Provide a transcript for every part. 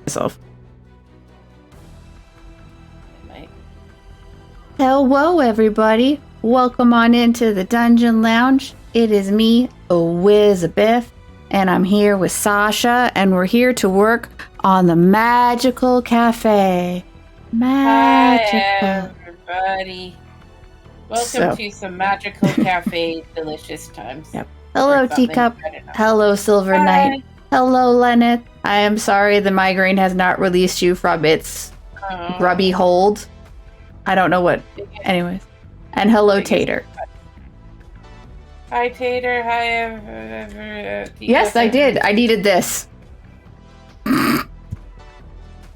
myself. Hello, everybody. Welcome on into the Dungeon Lounge. It is me, Elizabeth, and I'm here with Sascha, and we're here to work on the Magical Cafe. Magical. Hi, everybody. Welcome to some Magical Cafe delicious times. Yep. Hello, Teacup. Hello, Silver Knight. Hello, Lenneth. I am sorry the migraine has not released you from its grubby hold. I don't know what. Anyways. And hello, Tater. Hi, Tater. Hi, yes, I did. I needed this.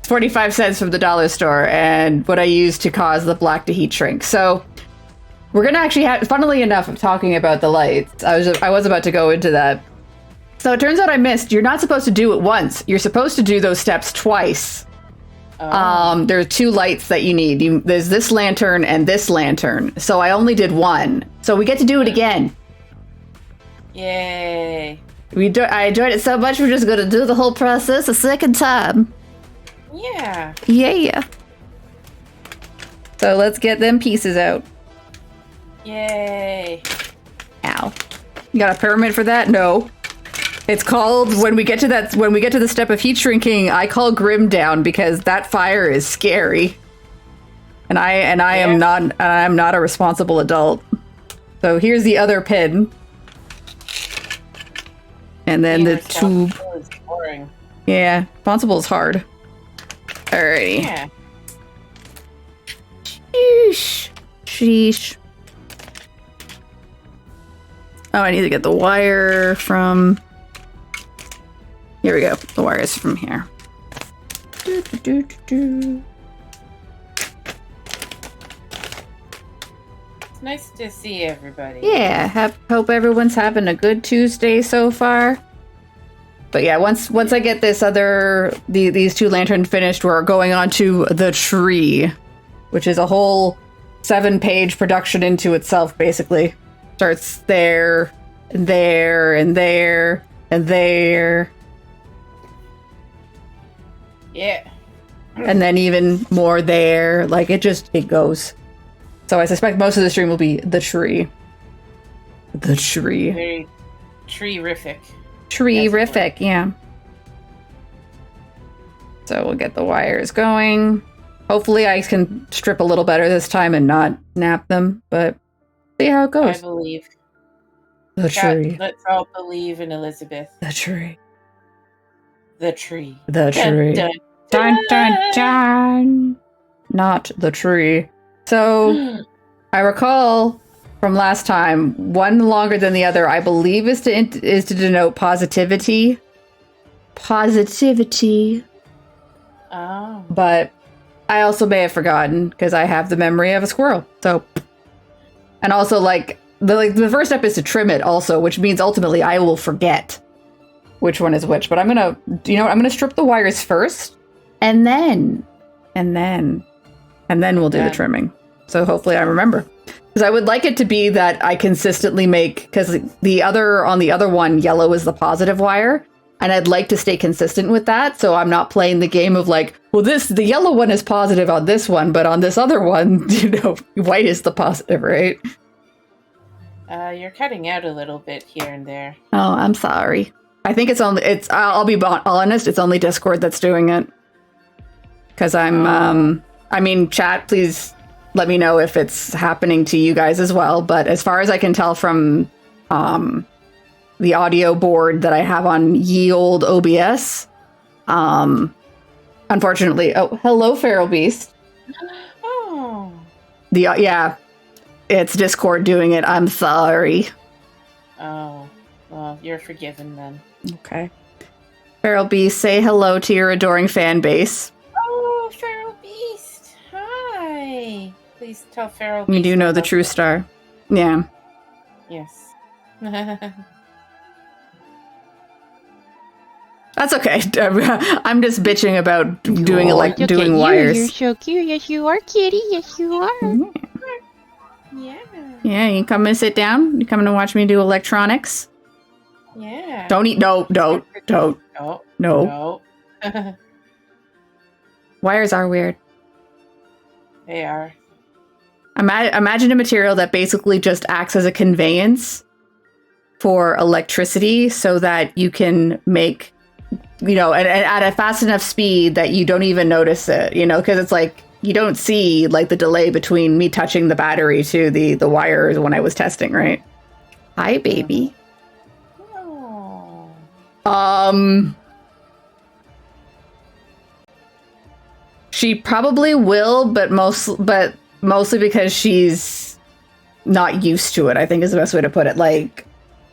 45 cents from the dollar store, and what I used to cause the black to heat shrink. So we're gonna actually have, funnily enough, talking about the lights. I was about to go into that. So it turns out I missed. You're not supposed to do it once. You're supposed to do those steps twice. There are two lights that you need. There's this lantern and this lantern. So I only did one. So we get to do it again. Yay. I enjoyed it so much, we're just going to do the whole process a second time. Yeah. Yeah. So let's get them pieces out. Yay. Ow. You got a permit for that? No. It's called, when we get to the step of heat shrinking, I call Grim down because that fire is scary. And I'm not a responsible adult. So here's the other pin. And then the tube. Is boring. Yeah, responsible is hard. Alrighty. Yeah. Sheesh. Sheesh. Oh, I need to get the wire from... Here we go. The wire is from here. It's nice to see everybody. Yeah, hope everyone's having a good Tuesday so far. But yeah, once I get this these two lanterns finished, we're going on to the tree, which is a whole 7-page production into itself, basically. Starts there, and there, and there, and there. Yeah. And then even more there. Like, it goes. So I suspect most of the stream will be the tree. The tree. Very tree-rific. Tree-rific, yeah. So we'll get the wires going. Hopefully I can strip a little better this time and not snap them, but see how it goes. I believe. The tree. Let's all believe in Elizabeth. The tree. The tree. The tree. Dun, Dun, dun, dun. Not the tree. So, I recall from last time, one longer than the other, I believe, is to denote positivity. Positivity. Oh. But I also may have forgotten because I have the memory of a squirrel. So, and also the first step is to trim it also, which means ultimately I will forget which one is which. But I'm gonna strip the wires first, and then we'll do the trimming. So hopefully I remember. Because I would like it to be that I consistently make, because on the other one, yellow is the positive wire. And I'd like to stay consistent with that. So I'm not playing the game of like, well, the yellow one is positive on this one, but on this other one, white is the positive, right? You're cutting out a little bit here and there. Oh, I'm sorry. I think I'll be honest, it's only Discord that's doing it. Because chat, please let me know if it's happening to you guys as well. But as far as I can tell from the audio board that I have on ye old OBS, unfortunately, hello, Feral Beast. Oh. It's Discord doing it. I'm sorry. Oh, well, you're forgiven then. Okay. Feral Beast, say hello to your adoring fan base. Oh, Feral Beast. Hi. Please tell Feral Beast. You do know the true star. Yeah. Yes. That's okay. I'm just bitching about doing wires. You're so cute. Yes, you are, kitty. Yes, you are. Yeah. Yeah, you come and sit down? You coming to watch me do electronics? Yeah. Don't eat. No. No. Wires are weird. They are. Imagine a material that basically just acts as a conveyance for electricity so that you can make, and at a fast enough speed that you don't even notice it, because it's like you don't see like the delay between me touching the battery to the wires when I was testing, right? Hi, baby. Oh. She probably will, but mostly because she's not used to it, I think is the best way to put it.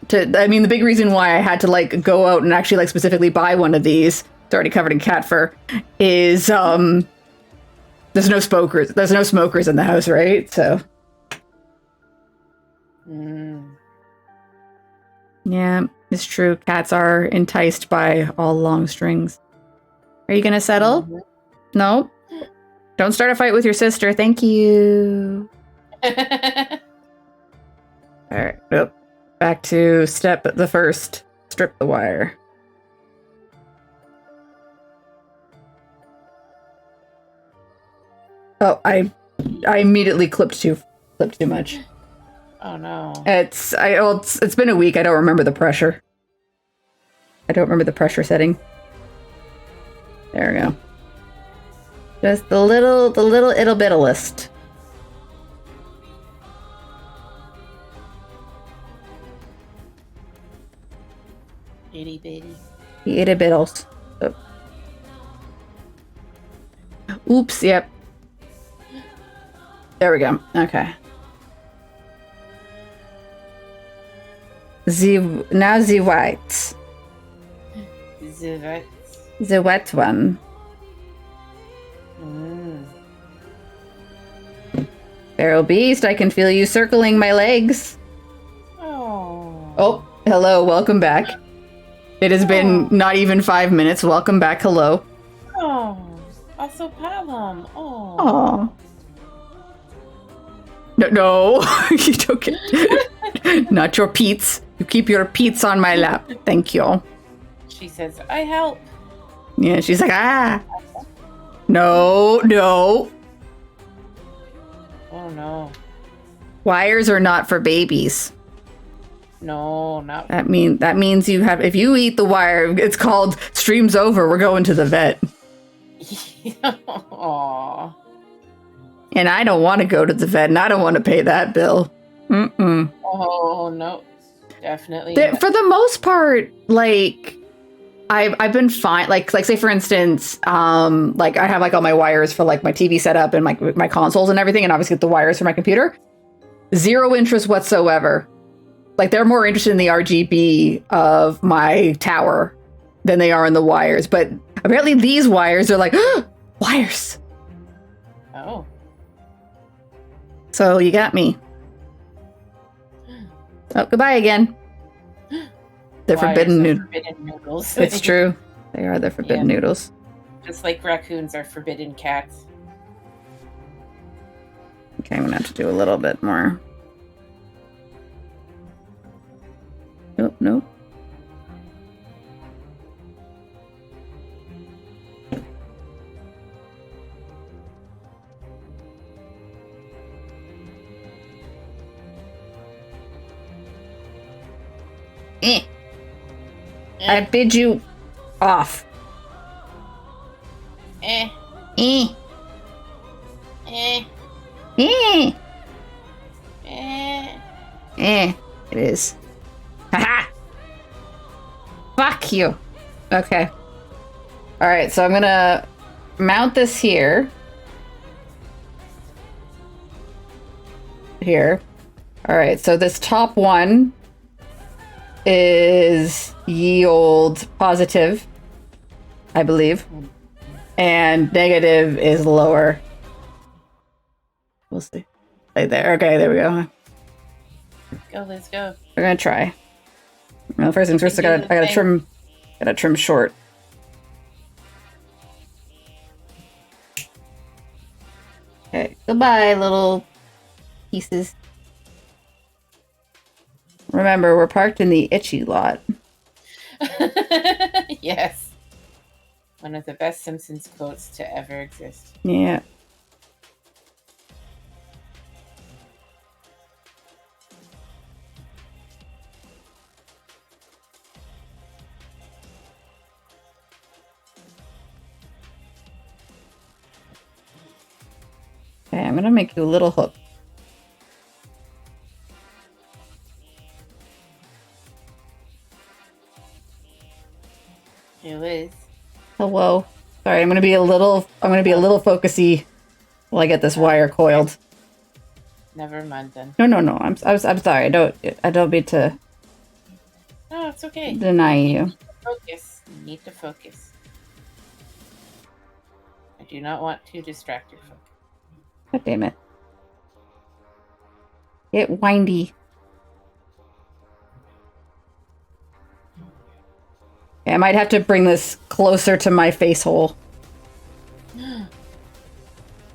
The big reason why I had to like go out and actually like specifically buy one of these, it's already covered in cat fur, is there's no smokers. There's no smokers in the house, right? So yeah, it's true. Cats are enticed by all long strings. Are you gonna settle? Mm-hmm. No? Don't start a fight with your sister. Thank you. Alright. Oh, back to step the first. Strip the wire. Oh, I immediately clipped too much. Oh no. It's been a week. I don't remember the pressure. I don't remember the pressure setting. There we go. Just the little ittle bittlest. Itty bitty. The itty bittles. Oh. Oops, yep. There we go. Okay. Now the white. The wet one. Feral beast, I can feel you circling my legs. Oh, hello, welcome back. It has been not even 5 minutes. Welcome back, hello. Oh, also Palom. Oh. No, you don't get not your peats. You keep your peats on my lap. Thank you. She says, I help. Yeah, she's like, ah. No. Oh no. Wires are not for babies. No, not. That means you have. If you eat the wire, it's called stream's over. We're going to the vet. Aww. And I don't want to go to the vet, and I don't want to pay that bill. Mm-mm. Oh no, definitely. For the most part, like I've been fine. Like say for instance, like I have like all my wires for like my TV setup and my consoles and everything, and obviously the wires for my computer. Zero interest whatsoever. Like they're more interested in the RGB of my tower than they are in the wires. But apparently these wires are like wires. Oh. So you got me. Oh, goodbye again. They're forbidden noodles. It's true. They are the forbidden noodles. Just like raccoons are forbidden cats. Okay, I'm gonna have to do a little bit more. Nope. I bid you off. Eh. Eh. Eh. Eh. Eh. Eh. It is. Haha. Fuck you. Okay. All right, so I'm gonna mount this here. Here. All right, so this top one is ye old positive, I believe. And negative is lower. We'll see. Right there. Okay, there we go. Let's go. We're gonna try. Well, first things first, I gotta trim short. Okay, goodbye, little pieces. Remember, we're parked in the itchy lot. Yes. One of the best Simpsons quotes to ever exist. Yeah. Okay, I'm gonna make you a little hook. It was. Hello. Sorry, I'm gonna be a little focusy while I get this wire coiled. Never mind then. No. I'm sorry. I don't mean to No, it's okay. deny you. Focus. You need to focus. I do not want to distract your focus. God damn it. Get windy. Yeah, I might have to bring this closer to my face hole.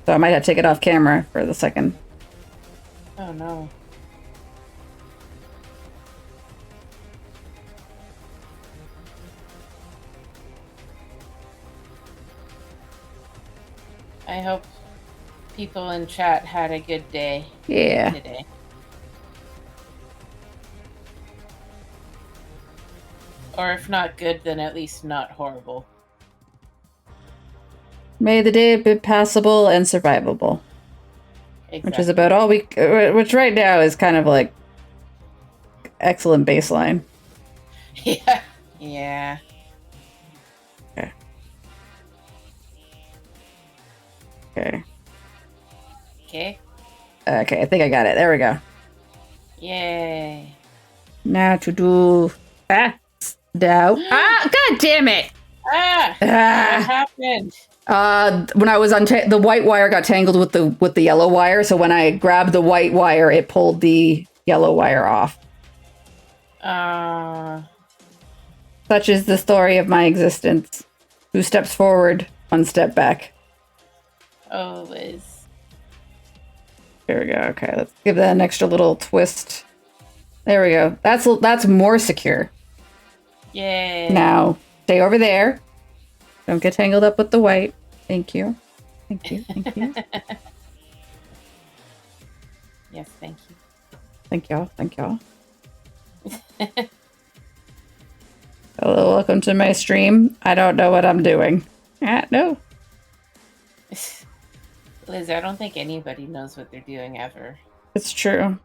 So I might have to take it off camera for the second. Oh no. I hope people in chat had a good day Yeah. today. Or if not good, then at least not horrible. May the day be passable and survivable. Exactly. Which is about all which right now is kind of like excellent baseline. Yeah. Yeah. Okay. Okay. Okay. Okay, I think I got it. There we go. Yay. Now to do no. God damn it! What Ah. happened? When I was the white wire got tangled with the yellow wire, so when I grabbed the white wire, it pulled the yellow wire off. Such is the story of my existence. 2 steps forward, 1 step back. Oh, Liz. Here we go. Okay, let's give that an extra little twist. There we go. That's more secure. Yay. Now, stay over there. Don't get tangled up with the white. Thank you. Thank you. Thank you. Yes, thank you. Thank y'all. Thank y'all. Hello, welcome to my stream. I don't know what I'm doing. No. Liz, I don't think anybody knows what they're doing ever. It's true.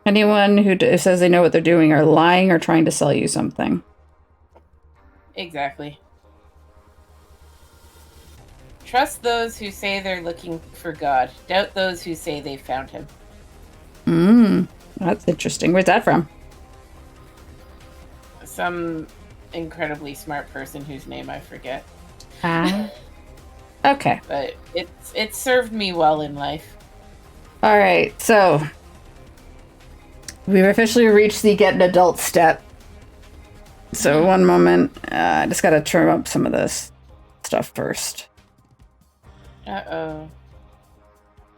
Anyone who says they know what they're doing are lying or trying to sell you something. Exactly. Trust those who say they're looking for God. Doubt those who say they found him. That's interesting. Where's that from? Some incredibly smart person whose name I forget. Okay. But it served me well in life. All right, so we've officially reached the get an adult step. So one moment, I just gotta trim up some of this stuff first. Uh-oh.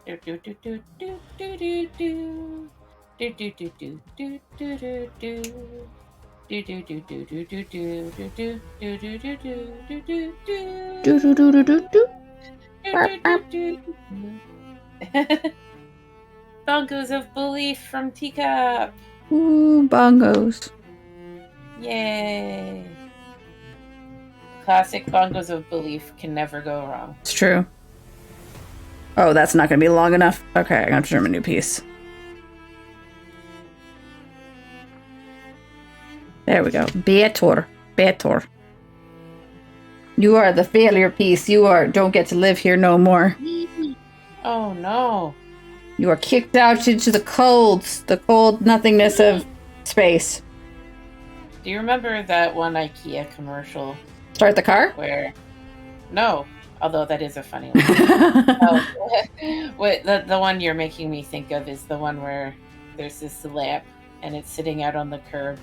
Do do do do do do do do. Do do do do do do do do. Do do do do do do do do do do do do do do do Do do do do do. Bongos of Belief from Teacup. Ooh, bongos. Yay. Classic Bongos of Belief can never go wrong. It's true. Oh, that's not gonna be long enough. Okay, I'm gonna trim a new piece. There we go. Better. You are the failure piece. Don't get to live here no more. Oh no. You are kicked out into the cold nothingness of space. Do you remember that one IKEA commercial Start the car? where... No, although that is a funny one. The one you're making me think of is the one where there's this lamp and it's sitting out on the curb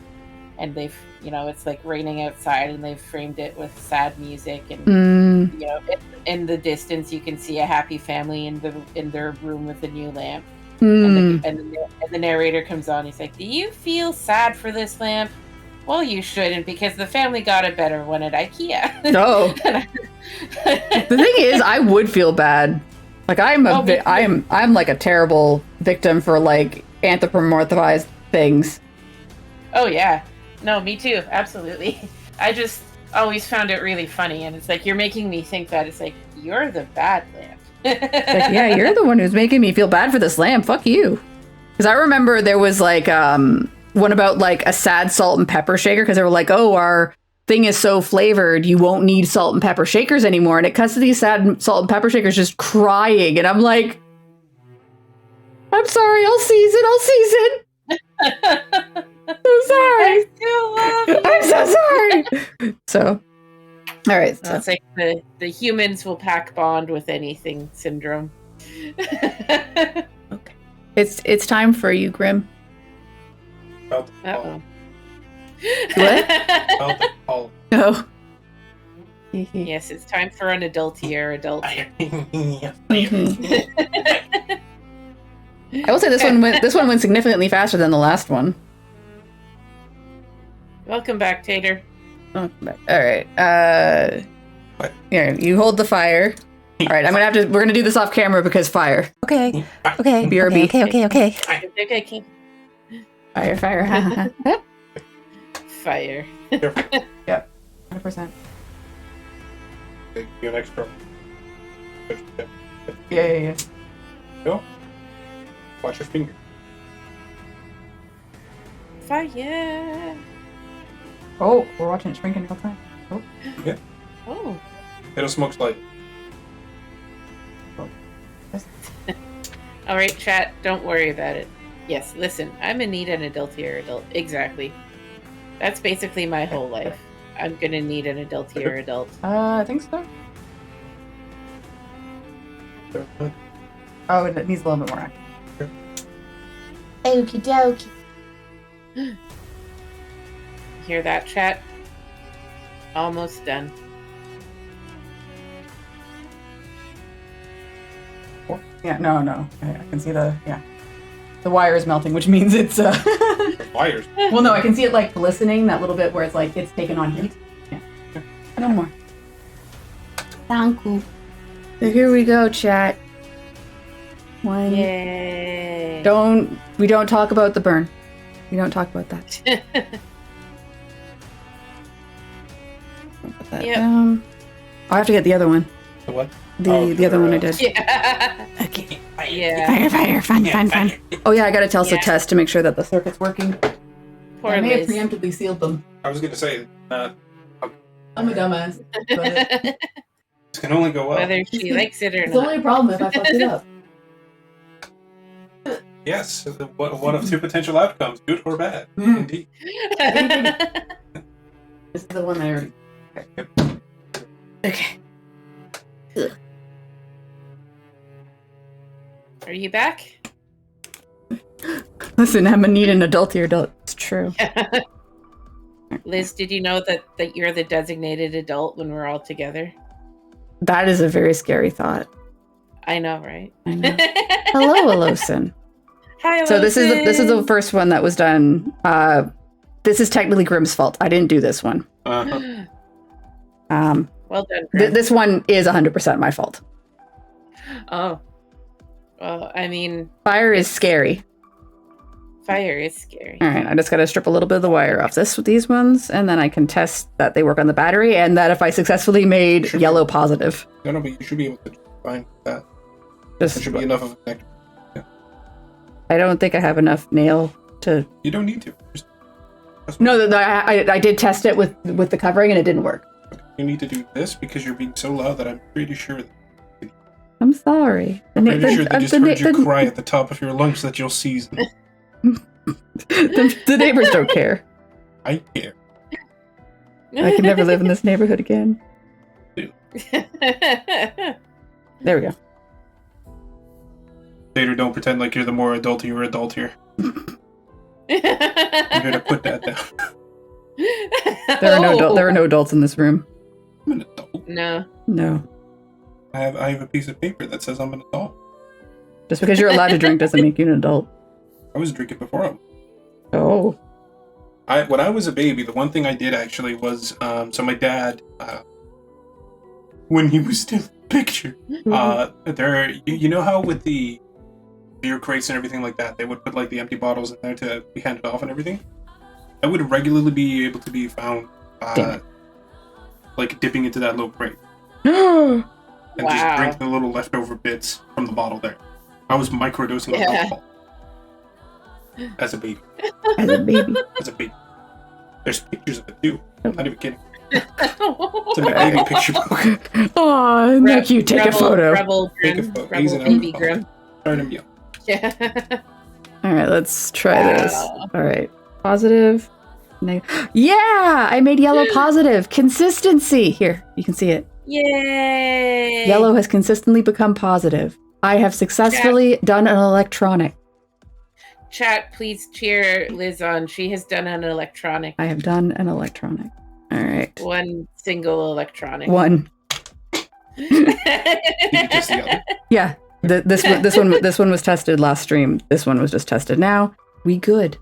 and they've, it's like raining outside and they've framed it with sad music and, in the distance you can see a happy family in their room with a new lamp. And the narrator comes on, he's like, do you feel sad for this lamp? Well, you shouldn't, because the family got a better one at IKEA. No. The thing is, I would feel bad. Like I'm like a terrible victim for like anthropomorphized things. Oh yeah. No, me too. Absolutely. I just always found it really funny, and it's like you're making me think that it's like you're the bad lamp. Like, yeah, you're the one who's making me feel bad for this lamb. Fuck you. Because I remember there was like one about like a sad salt and pepper shaker, because they were like, oh, our thing is so flavored, you won't need salt and pepper shakers anymore. And it cuts to these sad salt and pepper shakers just crying, and I'm like, I'm sorry, I'll season. So sorry. I still love you. I'm so sorry. So, all right. So it's like the humans will pack bond with anything syndrome. Okay. It's time for you, Grim. Uh-oh. What? Oh. Yes, it's time for an adultier adult. I will say this one went significantly faster than the last one. Welcome back, Tater. All right. What? Here, you hold the fire. All right, we're gonna do this off camera because fire. Okay. Okay. BRB. Okay. Okay. Fire. Fire. Yep. 100%. You an extra. Yeah. Go. Watch your finger. Fire. Oh, we're watching it shrink in real time. Oh. Yeah. Oh. It'll smoke slight. All right, chat. Don't worry about it. Yes, listen. I'm in need an adultier adult. Exactly. That's basically my whole life. I'm gonna need an adultier adult. I think so. Oh, it needs a little bit more active. Okie dokie. Hear that, chat? Almost done. Yeah, no. I can see the wire is melting, which means it's Wires. well, no, I can see it like glistening, that little bit where it's like it's taken on heat. Yeah. No more. Thank you. So here we go, chat. One. Yay. We don't talk about the burn. We don't talk about that. Put that Yep. down. I have to get the other one. The what? The other one I did. Yeah. Okay. Yeah. Fire. Fun. Oh yeah, I gotta test a Yeah. test to make sure that the circuit's working. Poor I may have Liz. preemptively sealed them. I was gonna say, I'm a dumbass. But this can only go up. Whether she likes it or it's not. only a problem if I fucked it up. Yes. One of two potential outcomes, good or bad. Mm. Indeed. This is the one I already. Okay. Are you back? Listen, I'm gonna need an adult. It's true. Liz, did you know that you're the designated adult when we're all together? That is a very scary thought. I know, right? I know. Hello, Alosin. Hi, So this is the Wilson. first one that was done. This is technically Grimm's fault. I didn't do this one. Uh-huh. Well done, Grim. This one is 100% my fault. Oh. Well, I mean, Fire is scary. fire is scary. All right, I just got to strip a little bit of the wire off these ones, and then I can test that they work on the battery, and that if I successfully made Sure. yellow positive. No, but you should be able to find that. Just, There should be enough of a connector. I don't think I have enough nail to. You don't need to. No, I did test it with the covering, and it didn't work. You need to do this because you're being so loud that I'm pretty sure that I'm sorry. they just heard you cry at the top of your lungs that you'll seize them. The neighbors don't care. I care. I can never live in this neighborhood again. There we go. Later, don't pretend like you're the more adult here. You're gonna put that down. There are no adults in this room. I'm an adult. No. No. I have a piece of paper that says I'm an adult. Just because you're allowed to drink doesn't make you an adult. I was drinking before. Oh. When I was a baby, the one thing I did actually was, so my dad, when he was still a picture, you know how with the beer crates and everything like that, they would put like the empty bottles in there to be handed off and everything? I would regularly be able to be found, like dipping into that little crate. And just drink the little leftover bits from the bottle there. I was microdosing alcohol. As a baby. As a baby. As a baby. There's pictures of it too. I'm not even kidding. It's in my baby picture book. Oh, look, you take a photo. Rebel Take a Grim. photo. Rebel baby Grim. Turn him young. Yeah. Alright, let's try this. Alright. Positive. Yeah! I made yellow positive. Consistency. Here, you can see it. Yay! Yellow has consistently become positive. I have successfully done an electronic. Chat, please cheer Liz on. She has done an electronic. I have done an electronic. All right. One single electronic. One. Yeah. This one was tested last stream. This one was just tested now. We good.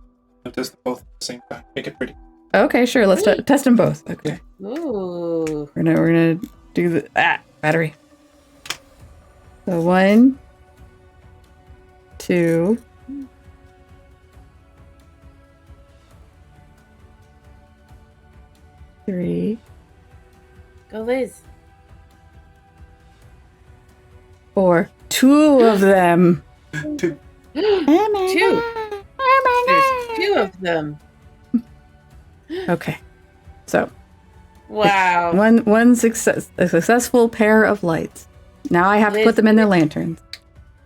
I'll test them both at the same time. Make it pretty. Okay, sure. Let's test them both. Okay. Ooh. We're gonna do the battery. So 1, 2. 3. Go Liz. 4. 2 of them. 2. Oh my 2. God. Oh my There's 2 of them. God. Okay. So Wow. one success, a successful pair of lights. Now I have to put them in their lanterns.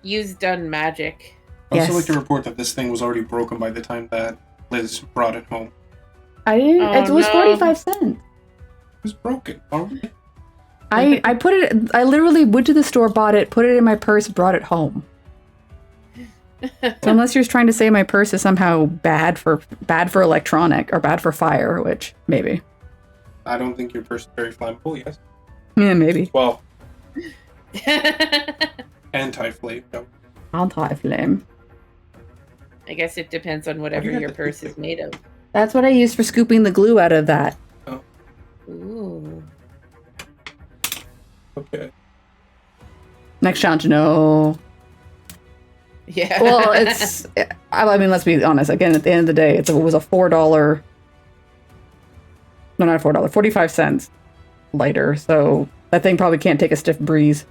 You've done magic. I'd also Yes. like to report that this thing was already broken by the time that Liz brought it home. I didn't. Oh, it was no. 45 cents. It was broken already. I put it. I literally went to the store, bought it, put it in my purse, brought it home. So unless you're trying to say my purse is somehow bad for electronic or bad for fire, which maybe. I don't think your purse is very flammable, yes. Yeah, maybe. Well, anti-flame. No. Anti-flame. I guess it depends on whatever your purse is made of. That's what I used for scooping the glue out of that. Oh, Ooh. okay. Next challenge, no. Yeah. Well, it's. I mean, let's be honest. Again, at the end of the day, it was a $4. No, not $4. 45 cents lighter. So that thing probably can't take a stiff breeze.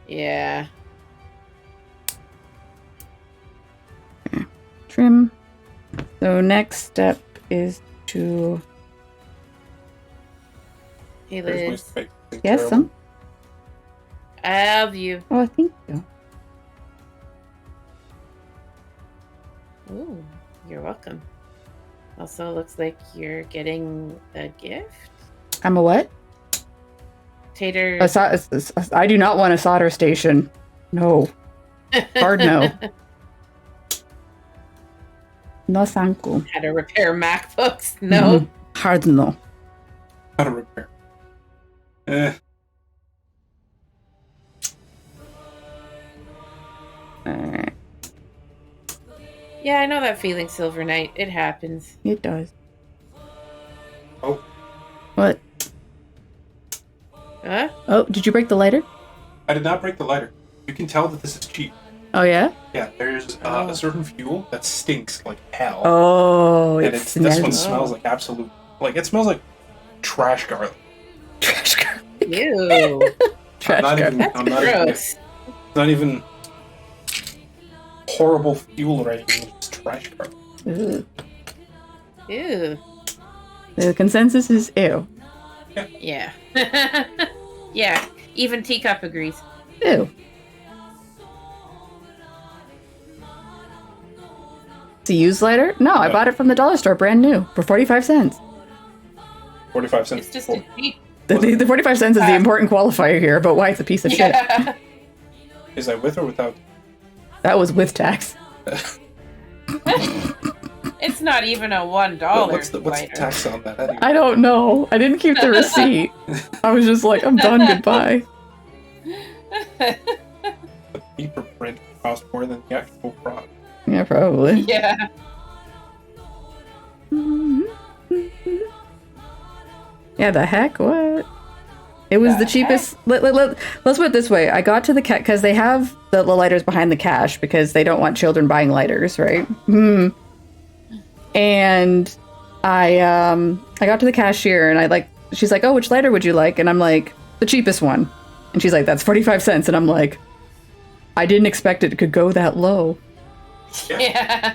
Yeah. Trim. So next step is to. Hey There's my Liz. spike. Yes, Terrible. some. I have you. Oh, thank you. Ooh, you're welcome. Also, looks like you're getting a gift. I'm a what? Tater. I do not want a solder station. No. Hard no. No, thank you. How to repair MacBooks? No. Mhm. Hard no. How to repair. Alright. Yeah, I know that feeling, Silver Knight. It happens. It does. Oh, What? Huh? Oh, did you break the lighter? I did not break the lighter. You can tell that this is cheap. Oh, yeah? Yeah, there's Oh. a certain fuel that stinks like hell. Oh, and it's this one smells. smells like absolute. Like, it smells like trash garlic. Trash garlic. Ew. Trash I'm not garlic. even. That's I'm not even. gross. It's not even horrible fuel or anything. It's trash garlic. Ugh. Ew. The consensus is ew. Yeah. Yeah. Even Teacup agrees. Ew. It's a used lighter? No, I No. bought it from the dollar store, brand new, for 45 cents. 45 cents. It's just a cheap. The 45 cents is the important qualifier here, but why it's a piece of shit. Yeah. Is that with or without? That was with tax. It's not even a $1 What's the lighter. tax on that? Anyway? I don't know. I didn't keep the receipt. I was just like, I'm done, goodbye. The paper print costs more than the actual product. Yeah, probably. Yeah. Yeah, the heck? What? It was the cheapest. Let's put it this way. I got to the because they have the lighters behind the cash because they don't want children buying lighters, right? And I got to the cashier and she's like, "Oh, which lighter would you like?" And I'm like, "The cheapest one." And she's like, "That's 45 cents." And I'm like, I didn't expect it could go that low. Yeah.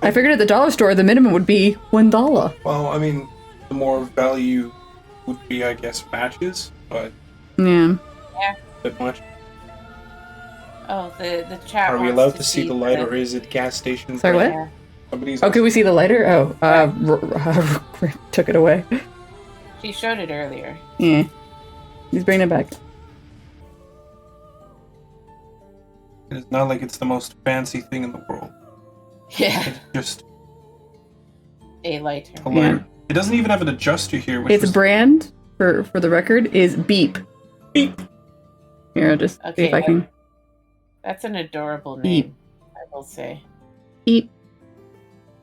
I figured at the dollar store the minimum would be $1. Well, I mean, the more value would be, I guess, matches, but Yeah. Yeah. that much. Oh, the chat. Are we wants allowed to see the light, the- or is it gas station? Sorry, what? Yeah. Somebody's. Oh, can we see the lighter? Oh, took it away. She showed it earlier. Yeah. He's bringing it back. It's not like it's the most fancy thing in the world. Yeah. It's just A lighter. a lighter. It doesn't even have an adjuster here. Which Its was brand, for the record, is Beep. beep. Here, I'll just see Okay, if I can... That's an adorable Beep. name, I will say. Beep.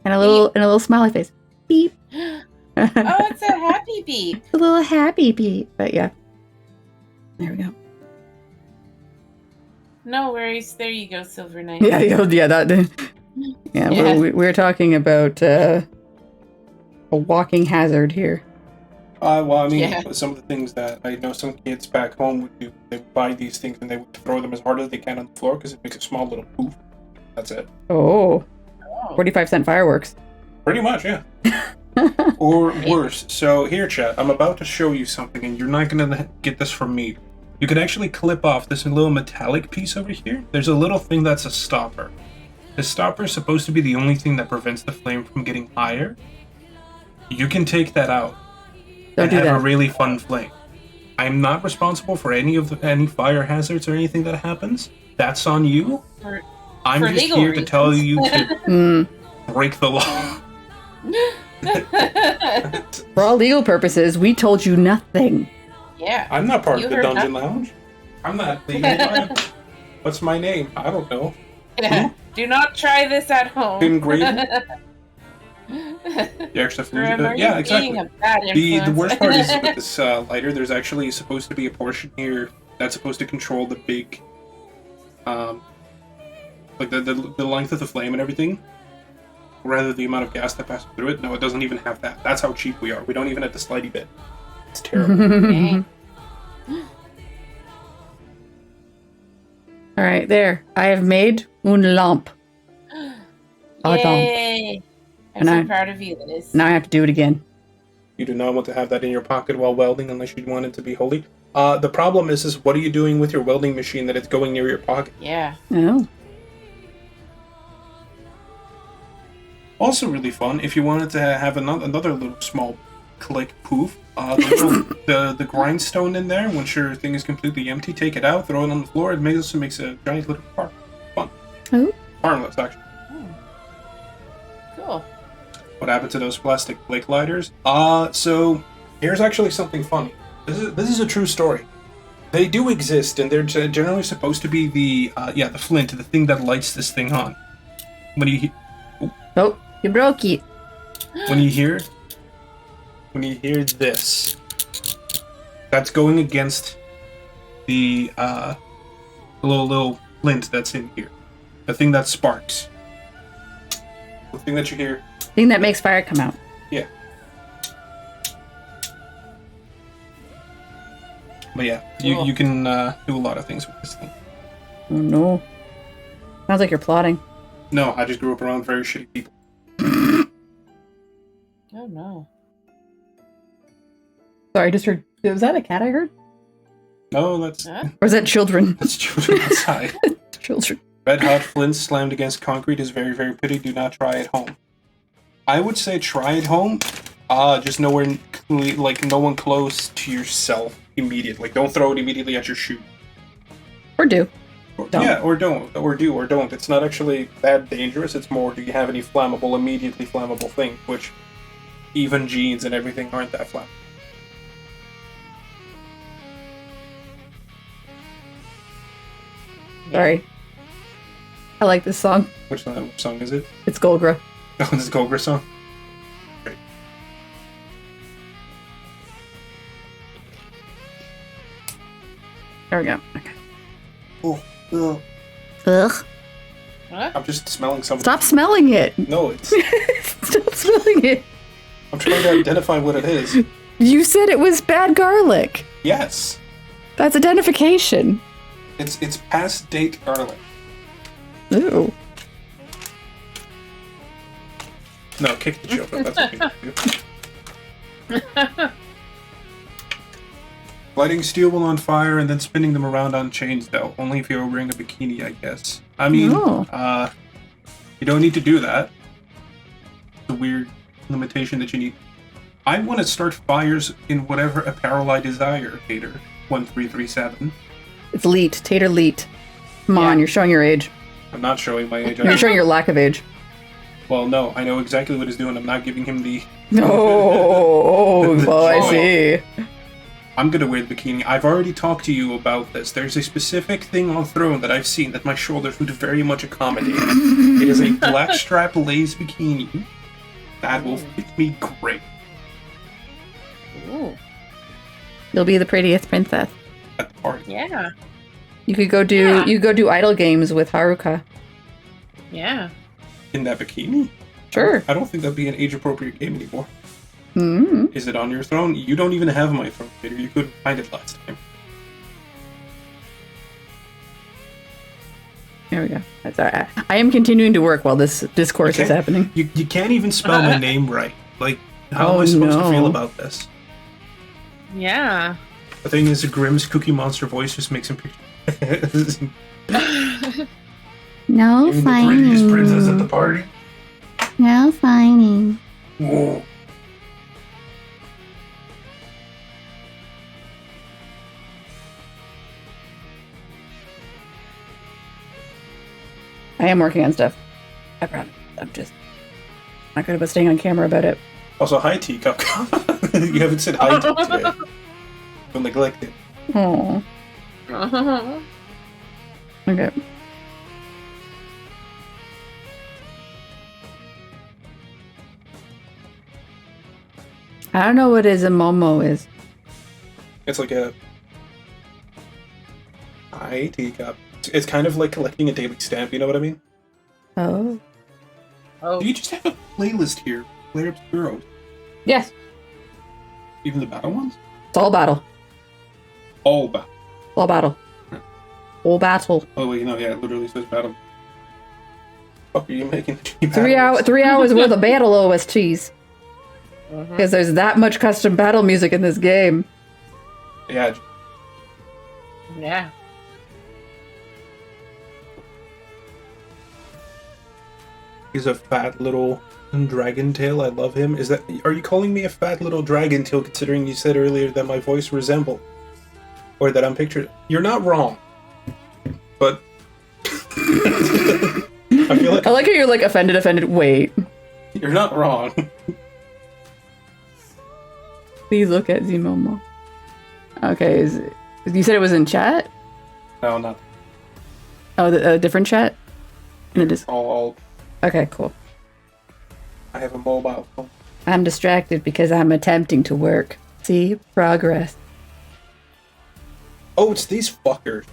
And a little smiley face. Beep. Oh, it's a happy beep. A little happy beep. But yeah. There we go. No worries. There you go, Silver Knight. Yeah, that... Yeah, Yeah. we're talking about a walking hazard here. Well, I mean, Yeah. some of the things that I know some kids back home would do, they would buy these things and they would throw them as hard as they can on the floor because it makes a small little poof. That's it. Oh, Oh. 45-cent fireworks. Pretty much, yeah. Or worse. So here, chat, I'm about to show you something, and you're not gonna get this from me. You can actually clip off this little metallic piece over here. There's a little thing that's a stopper. The stopper is supposed to be the only thing that prevents the flame from getting higher. You can take that out Don't and do have that. a really fun flame. I'm not responsible for any fire hazards or anything that happens. That's on you. I'm for just legal here to tell you to Mm. break the law. For all legal purposes, we told you nothing. Yeah. I'm not part You of the heard Dungeon Lounge. I'm not legal. What's my name? I don't know. Do not try this at home. Tim Graven? The extra food. Remember, Yeah, you're exactly. being a bad The influence. worst part is with this lighter, there's actually supposed to be a portion here that's supposed to control the big, like the length of the flame and everything, rather the amount of gas that passes through it. No, it doesn't even have that. That's how cheap we are. We don't even have the slidey bit. It's terrible. Dang. All right, there. I have made une lampe. Oh, Yay! I'm And so I- proud of you, Liz. Now I have to do it again. You do not want to have that in your pocket while welding unless you want it to be holy. The problem is what are you doing with your welding machine that it's going near your pocket? Yeah. Oh. Also really fun, if you wanted to have another little small click poof, the grindstone in there, once your thing is completely empty, take it out, throw it on the floor, it makes a giant little spark. Fun. Oh. Harmless, actually. Cool. What happened to those plastic flake lighters? So here's actually something funny. This is a true story. They do exist, and they're generally supposed to be the flint, the thing that lights this thing on. When you Oh, you broke it. when you hear this, that's going against the little flint that's in here, the thing that sparks, the thing that you hear. Thing that makes fire come out. Yeah. But yeah, Cool. you can do a lot of things with this thing. Oh no. Sounds like you're plotting. No, I just grew up around very shitty people. Oh no. Sorry, I just heard. Was that a cat I heard? No, that's Huh? Or is that children? that's children outside. Children. Red hot flints slammed against concrete is very, very pretty. Do not try at home. I would say try at home. Just nowhere, like no one close to yourself immediately. Like, don't throw it immediately at your shoe. Or do. Don't. Yeah, or don't, or do, or don't. It's not actually that dangerous. It's more, do you have any immediately flammable things? Which, even jeans and everything aren't that flammable. Sorry. I like this song. Which song is it? It's Golgra. Oh, this is Golgra song? Great. There we go. Okay. Oh, Ugh. What? I'm just smelling something. Stop smelling it. No, it's... Stop smelling it. I'm trying to identify what it is. You said it was bad garlic. Yes. That's identification. It's past date garlic. Ooh. No, kick the joke. That's what we do. Lighting steel wool on fire and then spinning them around on chains, though. Only if you're wearing a bikini, I guess. I mean, you don't need to do that. It's a weird limitation that you need. I want to start fires in whatever apparel I desire, Tater 1337. It's Leet. Tater Leet. Come on, you're showing your age. I'm not showing my age. You're showing your lack of age. Well, no, I know exactly what he's doing. I'm not giving him the... Oh, I see. I'm gonna wear the bikini. I've already talked to you about this. There's a specific thing on Throne that I've seen that my shoulders would very much accommodate. It is a black strap lace bikini that will fit me great. Ooh. You'll be the prettiest princess. At the party. Yeah. You could go do idle games with Haruka. Yeah. In that bikini? Sure. I don't think that'd be an age-appropriate game anymore. Mm-hmm. Is it on your throne? You don't even have my throne, Peter. You couldn't find it last time. There we go. That's all right. I am continuing to work while this discourse is happening. You can't even spell my name right. Like, how am I supposed to feel about this? Yeah. The thing is, Grimm's Cookie Monster voice just makes him picture... No Even the prettiest princess at the fighting. party. No fighting. Whoa. I am working on stuff. I promise. I'm just not good about staying on camera about it. Also, hi, Teacup. You haven't said hi to me today. Feel neglected. Oh. Okay. I don't know what a Momo is. It's like a... Hi, Teacup. It's kind of like collecting a daily stamp, you know what I mean? Oh. Oh. You just have a playlist here. Player Obscuros. Yes. Even the battle ones? It's all battle. All battle. All battle. All battle. Oh, wait, no, yeah, it literally says battle. Fuck are you making? 3 hours worth of battle OSTs. Because there's that much custom battle music in this game. Yeah. Yeah. He's a fat little dragon tail. I love him. Are you calling me a fat little dragon tail considering you said earlier that my voice resembled? Or that I'm pictured? You're not wrong. But... I feel like... I like how you're like offended. Wait. You're not wrong. Please look at Zmomo. Okay, you said it was in chat? No, not Oh, a different chat? And it is. all. Okay, cool. I have a mobile phone. I'm distracted because I'm attempting to work. See? Progress. Oh, it's these fuckers.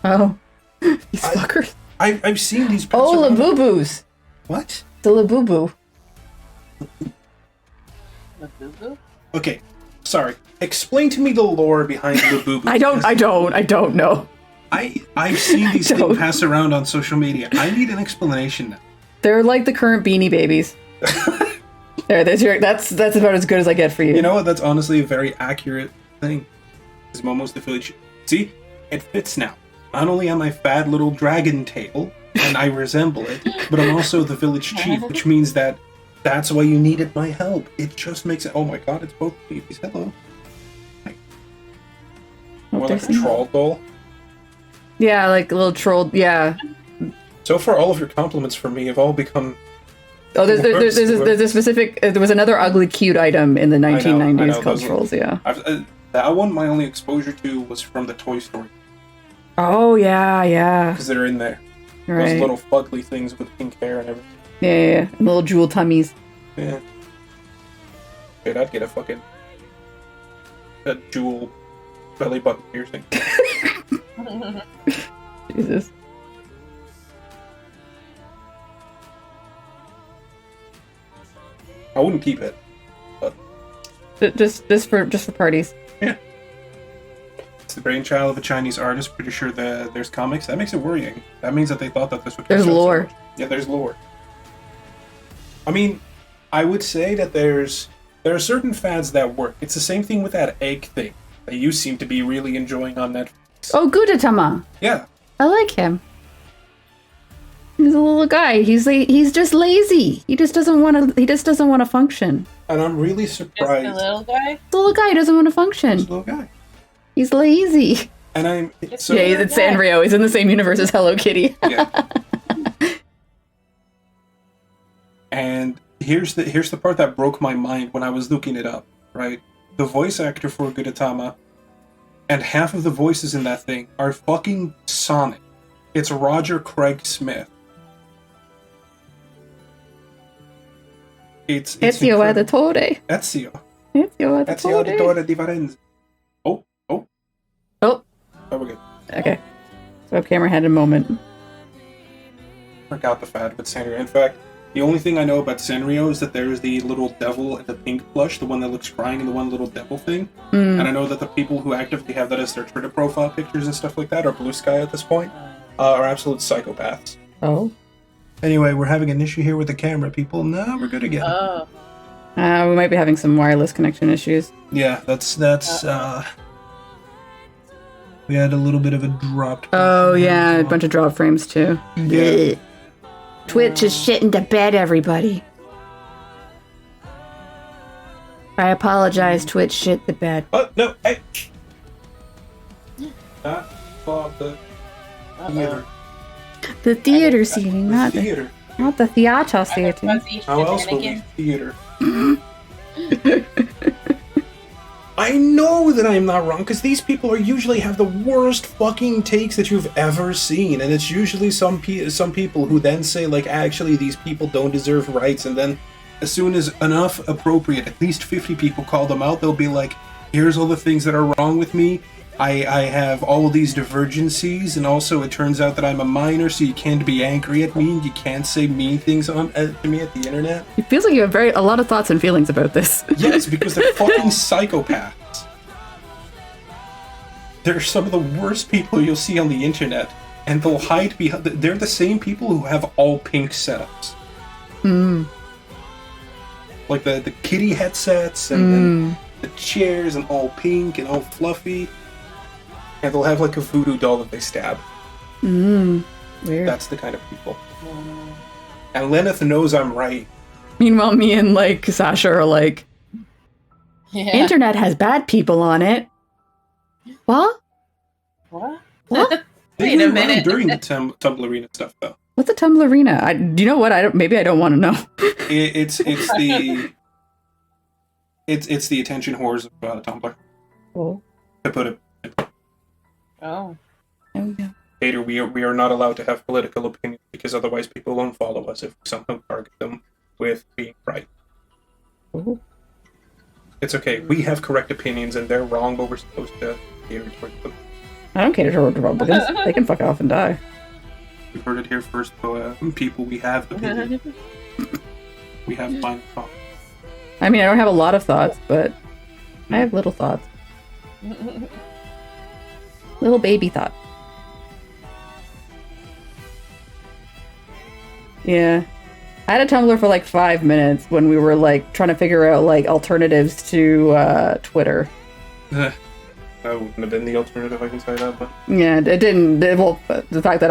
Oh. These fuckers. I've seen these. Oh, around. Labubu's. What? The Labubu. Labubu? Okay, sorry. Explain to me the lore behind Labubu. I don't know. I've seen these things passed around on social media. I need an explanation now. They're like the current Beanie Babies. That's about as good as I get for you. You know what? That's honestly a very accurate thing. Is Momo's the village? See, it fits now. Not only am I fat little dragon tail, and I resemble it, but I'm also the village chief, which means that's why you needed my help. It just makes it. Oh my god, it's both babies. Hello. More like a troll doll. Yeah, like a little troll. Yeah. So far, all of your compliments for me have all become. Oh, there's a specific. There was another ugly cute item in the 1990s I know, called trolls. Yeah. That one, my only exposure to was from the Toy Story. Oh yeah. Because they're in there. Right. Those little fugly things with pink hair and everything. Yeah. And little jewel tummies. Yeah. Dude, I'd get a jewel belly button piercing. Jesus. I wouldn't keep it. Just for parties. Yeah. It's the brainchild of a Chinese artist. Pretty sure that there's comics. That makes it worrying. That means that they thought that this would. There's catch up so lore. much. Yeah, there's lore. I mean, I would say that there are certain fads that work. It's the same thing with that egg thing that you seem to be really enjoying on Netflix. Oh, Gudetama. Yeah. I like him. He's a little guy. He's just lazy. He just doesn't want to function. And I'm really Just surprised. the little guy? The little guy doesn't want to function. This little guy. He's lazy. And I'm so Yeah, he's little guy. Sanrio. He's in the same universe as Hello Kitty. yeah. And here's the part that broke my mind when I was looking it up, right? The voice actor for Gudetama and half of the voices in that thing are fucking Sonic. It's Roger Craig Smith. It's Ezio incredible. Auditore. Ezio. Ezio Ezio Auditore. Auditore di Varenza. Oh. Oh, Oh, we're good. okay. So camera had a moment. Forgot the fad with Sanrio. In fact, the only thing I know about Sanrio is that there's the little devil and the pink plush, the one that looks crying and the one little devil thing. And I know that the people who actively have that as their Twitter profile pictures and stuff like that, or Blue Sky at this point, are absolute psychopaths. Oh. Anyway, we're having an issue here with the camera, people. No, we're good again. Oh. We might be having some wireless connection issues. Yeah, that's we had a little bit of a dropped. Oh, yeah, a bunch of drop frames, too. Yeah. Twitch is shitting to bed, everybody. I apologize, Twitch shit the bed. Oh, no, hey! Not for the theater. The theater seating, The not theater. the theater seating. Fuzzy How else will we shenanigan. theater? I know that I'm not wrong, because these people are usually have the worst fucking takes that you've ever seen, and it's usually some people who then say, like, actually, these people don't deserve rights, and then as soon as enough appropriate, at least 50 people call them out, they'll be like, here's all the things that are wrong with me, I have all of these divergencies, and also it turns out that I'm a minor, so you can't be angry at me, and you can't say mean things to me at the internet. It feels like you have a lot of thoughts and feelings about this. Yes, because they're fucking psychopaths. They're some of the worst people you'll see on the internet, and they'll hide behind. They're the same people who have all pink setups. Like the kitty headsets and the chairs and all pink and all fluffy. And they'll have like a voodoo doll that they stab. Weird. That's the kind of people. And Lenneth knows I'm right. Meanwhile, me and like Sasha are like, Yeah. internet has bad people on it. What? What? What? They Wait a were around minute. during the Tumblerina stuff, though. What's a Tumblerina? Do you know what? Maybe I don't want to know. It's the it's the attention whores of Tumblr. Oh. To put it, Oh. Yeah. Hater, we are not allowed to have political opinions because otherwise people won't follow us if we somehow target them with being right. Oh. It's okay. We have correct opinions and they're wrong, but we're supposed to cater towards them. I don't care to Republicans. They can fuck off and die. You heard it here first, people. We have opinions. We have blind thoughts. I mean, I don't have a lot of thoughts, but I have little thoughts. Little baby thought. Yeah. I had a Tumblr for like 5 minutes when we were like trying to figure out like alternatives to Twitter. That wouldn't have been the alternative, I can say that, but... Yeah, it didn't. Well, the fact that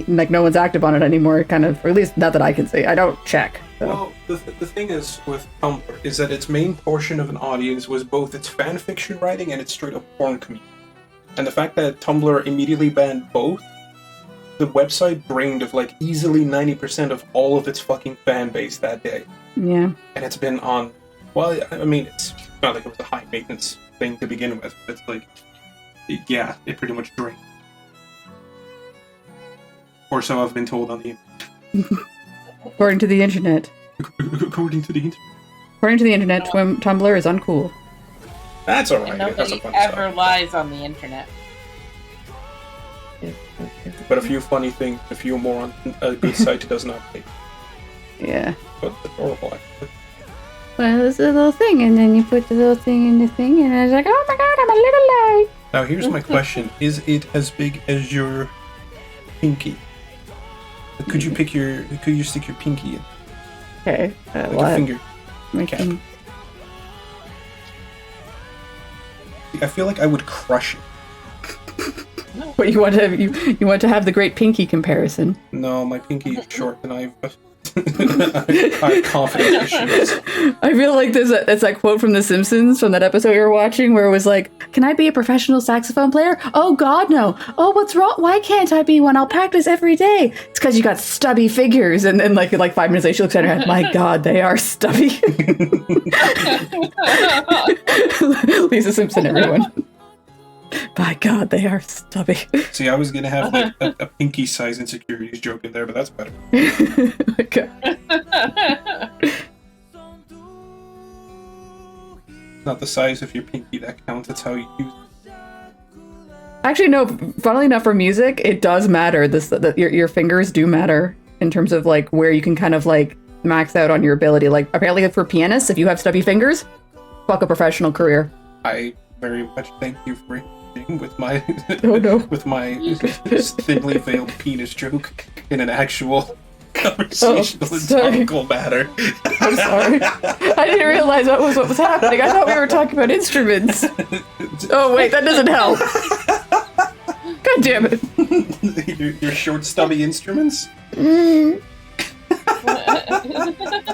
like no one's active on it anymore kind of, or at least not that I can see. I don't check. So. Well, the thing is with Tumblr is that its main portion of an audience was both its fan fiction writing and its straight up porn community. And the fact that Tumblr immediately banned both, the website drained of like easily 90% of all of its fucking fan base that day. Yeah. And it's been on, well, I mean, it's not like it was a high maintenance thing to begin with. It's like, yeah, it pretty much drained. Or so I've been told on the According to the internet. according to the internet. According to the internet, Tumblr is uncool. That's alright. And That's a nobody funny ever stuff. lies on the internet. But a few funny things, a few more on a good site does not pay. Yeah. But it's horrible, actually. Well, it's a little thing, and then you put the little thing in the thing, and I was like, oh my god, I'm a little light. Now here's my question: is it as big as your pinky? Could you stick your pinky in, Okay. like a What? finger? My cap? thing. I feel like I would crush it. What you want to have, you want to have the great pinky comparison. No, my pinky is short, and I have confidence issues. I feel like it's that quote from The Simpsons from that episode you were watching where it was like, "Can I be a professional saxophone player? Oh God, no. Oh, what's wrong? Why can't I be one? I'll practice every day. It's because you got stubby fingers." And then like 5 minutes later, she looks at her head. My God, they are stubby. Lisa Simpson, everyone. By God, they are stubby. See, I was gonna have like a pinky size insecurities joke in there, but that's better. My God. Not the size of your pinky that counts; it's how you use it. Actually, no. Funnily enough, for music, it does matter. Your fingers do matter in terms of like where you can kind of like max out on your ability. Like apparently for pianists, if you have stubby fingers, fuck a professional career. I very much thank you for with my Oh no. with my thinly veiled penis joke in an actual conversational and sorry. topical matter. I'm sorry. I didn't realize what was happening. I thought we were talking about instruments. Oh wait, that doesn't help. God damn it. your short stubby instruments? I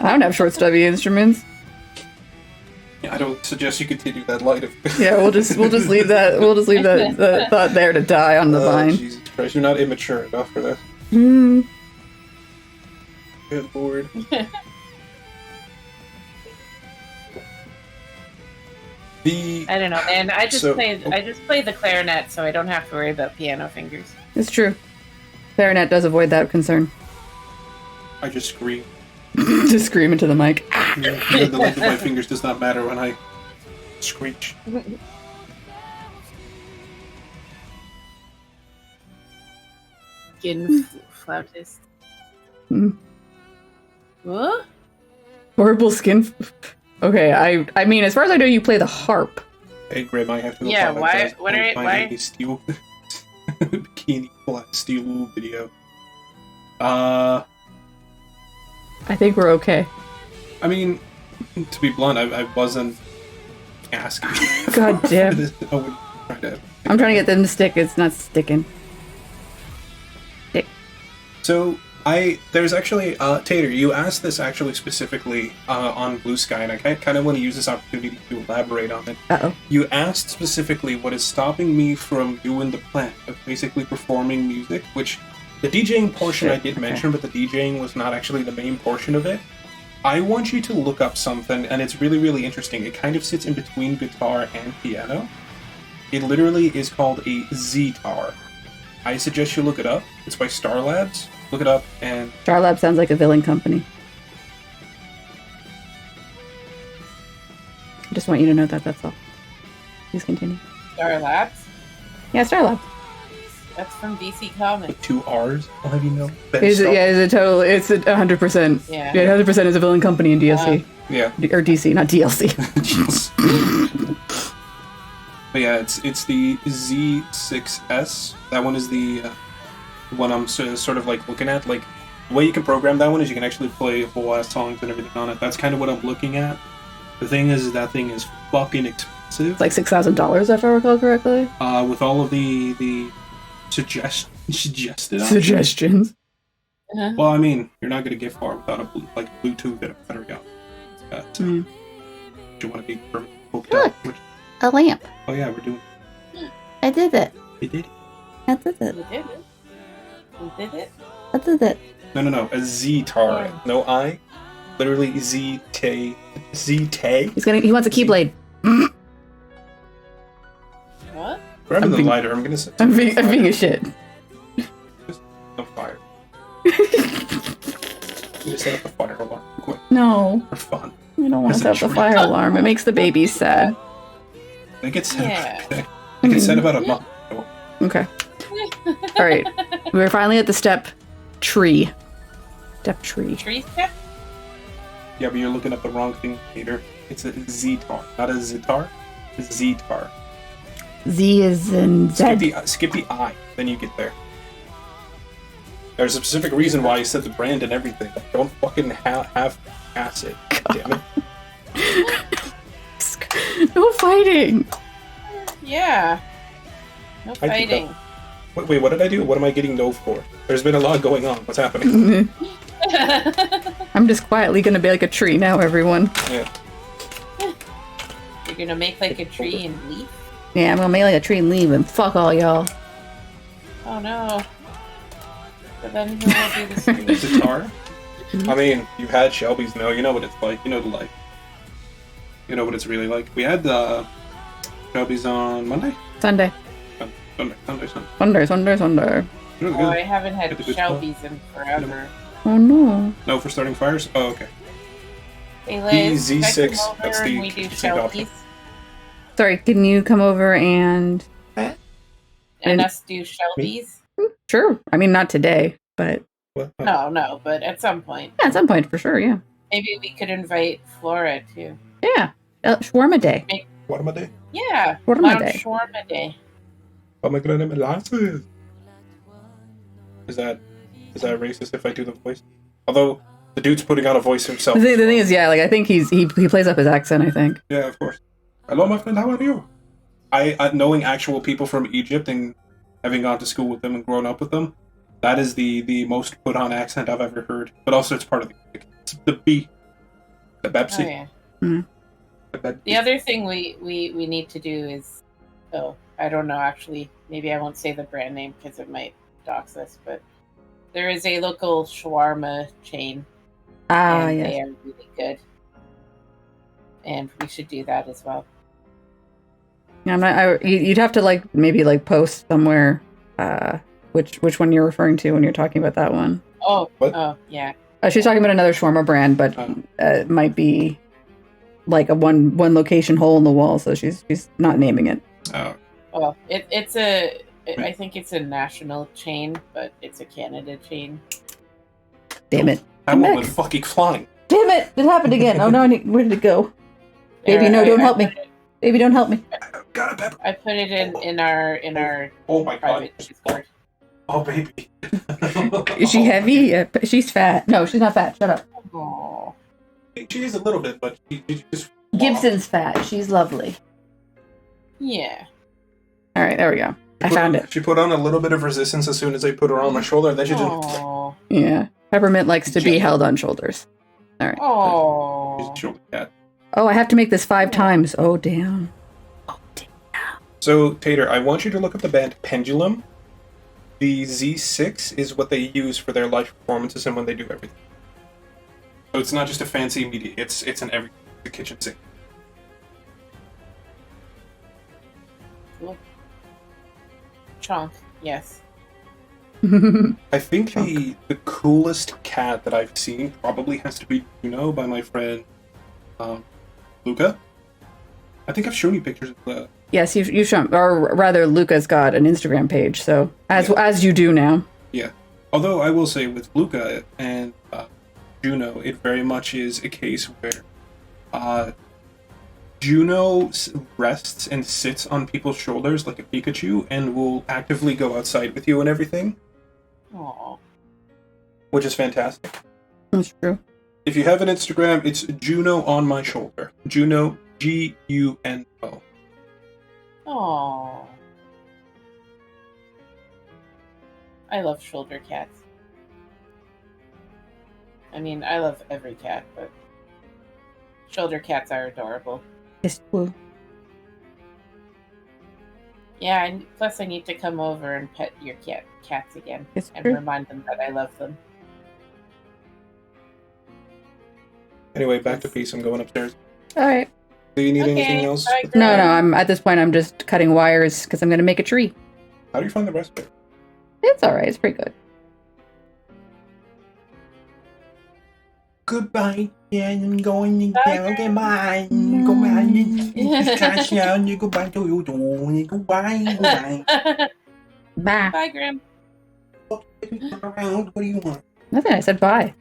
don't have short stubby instruments. I don't suggest you continue that light of. Yeah, we'll just leave that thought there to die on the vine. Jesus Christ, you're not immature enough for that. Hmm. Good lord. I don't know, man. I just So- play the clarinet, so I don't have to worry about piano fingers. It's true. Clarinet does avoid that concern. I just scream. Just scream into the mic. The length of my fingers does not matter when I screech. Skin flautist. Hmm. What? Horrible skin. Okay, I mean, as far as I know, you play the harp. Hey, Grim, I have to Yeah, apologize. why- what are- I'm why- finding a steel bikini flat steel video. I I think we're okay. mean, to be blunt, I wasn't asking. God damn. I would try to. I'm trying to get them to stick. It's not sticking. So there's actually Tater. You asked this actually specifically on Blue Sky, and I kind of want to use this opportunity to elaborate on it. Uh-oh. You asked specifically what is stopping me from doing the plan of basically performing music, which the DJing portion I did Okay. mention, but the DJing was not actually the main portion of it. I want you to look up something, and it's really, really interesting. It kind of sits in between guitar and piano. It literally is called a Z-tar. I suggest you look it up. It's by Star Labs. Look it up, and Starlab sounds like a villain company. I just want you to know that, that's all. Please continue. Star Labs? Yeah, Starlab. That's from DC Comics. with 2 R's, I'll have you know. Ben Is it, Starr. yeah, is it total? It's 100%. Yeah. Yeah, 100% is a villain company in DLC. Yeah. Or DC, not DLC. Jeez. But yeah, it's the Z6S. That one is the one I'm sort of like looking at. Like, the way you can program that one is you can actually play whole ass songs and everything on it. That's kind of what I'm looking at. The thing is, that thing is fucking expensive. It's like $6,000 if I recall correctly. With all of the suggested options. Suggestions. Uh-huh. Well, I mean, you're not gonna get far without a Bluetooth and a battery out. So, Mm. you want to be permanently hooked up. Which, A lamp. oh yeah, we're doing. I did it. We did. I did it. We did it. We did it. I did it. No. A Z-tar. No I. Literally Z-Tay. Z-Tay? He wants a keyblade. What? Grab I'm the being- lighter. I'm gonna set I'm being a shit. no fire. You just set up the fire alarm quick No, for fun. I don't want It's to a set up the treat. fire alarm. It makes the babies sad. They get set Yeah. They get set about a month. Okay. All right. We're finally at the step tree. Step tree. Tree step? Yeah, but you're looking at the wrong thing, Peter. It's a Zetar, not a Zitar. It's Zetar. Z is in Z. Skip the I, then you get there. There's a specific reason why you said the brand and everything. Don't fucking have acid. Damn it. No fighting. Yeah. No I think fighting. Wait, what did I do? What am I getting no for? There's been a lot going on. What's happening? I'm just quietly gonna be like a tree now, everyone. Yeah. You're gonna make like a tree and leaf? Yeah, I'm gonna make like a tree and leave and fuck all y'all. Oh no. But then who will do the tree? Zitar? I mean, you've had Shelby's now. You know what it's like. You know the life. You know what it's really like. We had Shelby's on Monday? Sunday. Sunday. Sunday. Really Oh, good. I haven't had Get the good Shelby's in forever. Oh no. No, for starting fires? Oh, okay. Hey Liz, The can I Z6, come over that's and the we do interesting option. Shelby's? Sorry, can you come over and... And us do Shelby's? Sure. I mean, not today, but What? No, but at some point. yeah, at some point for sure, yeah. Maybe we could invite Flora too. Yeah. Shawarma day. What am I doing? Yeah. Shawarma Lounge day. Shawarma day. Oh my god, I'm glasses. Is that racist if I do the voice? Although the dude's putting on a voice himself. The thing is, yeah, like I think he plays up his accent, I think. Yeah, of course. Hello, my friend. How are you? I knowing actual people from Egypt and having gone to school with them and grown up with them, that is the most put on accent I've ever heard. But also, it's part of the B, the Pepsi. Oh yeah. Mhm. The other thing we need to do is, oh, I don't know actually. Maybe I won't say the brand name because it might dox us. But there is a local shawarma chain, and Yes. they are really good. And we should do that as well. Yeah, I'm not, you'd have to like maybe like post somewhere which one you're referring to when you're talking about that one. Oh, What? oh yeah. She's talking about another shawarma brand, but it might be like a one location hole in the wall, so she's not naming it. Oh, Well, I think it's a national chain, but it's a Canada chain. Damn it. that Come one back. went fucking flying. Damn it! It happened again. Oh no, where did it go? Baby, There, no, don't help me. put it- Baby, don't help me. Got a pepper. I put it in our Oh my god. private Discord. Oh baby. Is she heavy? Yeah, she's fat. No, she's not fat. Shut up. Oh, She is a little bit, but she just. Gibson's fat. She's lovely. yeah. All right, there we go. I found it. She put on a little bit of resistance as soon as I put her on my shoulder, and then she just. Oh, Yeah. Peppermint likes to be held on shoulders. All right. oh. She's a shoulder cat. Oh, I have to make this 5 times. Oh, damn. So, Tater, I want you to look up the band Pendulum. The Z6 is what they use for their live performances and when they do everything. So it's not just a fancy media, it's an everything. The kitchen sink. Chonk. Yes. I think the coolest cat that I've seen probably has to be Juno by my friend Luca. I think I've shown you pictures of the. Yes, you've shown, or rather, Luca's got an Instagram page, so as you do now. Yeah. Although I will say with Luca and Juno, it very much is a case where Juno rests and sits on people's shoulders like a Pikachu and will actively go outside with you and everything, Oh. which is fantastic. That's true. If you have an Instagram, it's Juno on my shoulder. Juno, Guno. Oh. I love shoulder cats. I mean, I love every cat, but shoulder cats are adorable. It's true. Yeah, and plus I need to come over and pet your cats again It's and true. remind them that I love them. Anyway, back to peace. I'm going upstairs. All right. Do you need Okay, anything else? bye, No, girl. I'm at this point. I'm just cutting wires because I'm going to make a tree. How do you find the recipe? It's all right. It's pretty good. Goodbye, and I'm going to Bye, down Graham. mine. Goodbye, Sascha. Goodbye to you, goodbye. Bye. Bye, Grim. Around. What do you want? Nothing. I said bye.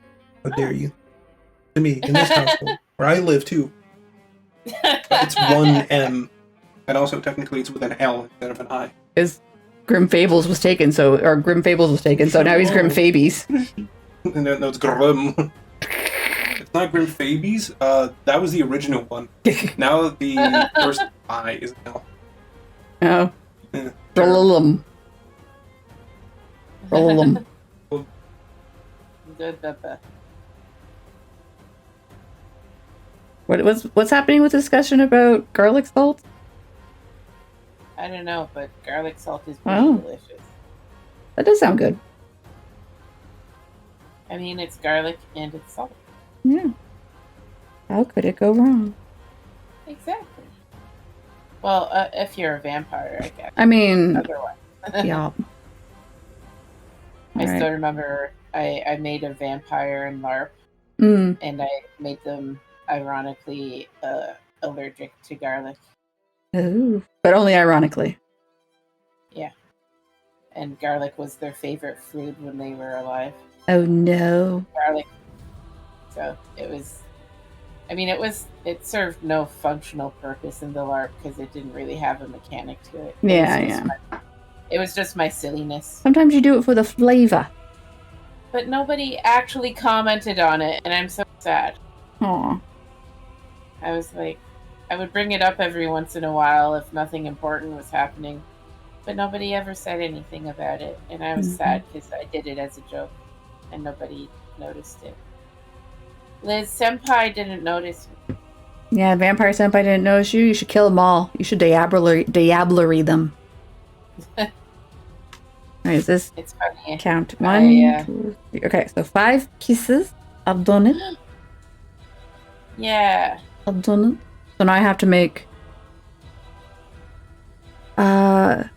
How dare you? To me, in this household, where I live too. It's one M, and also technically it's with an L instead of an I. Because Grim Fables was taken, so now he's Grim Fabies. No, it's Grim. It's not Grim Fabies. That was the original one. Now the first I is an L. Oh. Yeah. Rollum. Rollum. Good, Peppa. What's happening with discussion about garlic salt? I don't know, but garlic salt is pretty Wow. delicious. That does sound good. I mean, it's garlic and it's salt. Yeah. How could it go wrong? Exactly. Well, if you're a vampire, I guess. I mean, Otherwise. yeah. I Alright. still remember I made a vampire and LARP, Mm. and I made them ironically allergic to garlic. Ooh. But only ironically. And garlic was their favorite food when they were alive. Oh no. Garlic. So it was. I mean, it served no functional purpose in the LARP because it didn't really have a mechanic to it. It was just my silliness. Sometimes you do it for the flavor. But nobody actually commented on it, and I'm so sad. Aw. I was like, I would bring it up every once in a while if nothing important was happening, but nobody ever said anything about it, and I was sad because I did it as a joke, and nobody noticed it. Liz Senpai didn't notice me. Yeah, Vampire Senpai didn't notice you. You should kill them all. You should diablery them. Alright, is this It's funny. count? 1, yeah. 2, 3. Okay, so 5 pieces. I've done it. Yeah. I've done it. So now I have to make 5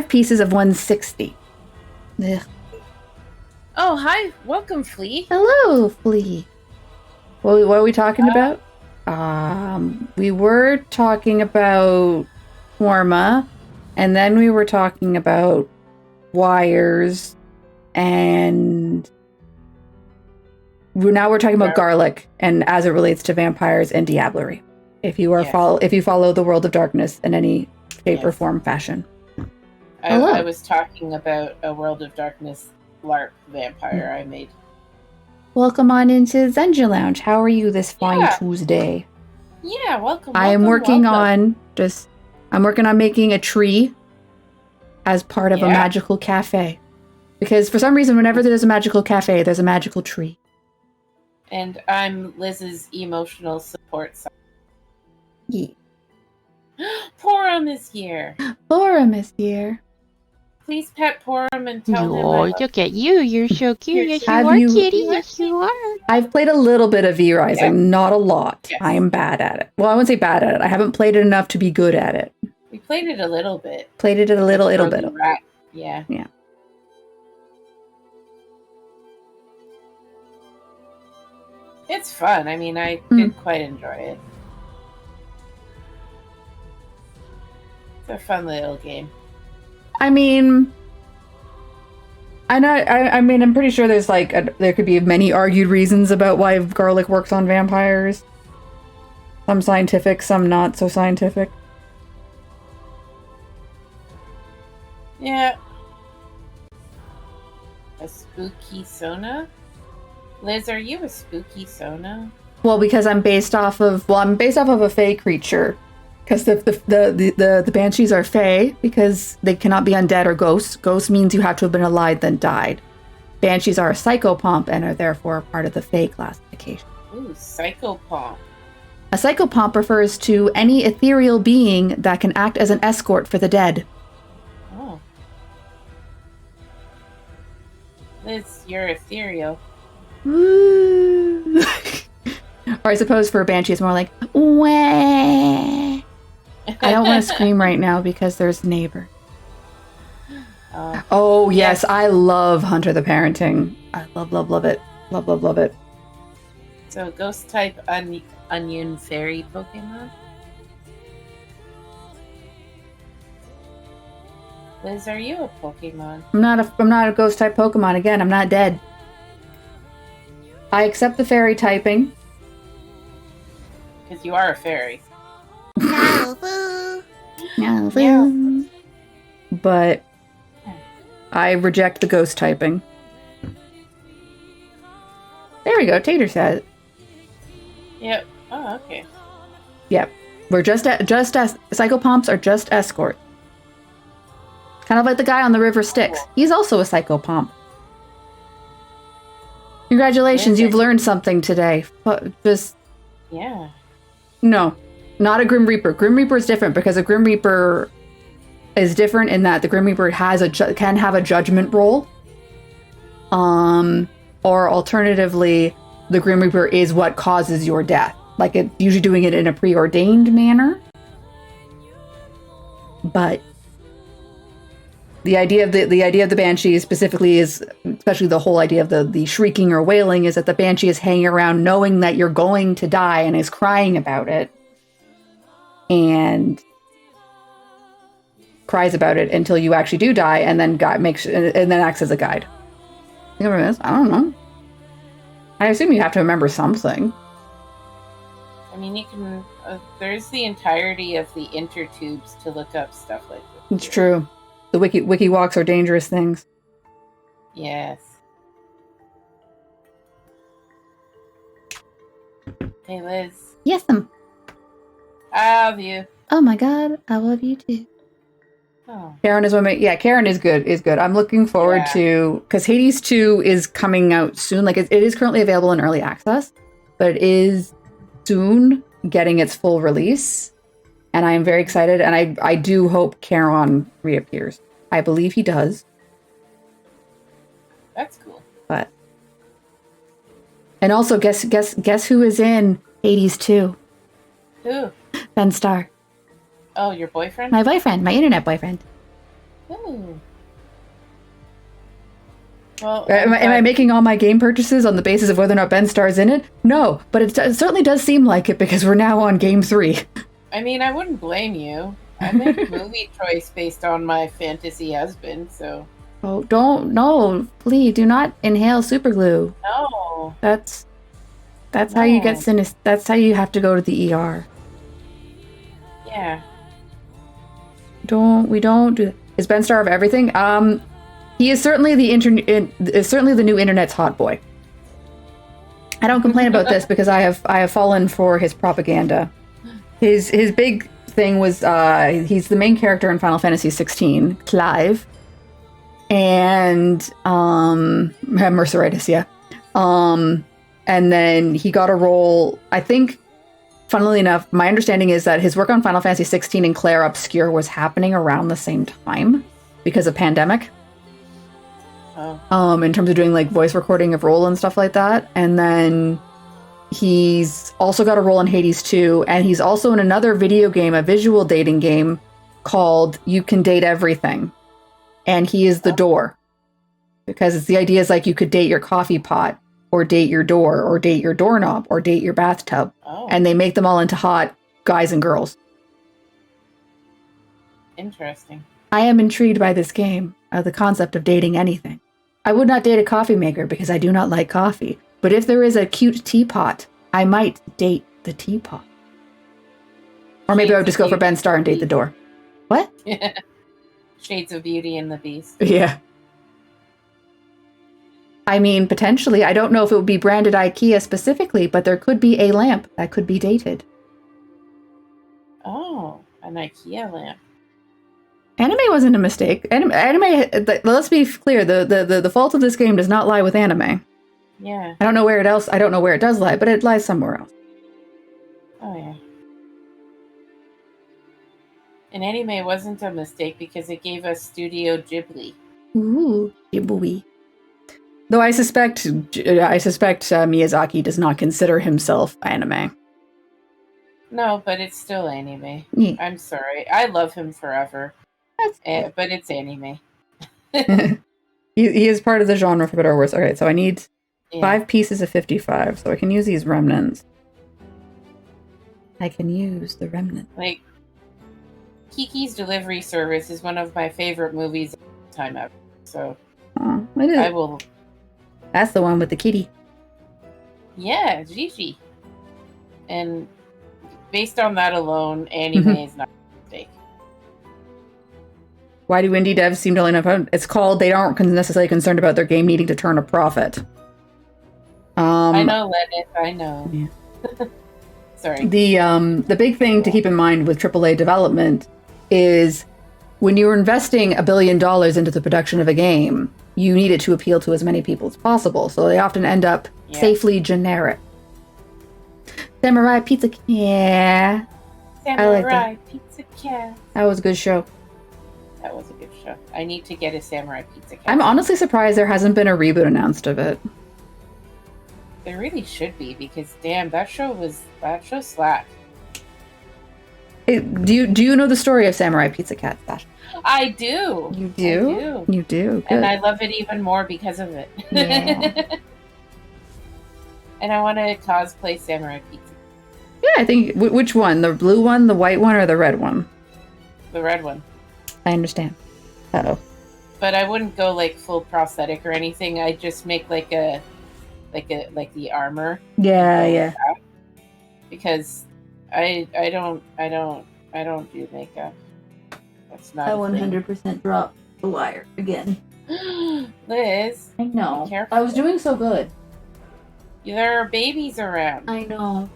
pieces of 160. Ugh. Oh, hi. Welcome, Flea. Hello, Flea. What are we talking about? We were talking about Forma, and then we were talking about wires, and now we're talking about garlic, and as it relates to vampires and diablerie. If you are if you follow the world of darkness in any shape or form, fashion. I was talking about a World of Darkness LARP vampire I made. Welcome on into Zenja Lounge. How are you this fine Tuesday? Yeah, welcome. I am working on making a tree as part of a magical cafe. Because for some reason, whenever there's a magical cafe, there's a magical tree. And I'm Liz's emotional support. Yeah. Porum is here. Porum is here. Please pet Porum and tell him. Oh, look at you. You're so cute. Yes, you are, kitty. Yes, you are. I've played a little bit of V-Rising, not a lot. Yes. I am bad at it. Well, I wouldn't say bad at it. I haven't played it enough to be good at it. We played it a little bit. Little bit. Yeah. Yeah. It's fun. I mean, I did quite enjoy it. It's a fun little game. I mean, I'm pretty sure there's there could be many argued reasons about why garlic works on vampires. Some scientific, some not so scientific. Yeah. A spooky Sona? Liz, are you a spooky Sona? Well, because I'm based off of a fae creature. Because the banshees are fae because they cannot be undead or ghosts. Ghost means you have to have been alive then died. Banshees are a psychopomp and are therefore part of the fae classification. Ooh, psychopomp. A psychopomp refers to any ethereal being that can act as an escort for the dead. Oh. Liz, you're ethereal. Woo. Or I suppose for a banshee it's more like, wah. I don't want to scream right now because there's neighbor. Oh, yes, I love Hunter the Parenting. I love it. Love it. So ghost type onion fairy Pokemon. Liz, are you a Pokemon? I'm not a ghost type Pokemon. Again, I'm not dead. I accept the fairy typing. Because you are a fairy. No. Yeah. But I reject the ghost typing. There we go. Tater says. Yep. Oh, okay. Yep. We're just as psychopomps are just escorts. Kind of like the guy on the river Styx. He's also a psychopomp. Congratulations, you've learned something today. Just Yeah. no, not a Grim Reaper. Grim Reaper is different because a Grim Reaper is different in that the Grim Reaper has can have a judgment roll. Or alternatively, the Grim Reaper is what causes your death. Like it's usually doing it in a preordained manner. But the idea of the Banshee specifically is, especially the whole idea of the shrieking or wailing, is that the Banshee is hanging around knowing that you're going to die and is crying about it. And cries about it until you actually do die, and then and then acts as a guide. I don't know. I assume you have to remember something. I mean, you can. There's the entirety of the intertubes to look up stuff like this. It's true. The wiki walks are dangerous things. Yes. Hey, Liz. Yes, I love you. Oh my god, I love you too. Oh. Karen is Karen is good. I'm looking forward to, because Hades 2 is coming out soon. Like it is currently available in early access, but it is soon getting its full release. And I am very excited, and I do hope Charon reappears. I believe he does. That's cool. But and also guess who is in Hades 2? Who? Ben Starr. Oh, your boyfriend? My boyfriend, my internet boyfriend. Ooh. Well, Am I making all my game purchases on the basis of whether or not Ben Starr's in it? No, but it certainly does seem like it because we're now on game 3. I mean, I wouldn't blame you. I made a movie choice based on my fantasy husband, so. Oh, no, please do not inhale super glue. No. That's how you get that's how you have to go to the ER. Yeah. We don't do that. Is Ben Starr of everything? He is certainly the new internet's hot boy. I don't complain about this because I have fallen for his propaganda. His big thing was he's the main character in Final Fantasy 16, Clive, and Merceritis, yeah. And then he got a role, I think, funnily enough, my understanding is that his work on Final Fantasy 16 and Claire Obscure was happening around the same time because of pandemic. Oh. In terms of doing like voice recording of role and stuff like that. And then he's also got a role in Hades 2, and he's also in another video game, a visual dating game called You Can Date Everything. And he is the door. Because the idea is like you could date your coffee pot, or date your door, or date your doorknob, or date your bathtub. Oh. And they make them all into hot guys and girls. Interesting. I am intrigued by this game, the concept of dating anything. I would not date a coffee maker because I do not like coffee. But if there is a cute teapot, I might date the teapot. Or maybe I would just go for Ben Starr and date the door. What? Shades of Beauty and the Beast. Yeah. I mean, potentially. I don't know if it would be branded IKEA specifically, but there could be a lamp that could be dated. Oh, an IKEA lamp. Anime wasn't a mistake. Anime, let's be clear, the fault of this game does not lie with anime. Yeah. I don't know where it does lie, but it lies somewhere else. Oh, yeah. And anime wasn't a mistake because it gave us Studio Ghibli. Ooh, Ghibli. Though I suspect Miyazaki does not consider himself anime. No, but it's still anime. Yeah. I'm sorry. I love him forever. But it's anime. He is part of the genre for better or worse. Okay, so I need Yeah. 5 pieces of 55, so I can use these remnants. I can use the remnant. Like, Kiki's Delivery Service is one of my favorite movies of all time ever. So Oh, it is. I will. That's the one with the kitty. Yeah, Gigi. And based on that alone, anime is not a mistake. Why do indie devs seem to only know? It's called they aren't necessarily concerned about their game needing to turn a profit. I know, Lennis. I know. Yeah. Sorry. The big thing to keep in mind with AAA development is when you're investing $1 billion into the production of a game, you need it to appeal to as many people as possible. So they often end up safely generic. Samurai Pizza. Yeah. Samurai I like that. Pizza Cat. That was a good show. That was a good show. I need to get a Samurai Pizza Cat. I'm honestly surprised there hasn't been a reboot announced of it. There really should be, because damn, that show slapped. Do you know the story of Samurai Pizza Cat, Sascha? I do. You do? I do. You do? Good. And I love it even more because of it. Yeah. And I want to cosplay Samurai Pizza. Yeah, I think... Which one? The blue one, the white one, or the red one? The red one. I understand. Uh-oh. But I wouldn't go like full prosthetic or anything. I'd just make like the armor. Yeah. Because I don't do makeup. That's not. I 100% dropped the wire again. Liz, I know. be careful. I was doing so good. There are babies around. I know.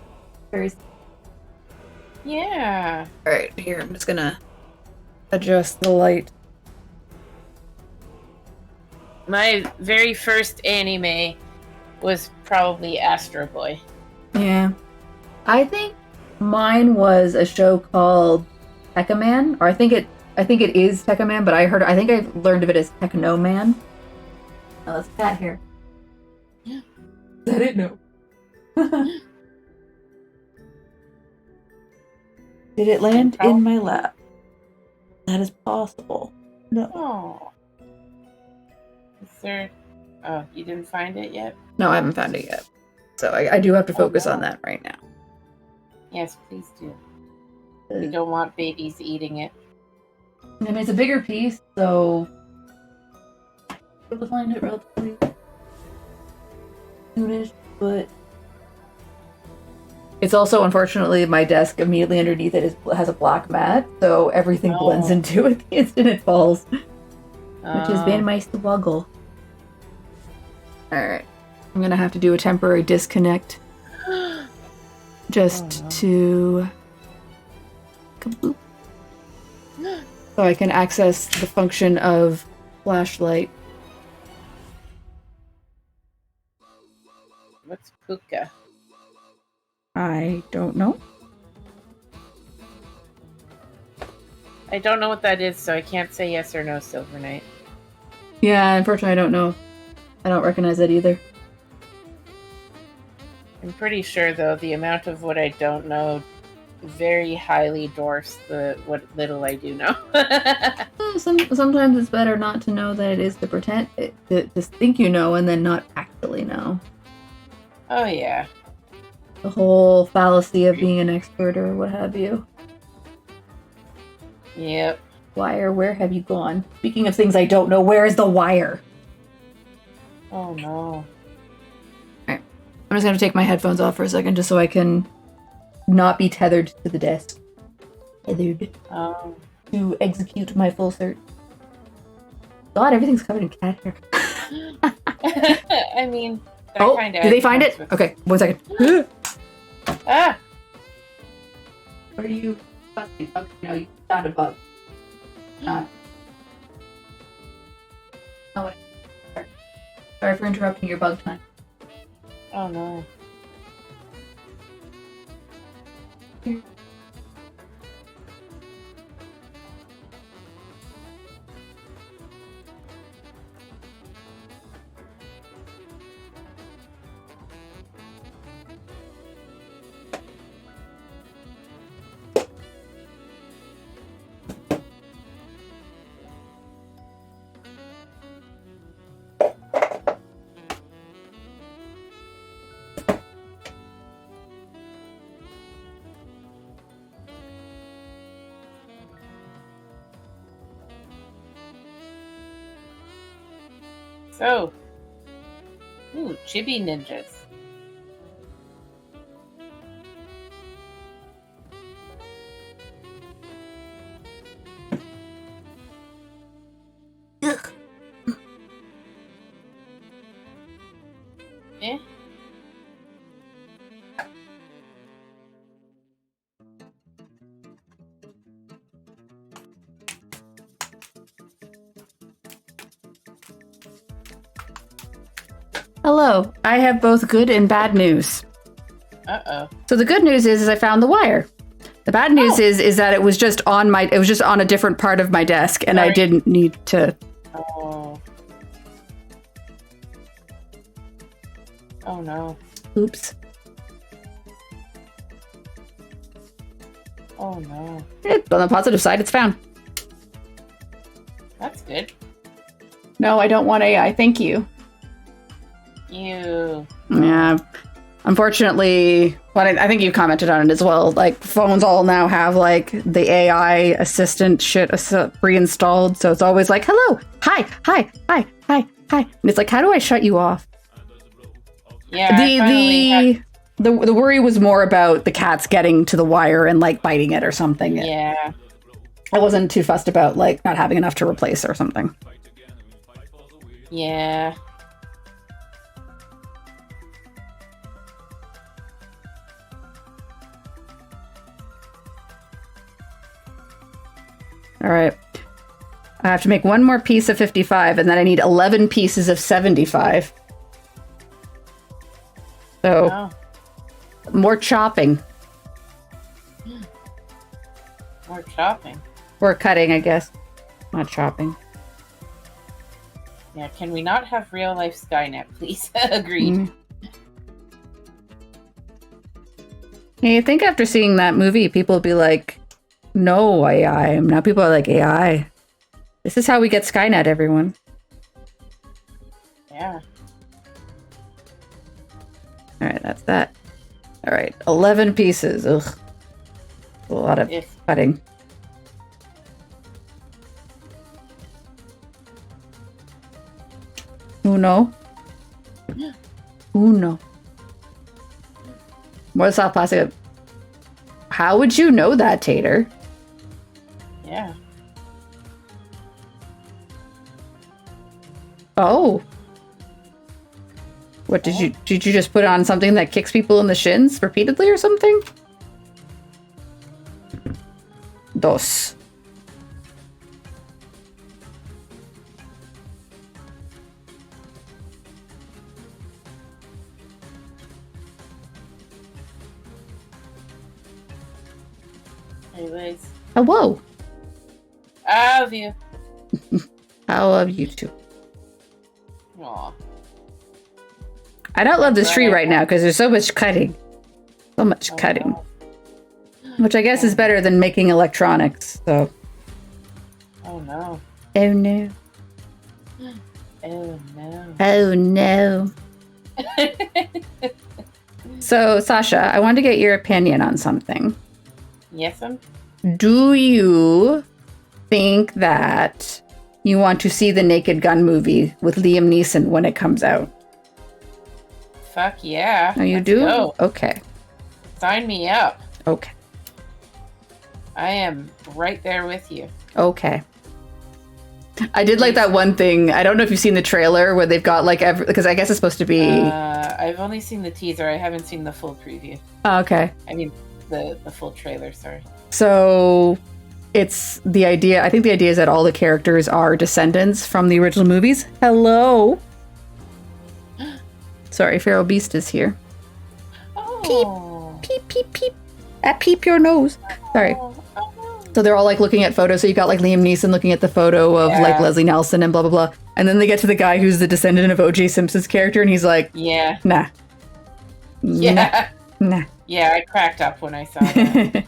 Yeah. Alright, here, I'm just gonna adjust the light. My very first anime was probably Astro Boy. Yeah. I think mine was a show called Tekkaman, or I think it is Tekkaman, but I think I learned of it as Technoman. Oh, that's cat here. Yeah. I didn't know. Did it land in my lap? That is possible. No. Oh. Is there... Oh, you didn't find it yet? No, I haven't found it yet. So I do have to focus on that right now. Yes, please do. We don't want babies eating it. I mean, it's a bigger piece, so I'll be able to find it relatively soonish, but it's also, unfortunately, my desk immediately underneath it has a black mat, so everything blends into it the instant it falls, which has been my struggle. Alright, I'm gonna have to do a temporary disconnect just to kaboop. So I can access the function of flashlight. What's Puka? I don't know. I don't know what that is, so I can't say yes or no, Silver Knight. Yeah, unfortunately I don't know. I don't recognize that either. I'm pretty sure, though, the amount of what I don't know very highly dwarfs what little I do know. Sometimes it's better not to know that it is to pretend, to just think you know and then not actually know. Oh, yeah. The whole fallacy of being an expert or what have you. Yep. Wire, where have you gone? Speaking of things I don't know, where is the wire? Oh, no. Alright. I'm just going to take my headphones off for a second just so I can not be tethered to the desk. Tethered. To execute my full search. God, everything's covered in cat hair. I mean... Oh, did they find it? Okay, 1 second. Ah! What are you fucking? Okay, no, you found a bug. Oh, wait. Sorry for interrupting your bug time. Oh, no. Here. So, ooh, chibi ninjas. Eh? Hello. I have both good and bad news. Uh-oh. So the good news is I found the wire. The bad news is that it was just on a different part of my desk, and I didn't need to. Oh. Oh no. Oops. Oh no. On the positive side, it's found. That's good. No, I don't want AI. Thank you. You. Yeah. Unfortunately, well, I think you commented on it as well. Like, phones all now have, like, the AI assistant shit pre-installed. So it's always like, hello, hi. And it's like, how do I shut you off? Yeah. The worry was more about the cats getting to the wire and, like, biting it or something. Yeah. I wasn't too fussed about, like, not having enough to replace or something. Yeah. All right. I have to make one more piece of 55, and then I need 11 pieces of 75. So, more chopping. More chopping. Or cutting, I guess. Not chopping. Yeah, can we not have real life Skynet, please? Agreed. Yeah, you think after seeing that movie, people would be like, no AI. Now people are like, AI. This is how we get Skynet, everyone. Yeah. All right, that's that. All right, 11 pieces. Ugh. A lot of cutting. Uno. More soft plastic. How would you know that, Tater? Yeah. Oh. What did you just put on something that kicks people in the shins repeatedly or something? Dos. Anyways. Hello. I love you. I love you too. Aw. I don't love this tree right now because there's so much cutting. So much cutting. No. Which I guess is better than making electronics, so. Oh no. Oh no. Oh no. Oh no. So, Sascha, I want to get your opinion on something. Yes, Do you think that you want to see the Naked Gun movie with Liam Neeson when it comes out? Fuck yeah. Oh, you Let's do? go. Okay. Sign me up. Okay. I am right there with you. Okay. I did like that one thing. I don't know if you've seen the trailer where they've got like because I guess it's supposed to be. I've only seen the teaser. I haven't seen the full preview. Oh, okay. I mean, the full trailer. Sorry. So, it's the idea. I think the idea is that all the characters are descendants from the original movies. Hello. Sorry, Feral Beast is here. Oh. Peep, peep, peep. Peep your nose. Sorry. So they're all like looking at photos. So you got like Liam Neeson looking at the photo of like Leslie Nelson and blah, blah, blah. And then they get to the guy who's the descendant of O.J. Simpson's character. And he's like, yeah. Nah. Yeah. Nah. Yeah, I cracked up when I saw that.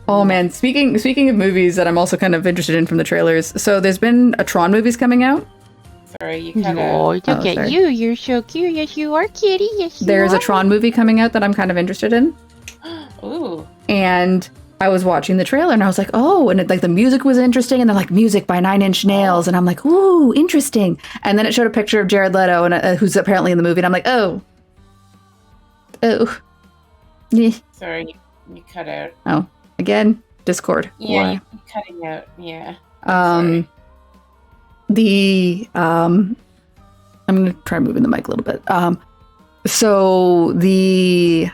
Oh man, speaking of movies that I'm also kind of interested in from the trailers. So there's been a Tron movies coming out. Sorry, you kind Oh, of... look at you. You're so cute. Yes, you are, kitty. Yes, you There's are. a Tron movie coming out that I'm kind of interested in. Ooh. And I was watching the trailer and I was like, oh, and like the music was interesting, and they're like music by Nine Inch Nails, and I'm like, ooh, interesting. And then it showed a picture of Jared Leto, and who's apparently in the movie, and I'm like, oh, yeah. Sorry, you cut out. Oh, again, Discord. Yeah, you keep cutting out. Yeah. I'm gonna try moving the mic a little bit. So the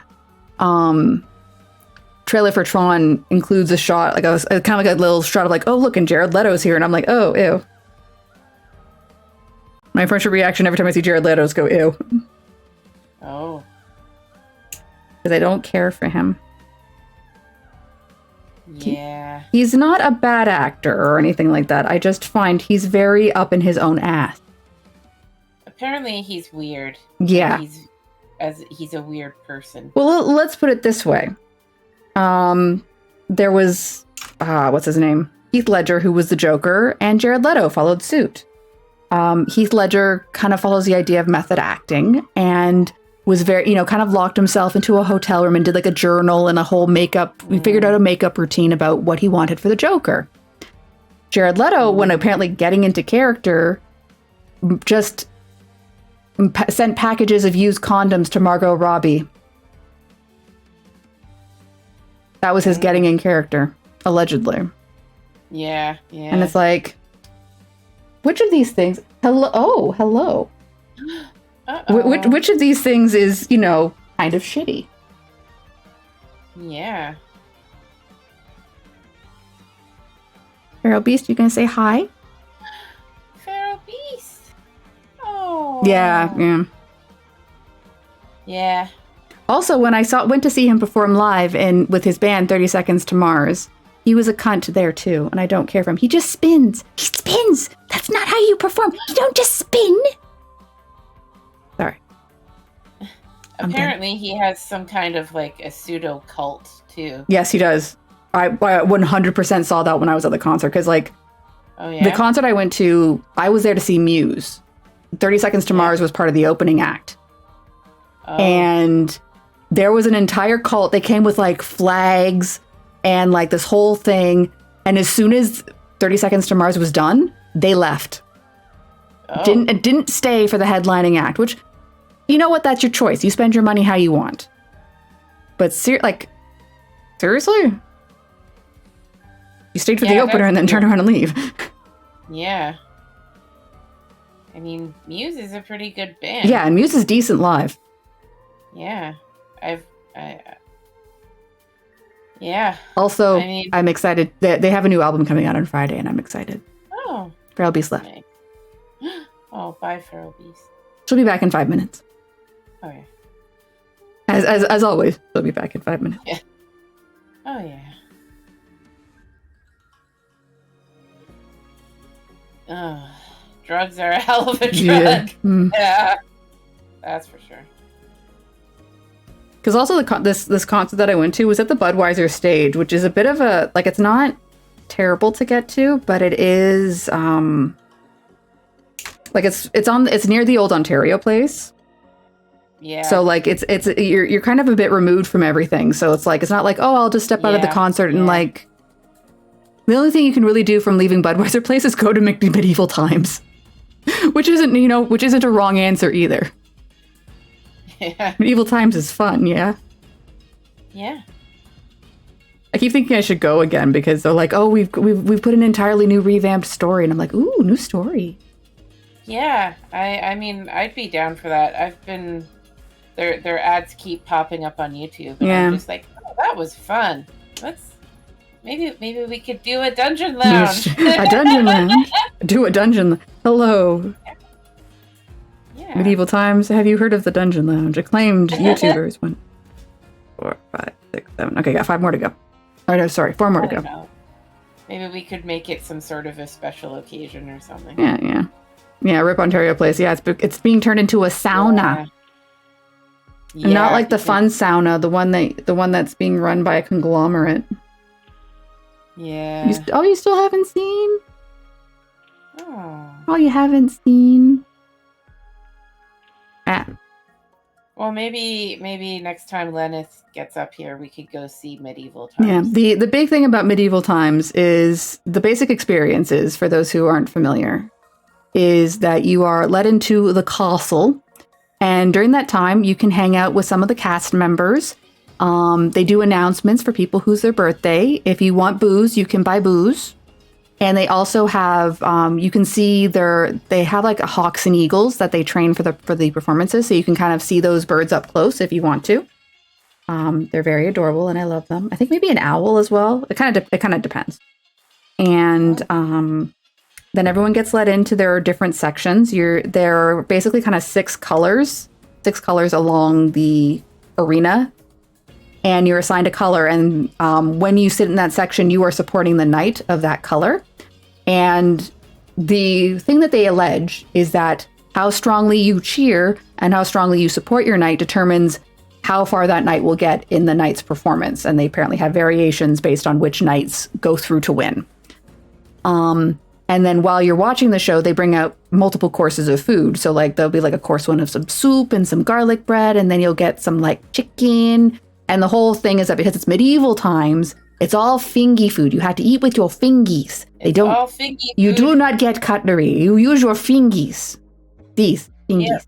trailer for Tron includes a shot, like kind of like a little shot of like, oh look, and Jared Leto's here, and I'm like, oh ew. My first reaction every time I see Jared Leto is go ew. Oh. Because I don't care for him. Yeah. He's not a bad actor or anything like that. I just find he's very up in his own ass. Apparently he's weird. Yeah. He's a weird person. Well, let's put it this way. There was, what's his name? Heath Ledger, who was the Joker, and Jared Leto followed suit. Heath Ledger kind of follows the idea of method acting and was very, kind of locked himself into a hotel room and did like a journal and a whole makeup. We figured out a makeup routine about what he wanted for the Joker. Jared Leto, when apparently getting into character, just sent packages of used condoms to Margot Robbie. That was his getting in character, allegedly. Yeah, yeah. And it's like, which of these things? Hello. Uh-oh. Which of these things is, kind of shitty? Yeah. Feral Beast, you gonna say hi? Feral Beast. Oh. Yeah. Yeah. Also, when I went to see him perform live with his band 30 Seconds to Mars, he was a cunt there too, and I don't care for him. He just spins. He spins. That's not how you perform. You don't just spin. Sorry. Apparently he has some kind of like a pseudo cult too. Yes, he does. I 100% saw that when I was at the concert, because oh, yeah? the concert I went to, I was there to see Muse. 30 Seconds to Mars was part of the opening act. Oh. And there was an entire cult. They came with like flags and like this whole thing. And as soon as 30 Seconds to Mars was done, they left. Oh. Didn't stay for the headlining act, which, you know what? That's your choice. You spend your money how you want. But seriously? You stayed for the opener and then turn around and leave. Yeah. I mean, Muse is a pretty good band. Yeah, and Muse is decent live. Yeah. Yeah. Also, I mean, I'm excited. They have a new album coming out on Friday, and I'm excited. Oh. Feral Beast left. Nice. Oh, bye, Feral Beast. She'll be back in 5 minutes. Okay. As always, she'll be back in 5 minutes. Yeah. Oh, yeah. Oh, drugs are a hell of a drug. Yeah. Yeah. That's for sure. Because also this concert that I went to was at the Budweiser stage, which is a bit of a, like, it's not terrible to get to, but it is like it's near the old Ontario place. Yeah. So like you're kind of a bit removed from everything. So it's like, it's not like, oh, I'll just step out of the concert and like, the only thing you can really do from leaving Budweiser place is go to medieval times, which isn't a wrong answer either. Yeah. Medieval times is fun, yeah. Yeah. I keep thinking I should go again because they're like, oh, we've put an entirely new revamped story, and I'm like, ooh, new story. Yeah. I mean, I'd be down for that. I've been their ads keep popping up on YouTube, and I'm just like, oh, that was fun. Maybe we could do a dungeon lounge. A dungeon lounge. Do a dungeon. Hello. Yeah. Medieval times. Have you heard of the dungeon lounge? Acclaimed YouTubers. 1, 4, 5, 6, 7. Okay, got 5 more to go. Oh no, sorry, 4 more to go. Know. Maybe we could make it some sort of a special occasion or something. Yeah. Rip Ontario Place. Yeah, it's being turned into a sauna. Yeah. Not like the fun sauna, the one that's being run by a conglomerate. Yeah. You still haven't seen? Oh. Oh, you haven't seen? Well, maybe next time Lenneth gets up here, we could go see medieval times. Yeah, the big thing about medieval times is the basic experiences, for those who aren't familiar, is that you are led into the castle, and during that time, you can hang out with some of the cast members. They do announcements for people who's their birthday. If you want booze, you can buy booze. And they also have, you can see they have like hawks and eagles that they train for the performances. So you can kind of see those birds up close if you want to. They're very adorable and I love them. I think maybe an owl as well. It kind of depends. And then everyone gets led into their different sections. They're basically kind of six colors along the arena. And you're assigned a color. And when you sit in that section, you are supporting the knight of that color. And the thing that they allege is that how strongly you cheer and how strongly you support your knight determines how far that knight will get in the knight's performance. And they apparently have variations based on which knights go through to win. And then while you're watching the show, they bring out multiple courses of food. So like there'll be like a course one of some soup and some garlic bread, and then you'll get some like chicken. And the whole thing is that because it's medieval times, it's all fingy food. You have to eat with your fingies. All fingy food. You do not get cutlery. You use your fingies. These fingies. Yeah.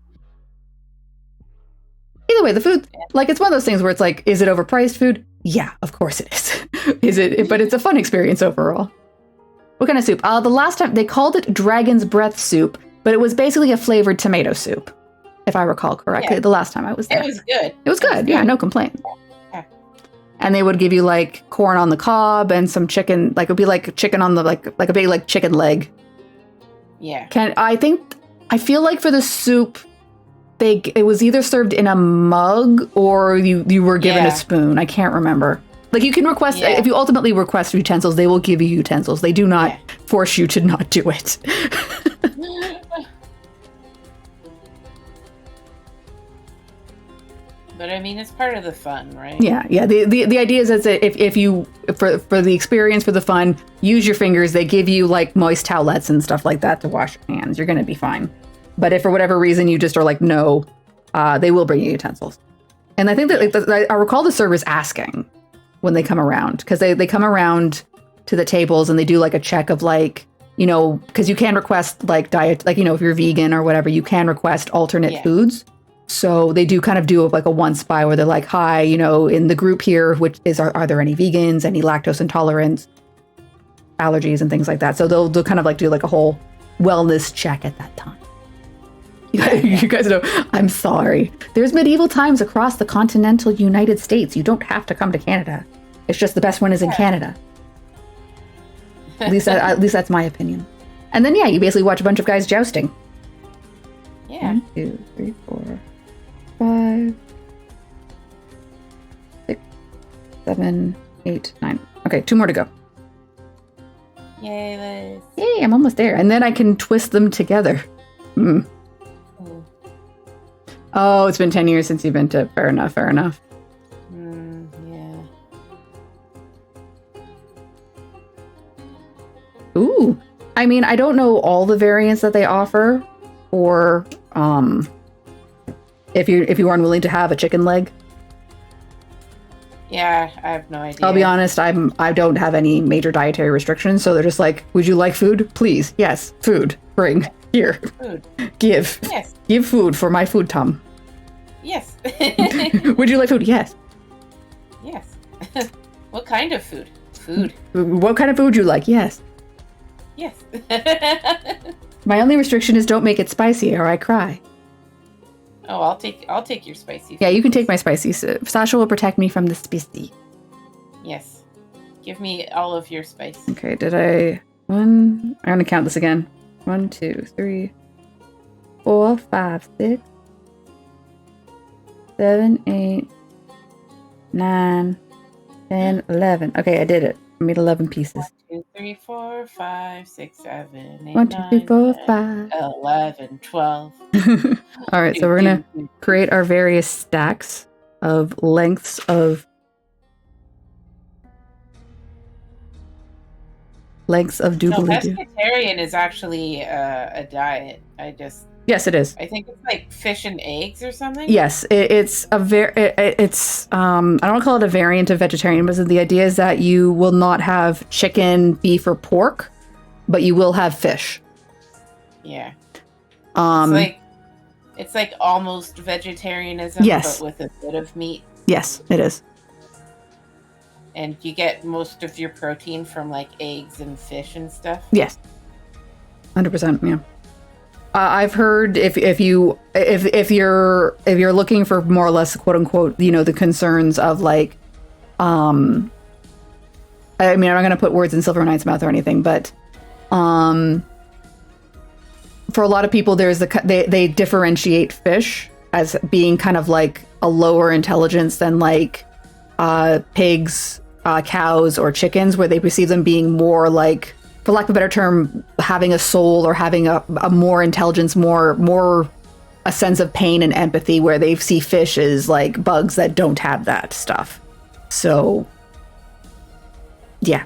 Either way, the food, like it's one of those things where it's like, is it overpriced food? Yeah, of course it is. But it's a fun experience overall. What kind of soup? The last time they called it dragon's breath soup, but it was basically a flavored tomato soup, if I recall correctly. Yeah. The last time I was there. It was good. It was good. Yeah, no complaint. And they would give you like corn on the cob and some chicken, like it would be like chicken on the like a big like chicken leg. Yeah. I feel like for the soup, it was either served in a mug or you were given a spoon. I can't remember. Like you can request if you ultimately request utensils, they will give you utensils. They do not force you to not do it. But I mean, it's part of the fun, right? Yeah. The idea is that if you for the experience, for the fun, use your fingers. They give you like moist towelettes and stuff like that to wash your hands. You're gonna be fine. But if for whatever reason you just are like no, they will bring you utensils. And I think that I recall the servers asking when they come around, because they come around to the tables and they do like a check of like, you know, because you can request like diet, like, you know, if you're vegan or whatever, you can request alternate foods. So they do kind of do like a once by where they're like, hi, you know, in the group here, are there any vegans, any lactose intolerance, allergies and things like that. So they'll kind of like do like a whole wellness check at that time. You guys know, I'm sorry. There's medieval times across the continental United States. You don't have to come to Canada. It's just the best one is in Canada. At least that's my opinion. And then, you basically watch a bunch of guys jousting. Yeah. 1, 2, 3, 4, 5, 6, 7, 8, 9. Okay, 2 more to go. Yay, Liz. Yay, I'm almost there. And then I can twist them together. Oh, it's been 10 years since you've been to. Fair enough. Yeah. Ooh. I mean, I don't know all the variants that they offer, or if you aren't willing to have a chicken leg. Yeah, I have no idea. I'll be honest, I don't have any major dietary restrictions, so they're just like, would you like food? Please. Yes, food. Bring. Here. Food. Give. Yes. Give food for my food, Tom. Yes. Would you like food? Yes. Yes. What kind of food? Food. What kind of food would you like? Yes. Yes. My only restriction is don't make it spicy or I cry. Oh, I'll take your spicy food. Yeah, you can take my spicy. Sascha will protect me from the spicy. Yes. Give me all of your spice. Okay, I'm going to count this again. 1, 2, 3, 4, 5, 6, 7, 8, 9, 10, 11. Okay, I did it. I made 11 pieces. 1, 2, 3, 4, 5, 6, 7, 8, 1, 2, 3, 4, 9, 10, 11, 12. All right, so we're going to create our various stacks of lengths of doobly-doo. No, pescatarian is actually a diet. I just Yes, it is. I think it's like fish and eggs or something. Yes, it's a it's I don't call it a variant of vegetarian, but the idea is that you will not have chicken, beef, or pork, but you will have fish. Yeah. Um, It's like almost vegetarianism, Yes. but with a bit of meat. Yes, it is. And you get most of your protein from like eggs and fish and stuff. Yes, 100%. Yeah. I've heard if you're looking for more or less quote unquote, you know, the concerns of like, I mean, I'm not going to put words in Silver Knight's mouth or anything, but for a lot of people, they differentiate fish as being kind of like a lower intelligence than like pigs, cows, or chickens, where they perceive them being more like, for lack of a better term, having a soul or having a more intelligence, more a sense of pain and empathy, where they see fish as like bugs that don't have that stuff. So, yeah.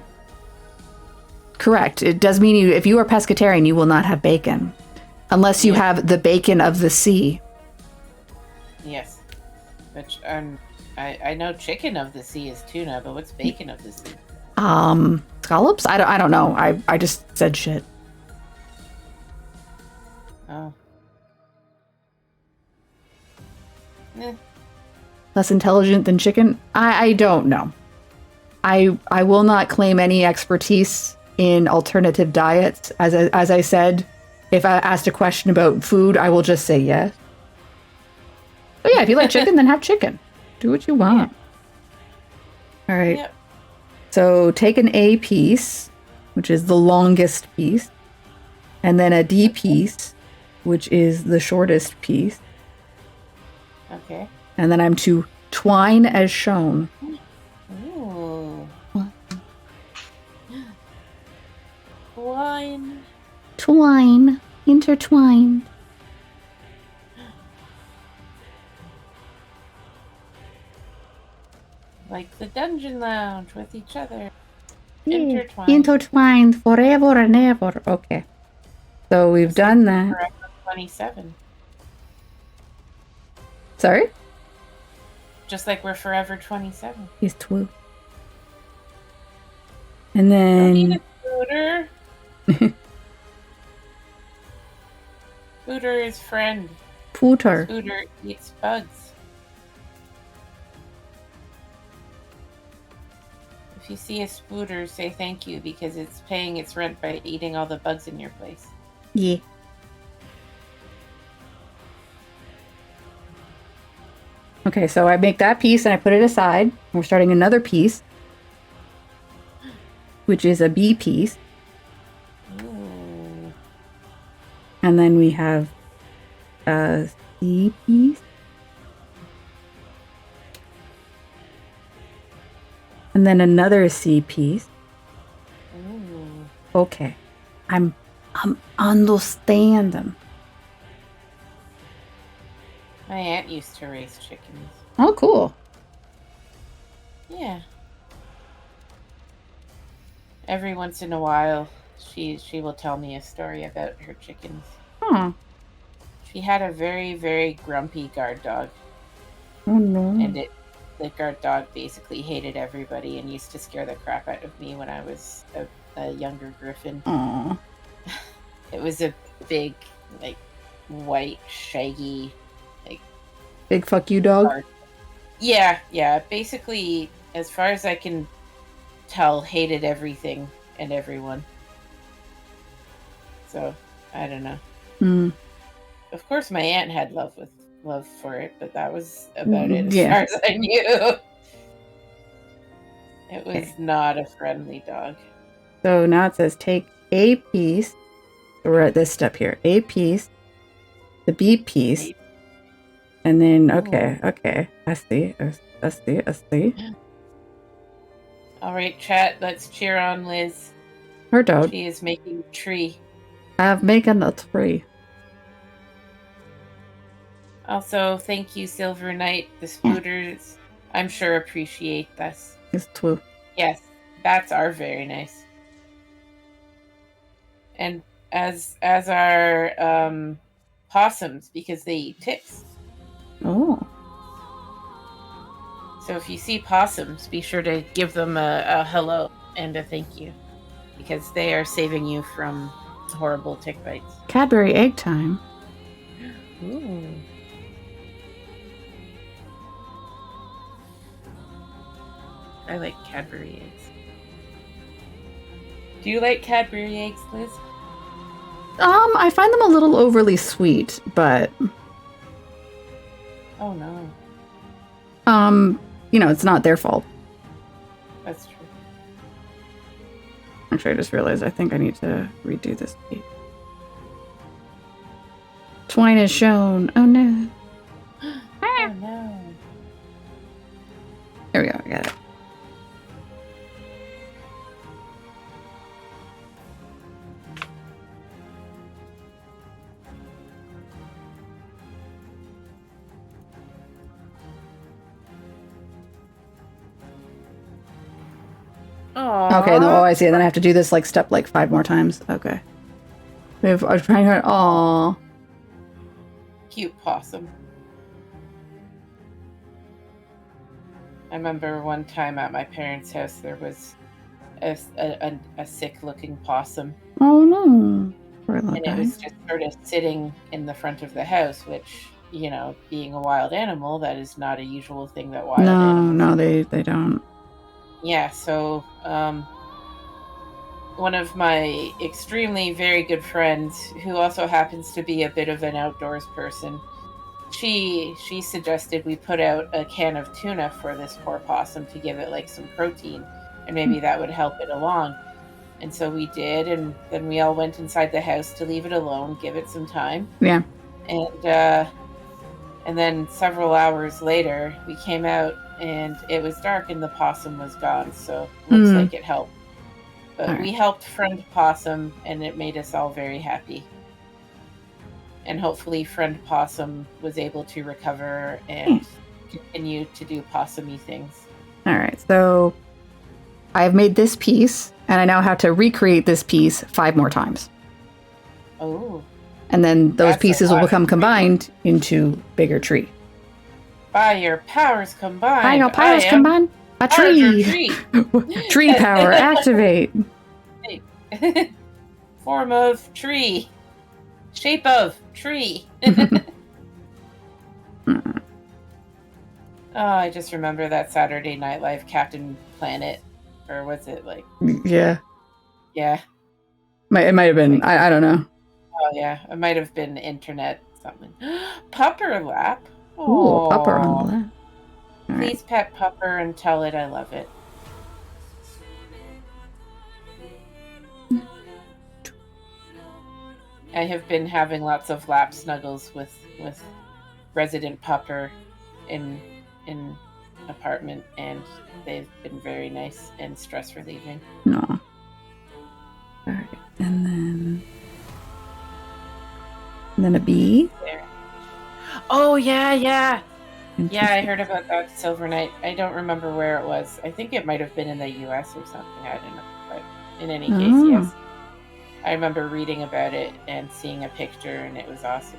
Correct. It does mean if you are pescatarian, you will not have bacon. Unless you have the bacon of the sea. Yes. Which, I know chicken of the sea is tuna, but what's bacon of the sea? Scallops? I don't know. I just said shit. Oh. Less intelligent than chicken? I don't know. I will not claim any expertise in alternative diets. As I said, if I asked a question about food, I will just say yes. But yeah, if you like chicken, then have chicken. Do what you want. All right. Yep. So take an A piece, which is the longest piece, and then a D piece, which is the shortest piece. Okay. And then I'm to twine as shown. Ooh. Twine. Twine. Intertwined. Like the dungeon lounge with each other. Yeah. Intertwined. Intertwined forever and ever. Okay. So we've done that. Forever 27. Sorry? Just like we're forever 27. He's two. And Don't eat then it, Scooter. Scooter is friend. Pooter. Scooter eats bugs. If you see a Spooter, say thank you because it's paying its rent by eating all the bugs in your place. Yeah. Okay, so I make that piece and I put it aside. We're starting another piece, which is a B piece. Ooh. And then we have a C piece. And then another C piece. Ooh. Okay. I'm understanding. My aunt used to raise chickens. Oh, cool. Yeah. Every once in a while, she will tell me a story about her chickens. Huh. She had a very, very grumpy guard dog, Oh, no. and the guard dog basically hated everybody and used to scare the crap out of me when I was a younger griffin. Aw. It was a big, like, white, shaggy, Big fuck you, dog. guard. Yeah. Basically, as far as I can tell, hated everything and everyone. So, I don't know. Mm. Of course, my aunt had love for it, but that was about it as Yeah. far as I knew. It was not a friendly dog. So now it says take A piece. We're at this step here. A piece, the B piece, and then okay. I see. All right, chat. Let's cheer on Liz. Her dog. She is making a tree. I'm making a tree. Also, thank you, Silver Knight. The Spooters, I'm sure, appreciate this. It's two. Yes, bats are very nice. And as our possums because they eat ticks. Oh. So if you see possums, be sure to give them a hello and a thank you, because they are saving you from horrible tick bites. Cadbury egg time. Ooh. I like Cadbury eggs. Do you like Cadbury eggs, Liz? I find them a little overly sweet, but Oh no, it's not their fault. that's true. Actually, I just realized I think I need to redo this page. Twine is shown. Oh no. Oh no. There we go, I got it. Aww. Okay, no, I see. And then I have to do this step 5 more times. Okay. I was trying to. Aw. Cute possum. I remember one time at my parents' house there was a sick-looking possum, Oh no. Poor little and guy. it was just sort of sitting in the front of the house, which, being a wild animal, that is not a usual thing that wild animals. No, they don't. Yeah, so one of my extremely very good friends, who also happens to be a bit of an outdoors person, she suggested we put out a can of tuna for this poor possum to give it some protein, and maybe that would help it along. And so we did, and then we all went inside the house to leave it alone, give it some time. Yeah. And then several hours later, we came out, and it was dark, and the possum was gone. So looks like it helped. But we helped friend possum, and it made us all very happy. And hopefully, friend possum was able to recover and continue to do possumy things. All right, so I have made this piece, and I now have to recreate this piece 5 more times. Oh. And then those That's pieces a will lot. become combined into bigger tree. By your powers combined. By your powers I am combined, a larger tree. Tree power activate. Form of tree. Shape of tree. Oh, I just remember that Saturday Night Live Captain Planet. Or was it Yeah. Yeah. It might have been. I don't know. Oh, yeah. It might have been internet something. Pupper lap. Ooh, a pupper on the left. All right. Please pet Pupper and tell it I love it. I have been having lots of lap snuggles with resident Pupper in apartment, and they've been very nice and stress relieving. No. All right, and then a bee. There. Oh yeah. And Yeah, I heard about that Silver Night. I don't remember where it was. I think it might have been in the US or something. I don't know. But in any case, yes. I remember reading about it and seeing a picture, and it was awesome.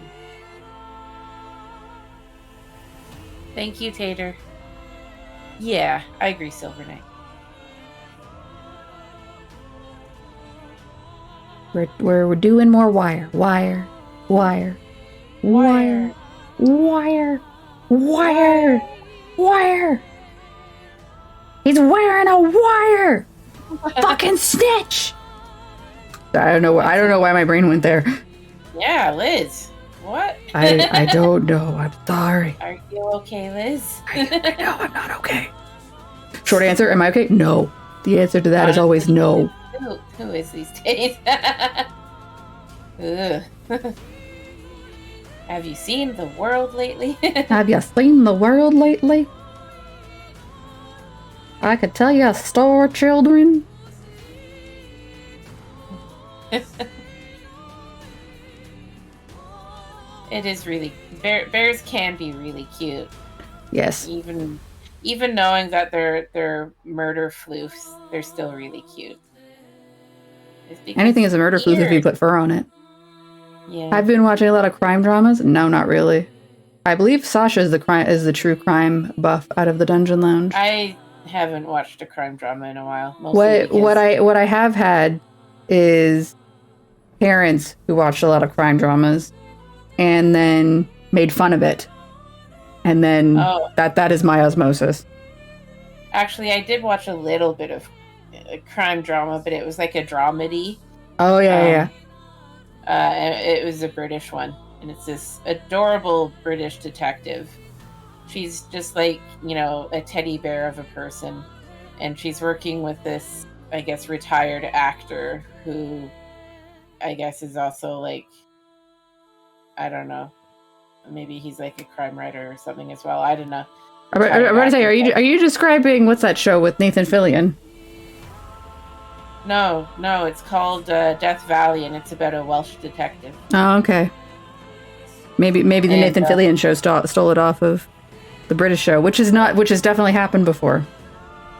Thank you, Tater. Yeah, I agree, Silver Knight. We're doing more wire. He's wearing a wire. Fucking snitch. I don't know why my brain went there. Yeah, Liz. What? I don't know. I'm sorry. Are you okay, Liz? I know I'm not okay. Short answer, am I okay? No. The answer to that is always no. Who is these days? Ugh. Have you seen the world lately? Have you seen the world lately? I could tell you a story, children. It is really bears can be really cute. Yes. Even knowing that they're murder floofs, they're still really cute. Anything is a murder floof if you put fur on it. Yeah. I've been watching a lot of crime dramas. No, not really. I believe Sascha is the true crime buff out of the Dungeon Lounge. I haven't watched a crime drama in a while. Mostly What I have had is parents who watched a lot of crime dramas and then made fun of it. And then that is my osmosis. Actually, I did watch a little bit of a crime drama, but it was like a dramedy. Oh, yeah. It was a British one, and it's this adorable British detective. She's just like, a teddy bear of a person, and she's working with this, I guess, retired actor who, I guess, is also like, I don't know, maybe he's like a crime writer or something as well. I don't know. I'm about to say, are you describing what's that show with Nathan Fillion? No, it's called Death Valley, and it's about a Welsh detective. Oh, okay. Maybe the Nathan Fillion show stole it off of the British show, which has definitely happened before.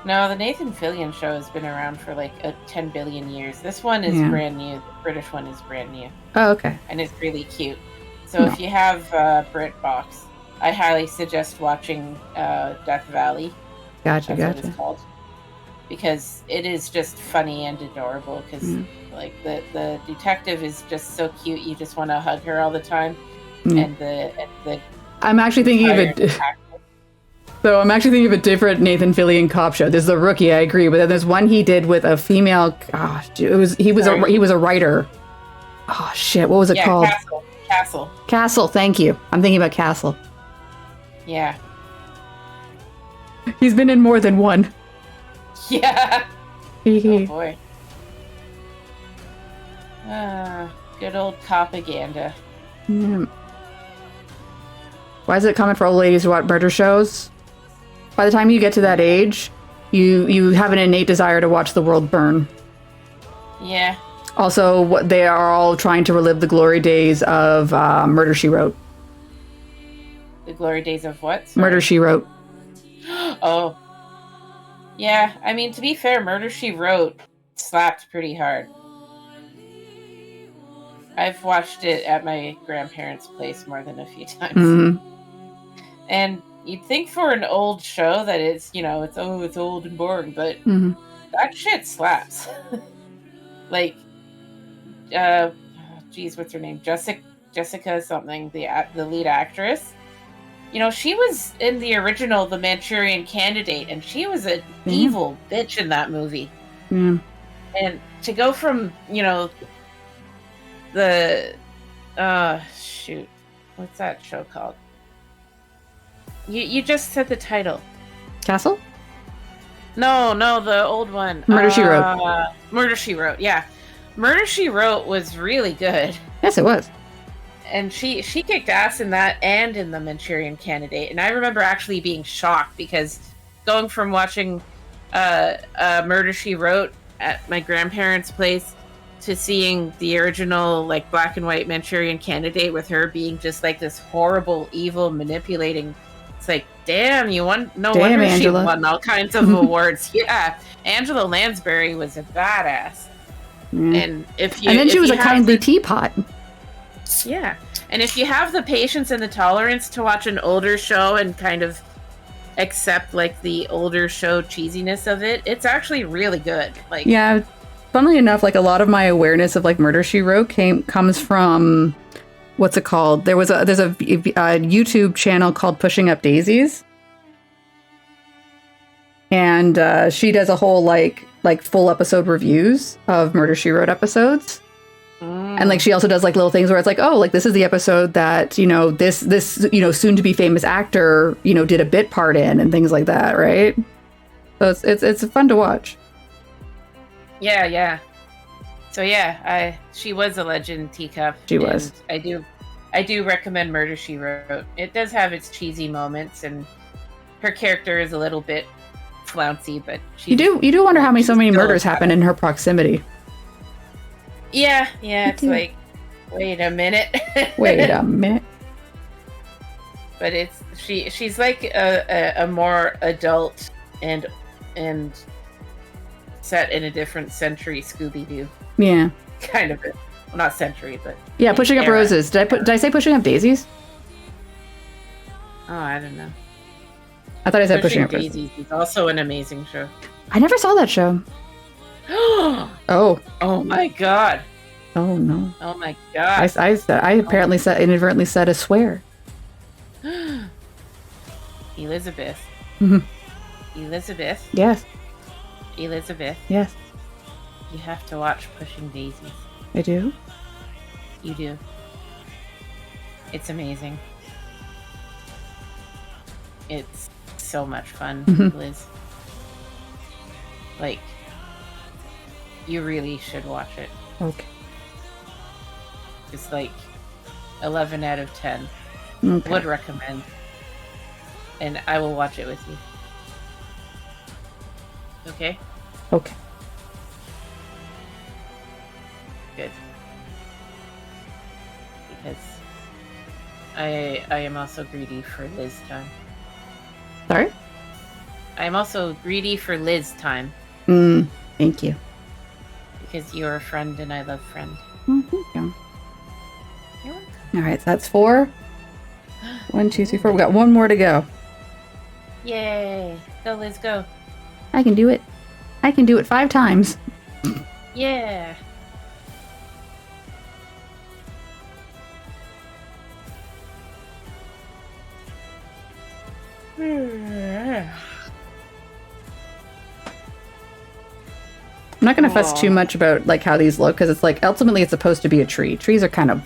No, the Nathan Fillion show has been around for like 10 billion years. This one is brand new. The British one is brand new. Oh, okay. And it's really cute. So if you have BritBox, I highly suggest watching Death Valley. Gotcha. What it's called. Because it is just funny and adorable. Because like the detective is just so cute, you just want to hug her all the time. And the I'm actually thinking of it. So I'm actually thinking of a different Nathan Fillion cop show. There's The Rookie, I agree, but then there's one he did with a female. Gosh, he was a writer. Oh shit, what was it called? Castle. Thank you. I'm thinking about Castle. Yeah. He's been in more than one. Yeah. Oh boy. Good old propaganda. Yeah. Why is it common for old ladies to watch murder shows? By the time you get to that age, you have an innate desire to watch the world burn. Yeah. Also, they are all trying to relive the glory days of Murder, She Wrote. The glory days of what? Sorry. Murder, She Wrote. Oh. Yeah, I mean, to be fair, Murder, She Wrote slapped pretty hard. I've watched it at my grandparents' place more than a few times. Mm-hmm. And you'd think for an old show that it's old and boring, but that shit slaps. Like, what's her name? Jessica something, the lead actress. She was in the original The Manchurian Candidate, and she was an evil bitch in that movie. Yeah. And to go from, what's that show called? You just said the title. Castle? No, the old one. Murder, She Wrote. Murder, She Wrote, yeah. Murder, She Wrote was really good. Yes, it was. And she kicked ass in that and in The Manchurian Candidate. And I remember actually being shocked because going from watching Murder, She Wrote at my grandparents' place to seeing the original, like, black and white Manchurian Candidate with her being just like this horrible, evil, manipulating. It's like, damn, wonder Angela. She won all kinds of awards. Yeah, Angela Lansbury was a badass. And then she was a kindly teapot. Yeah, and if you have the patience and the tolerance to watch an older show and kind of accept like the older show cheesiness of it, it's actually really good. Like, yeah, funnily enough, like a lot of my awareness of like Murder, She Wrote comes from what's it called? There's a YouTube channel called Pushing Up Daisies, and she does a whole like full episode reviews of Murder, She Wrote episodes. And like she also does like little things where it's like, oh, like this is the episode that this soon to be famous actor did a bit part in and things like that, right? So it's fun to watch. Yeah. So yeah, she was a legend, Teacup. She was. I do recommend Murder, She Wrote. It does have its cheesy moments, and her character is a little bit flouncy, but you do wonder how so many murders happen in her proximity. Yeah, it's like, wait a minute. But she's like a more adult and set in a different century Scooby-Doo. Yeah. Kind of it. Well, not century, but Yeah, pushing up era. roses. Did I say pushing up daisies? Oh, I don't know. I thought I said pushing up roses. Daisies is also an amazing show. I never saw that show. Oh. Oh my god. Oh no. Oh my god. I apparently inadvertently said a swear. Elizabeth. Mhm. Elizabeth. Yes. Elizabeth. Yes. You have to watch Pushing Daisies. I do. You do. It's amazing. It's so much fun, Mhm. Liz. Like, you really should watch it. Okay. It's like 11 out of 10. Okay. Would recommend. And I will watch it with you. Okay? Okay. Good. Because I am also greedy for Liz time. Sorry? I am also greedy for Liz time. Thank you. Because you're a friend and I love friend. Thank you. You're welcome. All right, so that's 4. 1, 2, 3, 4. We got one more to go. Yay! Go, Liz, go. I can do it. I can do it 5 times. Yeah! I'm not going to fuss too much about like how these look because it's like ultimately it's supposed to be a tree. Trees are kind of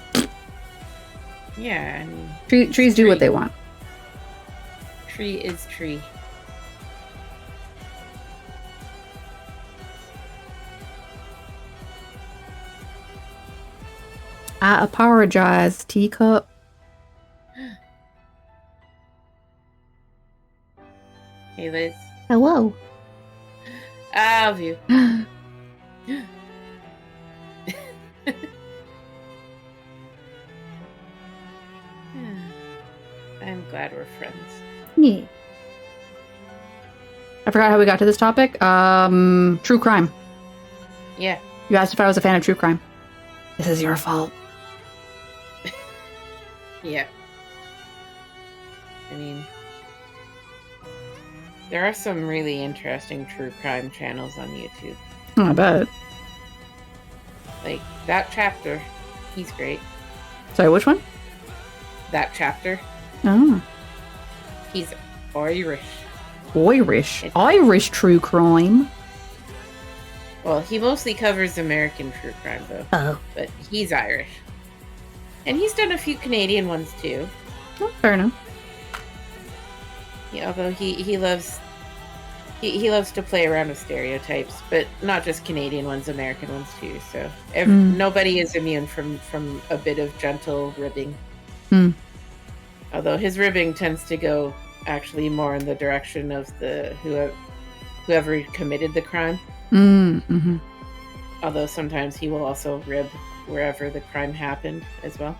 Yeah, I mean, trees do what they want. tree is tree. I apologize, teacup. Hey, Liz. Hello. I love you. I'm glad we're friends. Yeah. I forgot how we got to this topic. True crime. Yeah. You asked if I was a fan of true crime. This is your fault. Yeah. I mean, there are some really interesting true crime channels on YouTube. Oh, I bet. Like, that chapter, he's great. Sorry, which one? That chapter, Oh. he's Irish. Irish true crime. Well, he mostly covers American true crime, though. Oh. But he's Irish. And he's done a few Canadian ones, too. Oh, fair enough. Yeah, although he loves to play around with stereotypes, but not just Canadian ones, American ones too. So nobody is immune from a bit of gentle ribbing. Although his ribbing tends to go actually more in the direction of the whoever committed the crime. Mm-hmm. Although sometimes he will also rib wherever the crime happened as well.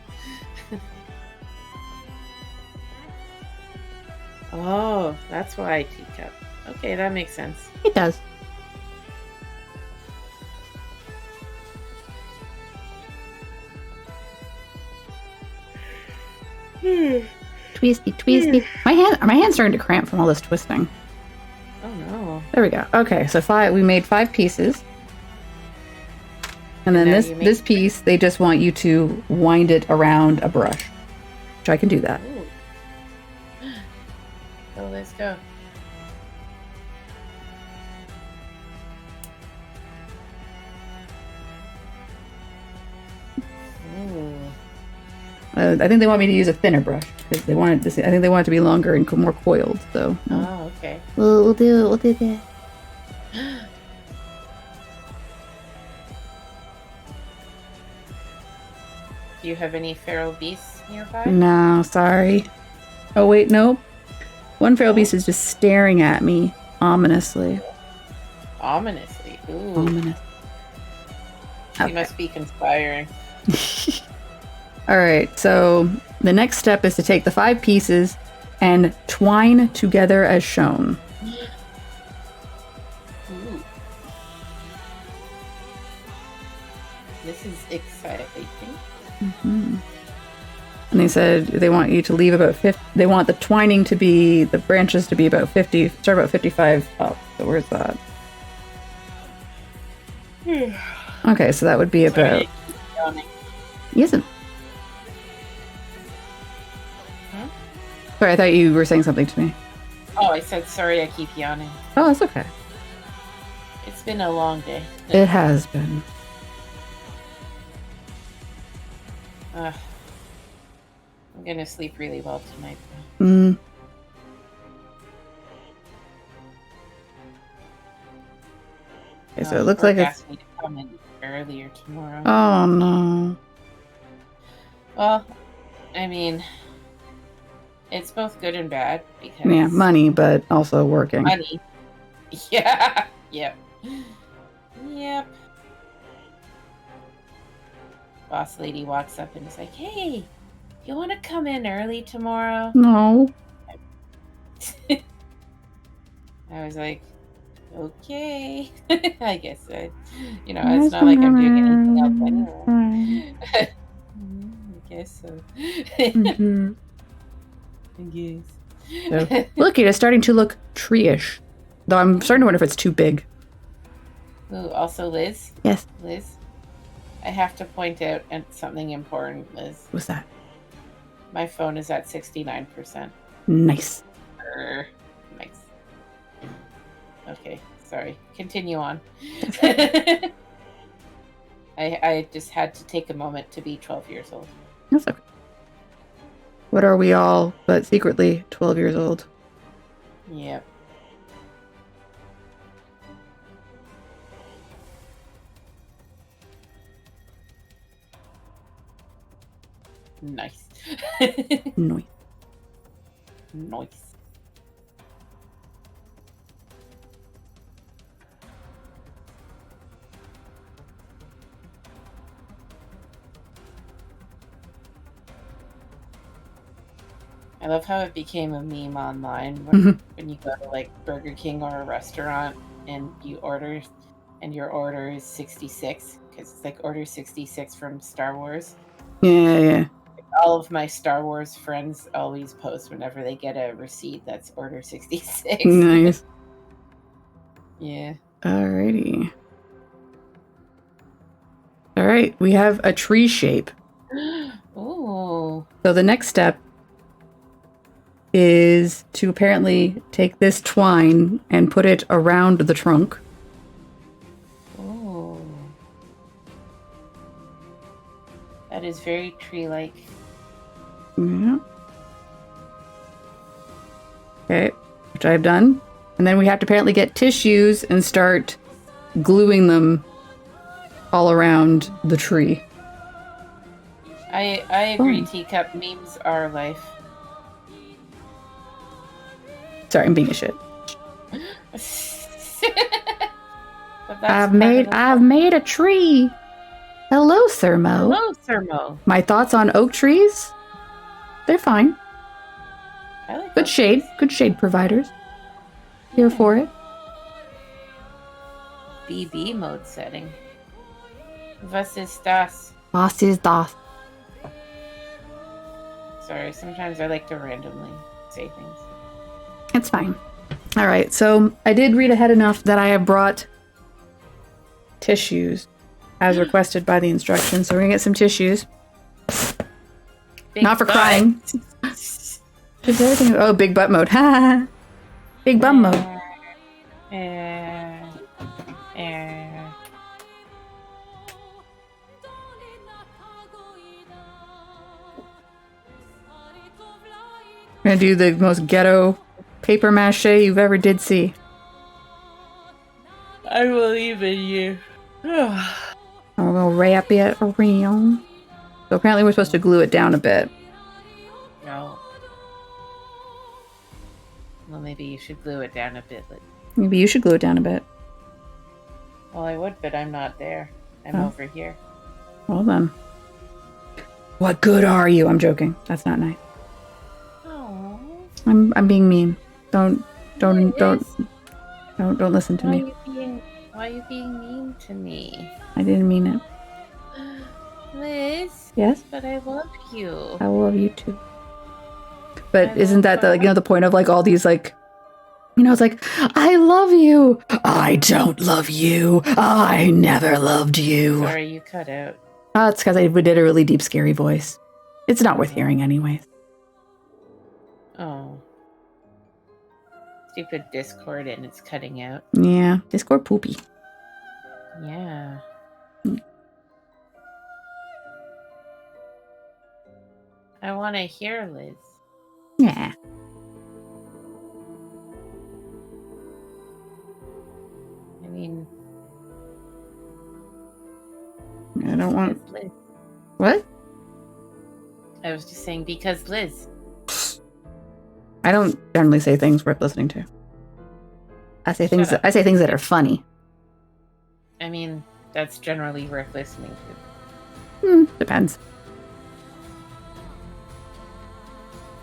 Oh, that's why teacup. Okay, that makes sense. It does. Twisty, twisty. My hand's starting to cramp from all this twisting. Oh no. There we go. Okay, so we made 5 pieces. And then now this you make this piece, they just want you to wind it around a brush. Which I can do that. Ooh. So let's go. Ooh. I think they want me to use a thinner brush because they want it. I think they want it to be longer and more coiled. So Oh, okay. We'll do it. We'll do that. Do you have any feral beasts nearby? no, sorry. Oh wait, nope. One feral beast is just staring at me ominously. Ominously. Ooh. Ominous. She must be conspiring. All right, so the next step is to take the 5 pieces and twine together as shown. Ooh. This is exciting. Mm-hmm. And they said they want you to leave about 50. They want the twining to be, the branches to be about 50, start about 55 up. So where's that? Okay, so that would be about. Yes. Huh? Sorry, I thought you were saying something to me. Oh, I said sorry. I keep yawning. Oh, it's okay. It's been a long day. It has been. I'm gonna sleep really well tonight. Mm. Okay, so it looks like it's. Asked me to come in earlier tomorrow. Oh no. Well, I mean, it's both good and bad because Yeah, money, but also working. money. Yeah. Yep. Yep. Boss lady walks up and is like, "Hey, you want to come in early tomorrow?" No. I was like, "Okay." I guess it's not like I'm doing anything else anyway. I guess so. Mm-hmm. I guess. So, look, it is starting to look tree-ish. Though I'm starting to wonder if it's too big. Ooh, also Liz. Yes. Liz, I have to point out something important, Liz. What's that? My phone is at 69%. Nice. Nice. Okay, sorry. Continue on. I just had to take a moment to be 12 years old. That's okay. What are we all but secretly 12 years old? Yep. Nice. Nice. Nice. I love how it became a meme online when you go to like Burger King or a restaurant and you order and your order is 66 because it's like order 66 from Star Wars. Yeah. All of my Star Wars friends always post whenever they get a receipt that's order 66. Nice. Yeah. Alrighty. Alright, we have a tree shape. Ooh. So the next step is to apparently take this twine and put it around the trunk. Ooh. That is very tree-like. Yeah. Okay, which I've done. And then we have to apparently get tissues and start gluing them all around the tree. I agree, Teacup. Memes are life. Sorry, I'm being a shit. But I've made a tree. Hello, Thermo. Hello, Thermo. My thoughts on oak trees? They're fine. I like Good shade. Good shade providers. Here for it. BB mode setting. Was ist das? Was ist das? Sorry, sometimes I like to randomly say things. It's fine. All right, so I did read ahead enough that I have brought tissues as requested by the instructions. So we're going to get some tissues. Big Not for butt. crying. Is everything? Oh, big butt mode. Ha! Big bum mode. We're going to do the most ghetto paper mache you've ever did see. I believe in you. I'm going to wrap it around. So apparently we're supposed to glue it down a bit. No. Well, maybe you should glue it down a bit. Maybe you should glue it down a bit. Well, I would, but I'm not there. I'm Oh. over here. Well then. What good are you? I'm joking. That's not nice. Oh. I'm being mean. Don't listen to me. Why are you being mean to me? I didn't mean it. Liz, Yes? but I love you. I love you too. But I isn't love that the point of like all these like, it's like, I love you. I don't love you. I never loved you. Sorry, you cut out. It's because I did a really deep, scary voice. It's not worth hearing anyways. Oh. Stupid Discord and it's cutting out. Yeah, Discord poopy. Yeah. I want to hear Liz. Yeah. I mean, I don't want... because Liz. What? I was just saying because Liz. I don't generally say things worth listening to. I say things that are funny. I mean, that's generally worth listening to. Depends.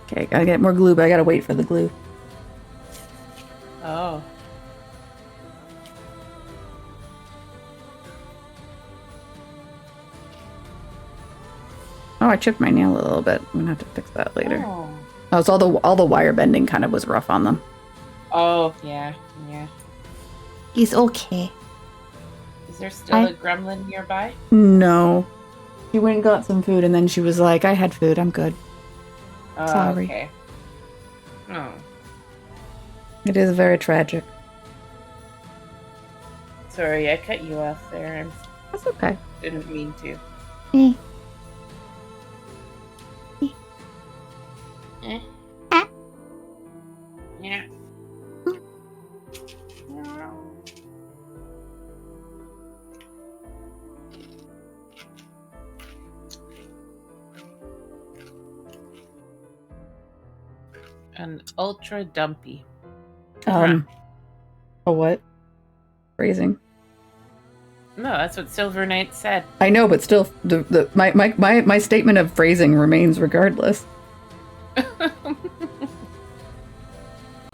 Okay, gotta get more glue, but I gotta wait for the glue. Oh. Oh, I chipped my nail a little bit. I'm gonna have to fix that later. Oh. Oh, it's all the wire bending kind of was rough on them. Oh, yeah. He's okay. Is there still a gremlin nearby? No. She went and got some food, and then she was like, I had food, I'm good. Oh, Sorry. okay. Oh. It is very tragic. Sorry, I cut you off there. That's okay. Didn't mean to. Eh. Eh. Ah. Yeah. An ultra dumpy. A what? Phrasing. No, that's what Silver Knight said. I know, but still, my statement of phrasing remains regardless.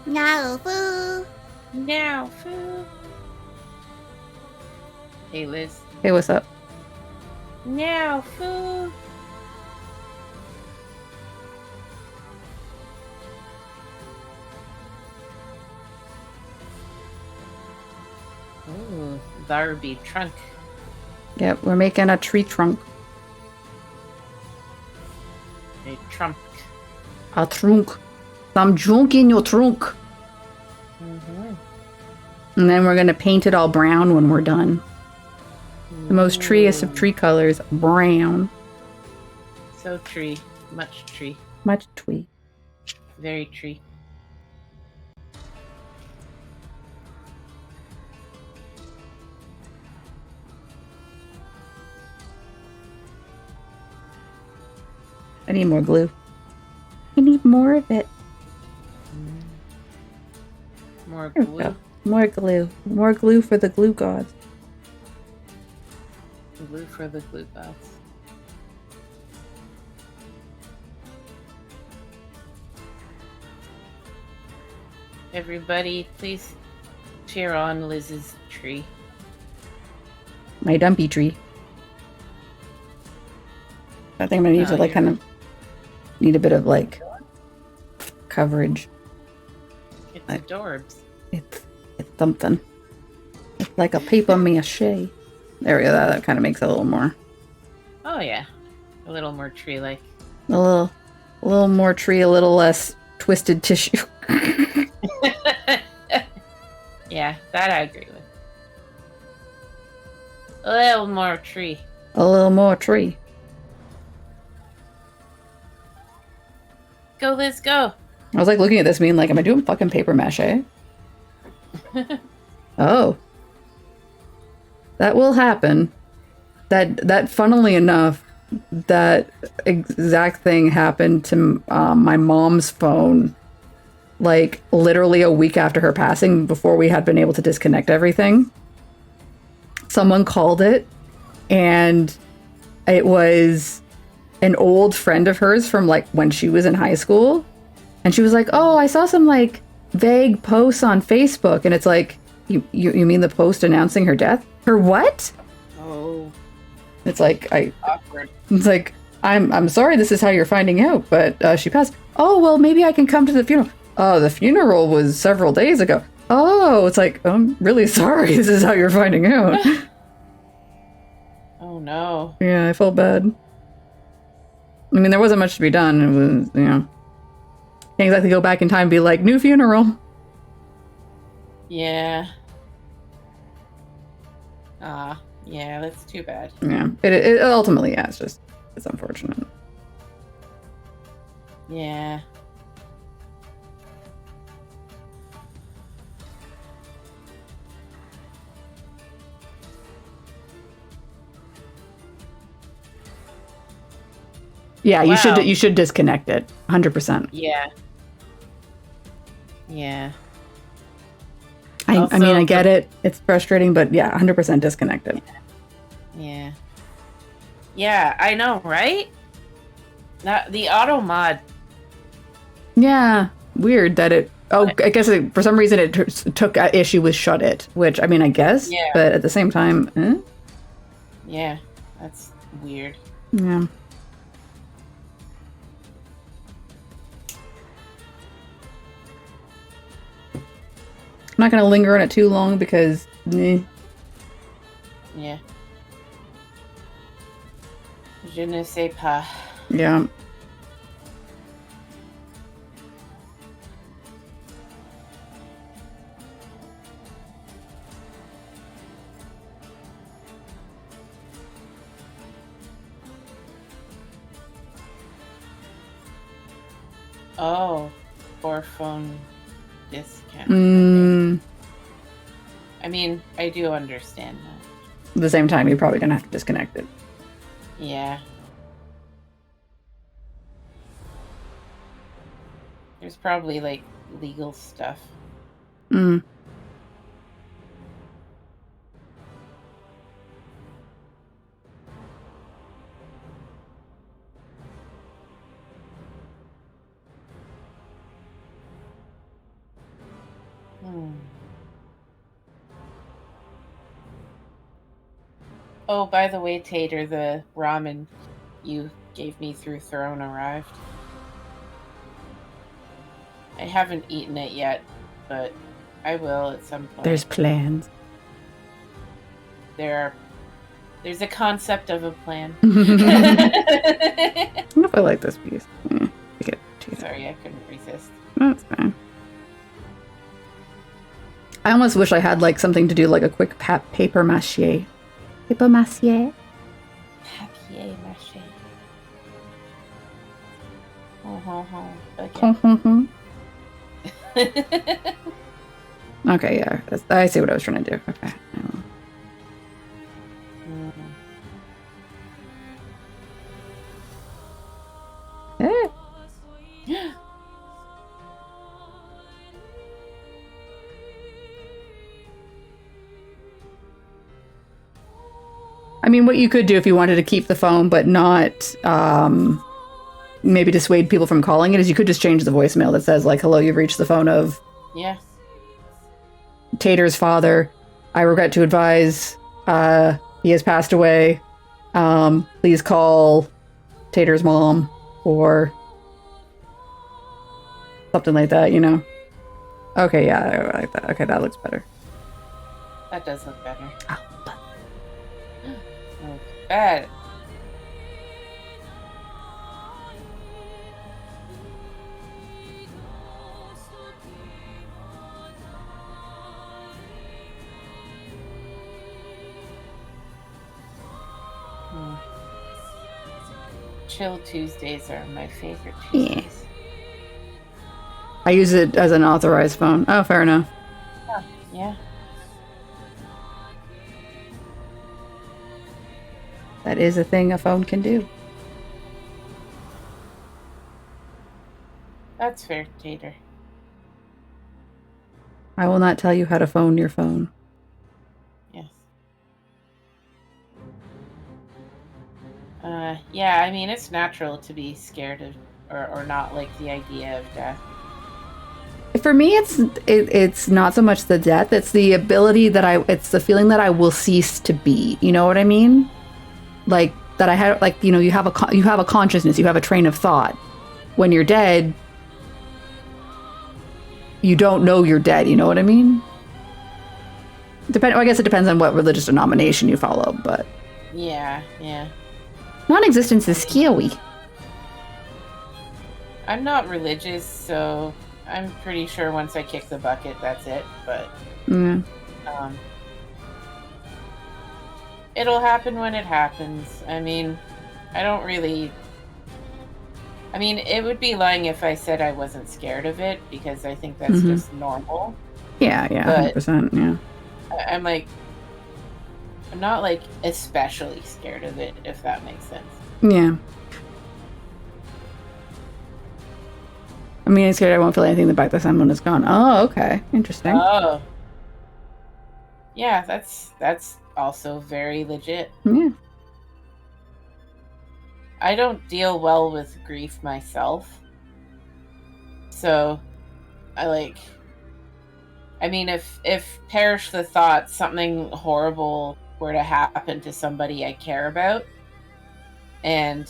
No food. Now, food. Hey, Liz. Hey, what's up? Now, food. Ooh, Barbie trunk. Yep, we're making a tree trunk. A trunk. A trunk. Some junk in your trunk. Mm-hmm. And then we're gonna paint it all brown when we're done. The most treeiest of tree colors, brown. So tree. Much tree. Much tree. Very tree. I need more glue. I need more of it. More There we glue. go. More glue. More glue for the glue gods. Glue for the glue gods. Everybody, please cheer on Liz's tree. My dumpy tree. I think I'm gonna need to like kind of need a bit of like coverage. It's adorbs. It's something. It's like a paper mache. There we go. That kind of makes it a little more. Oh yeah, a little more tree-like. A little more tree, a little less twisted tissue. Yeah, that I agree with. A little more tree. A little more tree. Go, Liz, go. I was like looking at this, being like, "Am I doing fucking paper mache?" Oh, that will happen. That funnily enough, that exact thing happened to my mom's phone, like literally a week after her passing, before we had been able to disconnect everything. Someone called it, and it was an old friend of hers from like when she was in high school. And she was like, "Oh, I saw some like vague posts on Facebook." And it's like, you mean the post announcing her death? Her what? Oh. It's like Awkward. It's like I'm sorry. This is how you're finding out, but she passed. Oh well, maybe I can come to the funeral. Oh, the funeral was several days ago. Oh, it's like I'm really sorry. This is how you're finding out. Oh no. Yeah, I felt bad. I mean, there wasn't much to be done. It was, can't exactly go back in time and be like, new funeral. Yeah. Yeah, that's too bad. Yeah, it ultimately, yeah, it's unfortunate. Yeah. Yeah, Wow. you should disconnect it, 100%. Yeah. Yeah. I mean, I get it. It's frustrating, but yeah, 100% disconnected. Yeah. Yeah, I know, right? Not the auto mod. Yeah, weird that it. Oh, I guess for some reason it took issue with Shut It, which I mean, I guess, Yeah. but at the same time, Yeah, that's weird. yeah. I'm not gonna linger on it too long because, Yeah. Je ne sais pas. yeah. Oh, for phone discount. Mm, I mean, I do understand that. at the same time, you're probably gonna have to disconnect it. Yeah. There's probably like legal stuff. Mm. Oh, by the way, Tater, the ramen you gave me through Throne arrived. I haven't eaten it yet, but I will at some point. There's plans. There's a concept of a plan. I don't know if I like this piece. Sorry, I couldn't resist. That's fine. I almost wish I had like something to do like a quick paper mache. Paper mache? Papier mâché. Okay. Okay, yeah. I see what I was trying to do. Okay. Eh. I mean, what you could do if you wanted to keep the phone but not maybe dissuade people from calling it is you could just change the voicemail that says like, hello, you've reached the phone of Tater's father. I regret to advise he has passed away. Please call Tater's mom or something like that, you know? Okay, yeah, I like that. Okay, that looks better. That does look better. Bad. Chill Tuesdays are my favorite Tuesdays. Yeah. I use it as an authorized phone. Oh, fair enough. Oh, yeah. That is a thing a phone can do. That's fair, Tater. I will not tell you how to phone your phone. Yes. Yeah, I mean, it's natural to be scared of or not like the idea of death. For me, it's not so much the death; it's the ability that it's the feeling that I will cease to be. You know what I mean? like that I had, like, you know, you have a consciousness, you have a train of thought. When you're dead, you don't know you're dead. You know what I mean? I guess it depends on what religious denomination you follow, but Yeah. non-existence is scary. I'm not religious, so I'm pretty sure once I kick the bucket, that's it. But Yeah. It'll happen when it happens. I mean, it would be lying if I said I wasn't scared of it, because I think that's just normal. Yeah, But 100%, yeah. I'm not like especially scared of it, if that makes sense. Yeah. I mean, I'm scared I won't feel anything the back the sun when it's gone. Oh, okay. Interesting. Oh. Yeah, that's also very legit. Yeah. I don't deal well with grief myself. So, if perish the thought, something horrible were to happen to somebody I care about, and,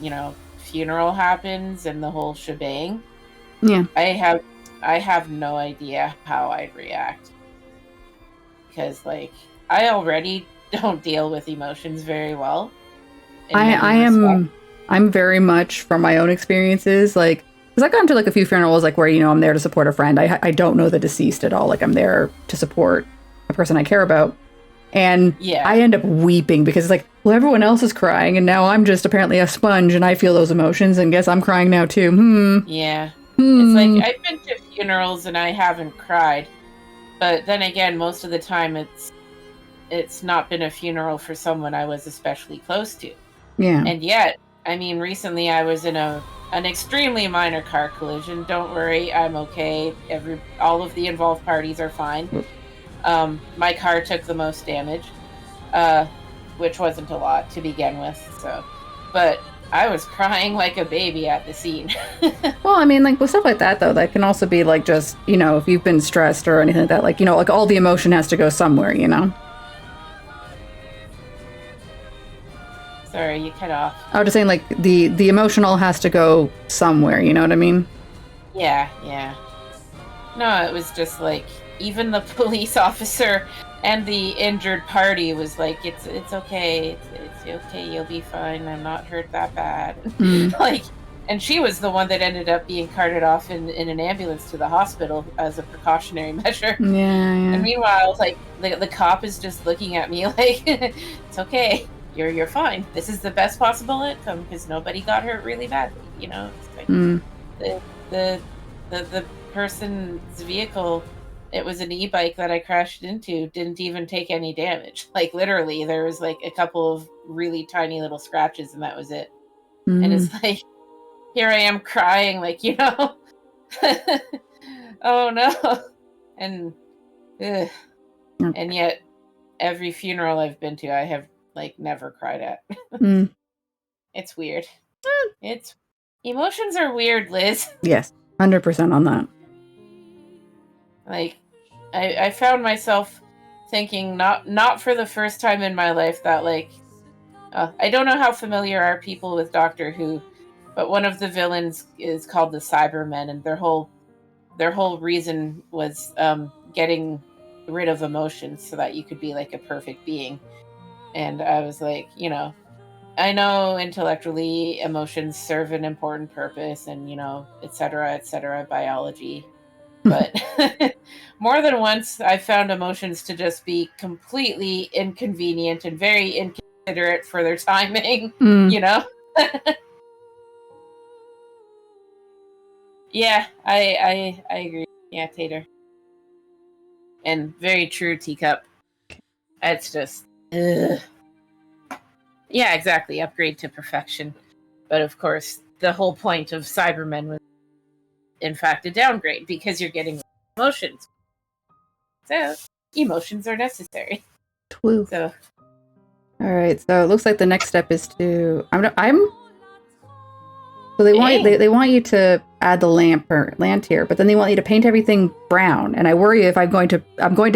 you know, funeral happens and the whole shebang, Yeah. I have no idea how I'd react. Because, like, I already don't deal with emotions very well. I'm very much, from my own experiences, like, because I've gone to like a few funerals, like, where, you know, I'm there to support a friend. I don't know the deceased at all. Like, I'm there to support a person I care about. And Yeah. I end up weeping because it's like, well, everyone else is crying, and now I'm just apparently a sponge, and I feel those emotions, and guess I'm crying now too. Yeah. It's like, I've been to funerals and I haven't cried. But then again, most of the time it's not been a funeral for someone I was especially close to. Yeah. And yet, I mean, recently I was in an extremely minor car collision. Don't worry, I'm okay. All of the involved parties are fine. My car took the most damage, which wasn't a lot to begin with. But I was crying like a baby at the scene. Well, I mean, like, with stuff like that, though, that can also be like, just, you know, if you've been stressed or anything like that, like, you know, like, all the emotion has to go somewhere, you know? Sorry, you cut off. I was just saying, like, the emotional has to go somewhere, you know what I mean? Yeah. No, it was just like, even the police officer and the injured party was like, it's okay, it's okay, you'll be fine, I'm not hurt that bad. Like, and she was the one that ended up being carted off in an ambulance to the hospital as a precautionary measure. Yeah. And meanwhile, like, the cop is just looking at me like, it's okay, you're fine. This is the best possible outcome because nobody got hurt really badly, you know? It's like, the person's vehicle, it was an e-bike that I crashed into, didn't even take any damage. Like, literally, there was like a couple of really tiny little scratches and that was it. And it's like, here I am crying, like, you know, oh no. And yet every funeral I've been to, I have like never cried at. It's weird. Emotions are weird, Liz. Yes, 100% on that. Like, I found myself thinking, not for the first time in my life, that like, I don't know how familiar are people with Doctor Who, but one of the villains is called the Cybermen, and their whole reason was getting rid of emotions so that you could be like a perfect being. And I was like, you know, I know intellectually emotions serve an important purpose, and, you know, etc., biology. But more than once, I've found emotions to just be completely inconvenient and very inconsiderate for their timing, you know? Yeah, I agree. Yeah, Tater. And very true, Teacup. It's just, ugh. Yeah, exactly. Upgrade to perfection. But of course, the whole point of Cybermen was, in fact, a downgrade because you're getting emotions. So, emotions are necessary. Twoo. So, all right. So it looks like the next step is to So they want you to add the lamp here, but then they want you to paint everything brown. And I worry if I'm going to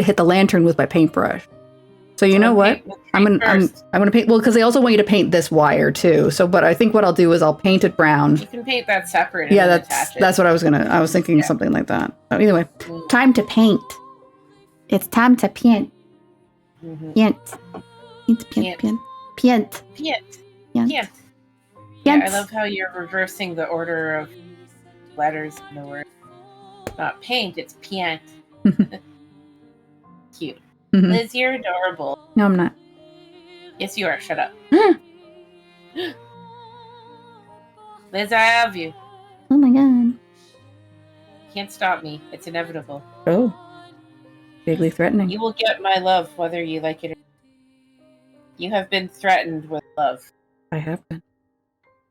hit the lantern with my paintbrush. So you know what? Paint the tree I'm first. gonna paint. Well, because they also want you to paint this wire too. So, but I think what I'll do is I'll paint it brown. You can paint that separate. Yeah, and then attach it. that's what I was gonna. I was thinking Yeah. something like that. Oh, either way, Mm. time to paint. It's time to paint. Mhm. Paint. Paint, paint, paint. Paint. Paint. Paint. Paint. Yeah, I Paint. love how you're reversing the order of letters in the word. Not paint, it's paint. Cute. Mhm. Liz, you're adorable. No, I'm not. Yes, you are. Shut up. Liz, I have you. Oh my god. Can't stop me. It's inevitable. Oh, vaguely threatening. You will get my love, whether you like it or not. You have been threatened with love. I have been.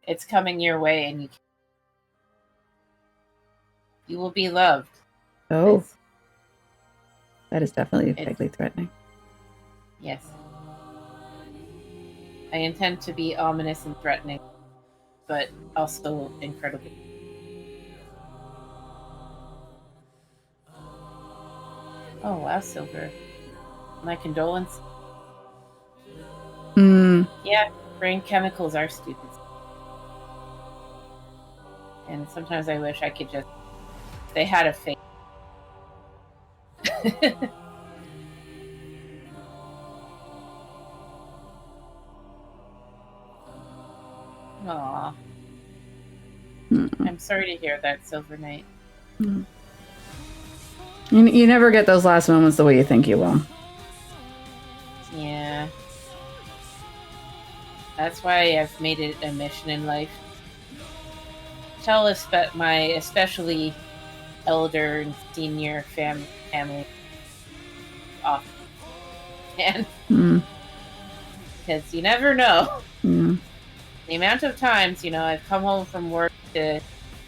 It's coming your way, and you will be loved. Oh, Liz. that is definitely It's- vaguely threatening. Yes. I intend to be ominous and threatening, but also incredibly. Oh, wow, Silver. My condolences. Hmm. Yeah, brain chemicals are stupid. And sometimes I wish I could just. They had a face. Aw. Mm. I'm sorry to hear that, Silver Knight. You never get those last moments the way you think you will. Yeah. That's why I've made it a mission in life. Tell my especially elder and senior family off. And Mm. because you never know. Mm. The amount of times, I've come home from work to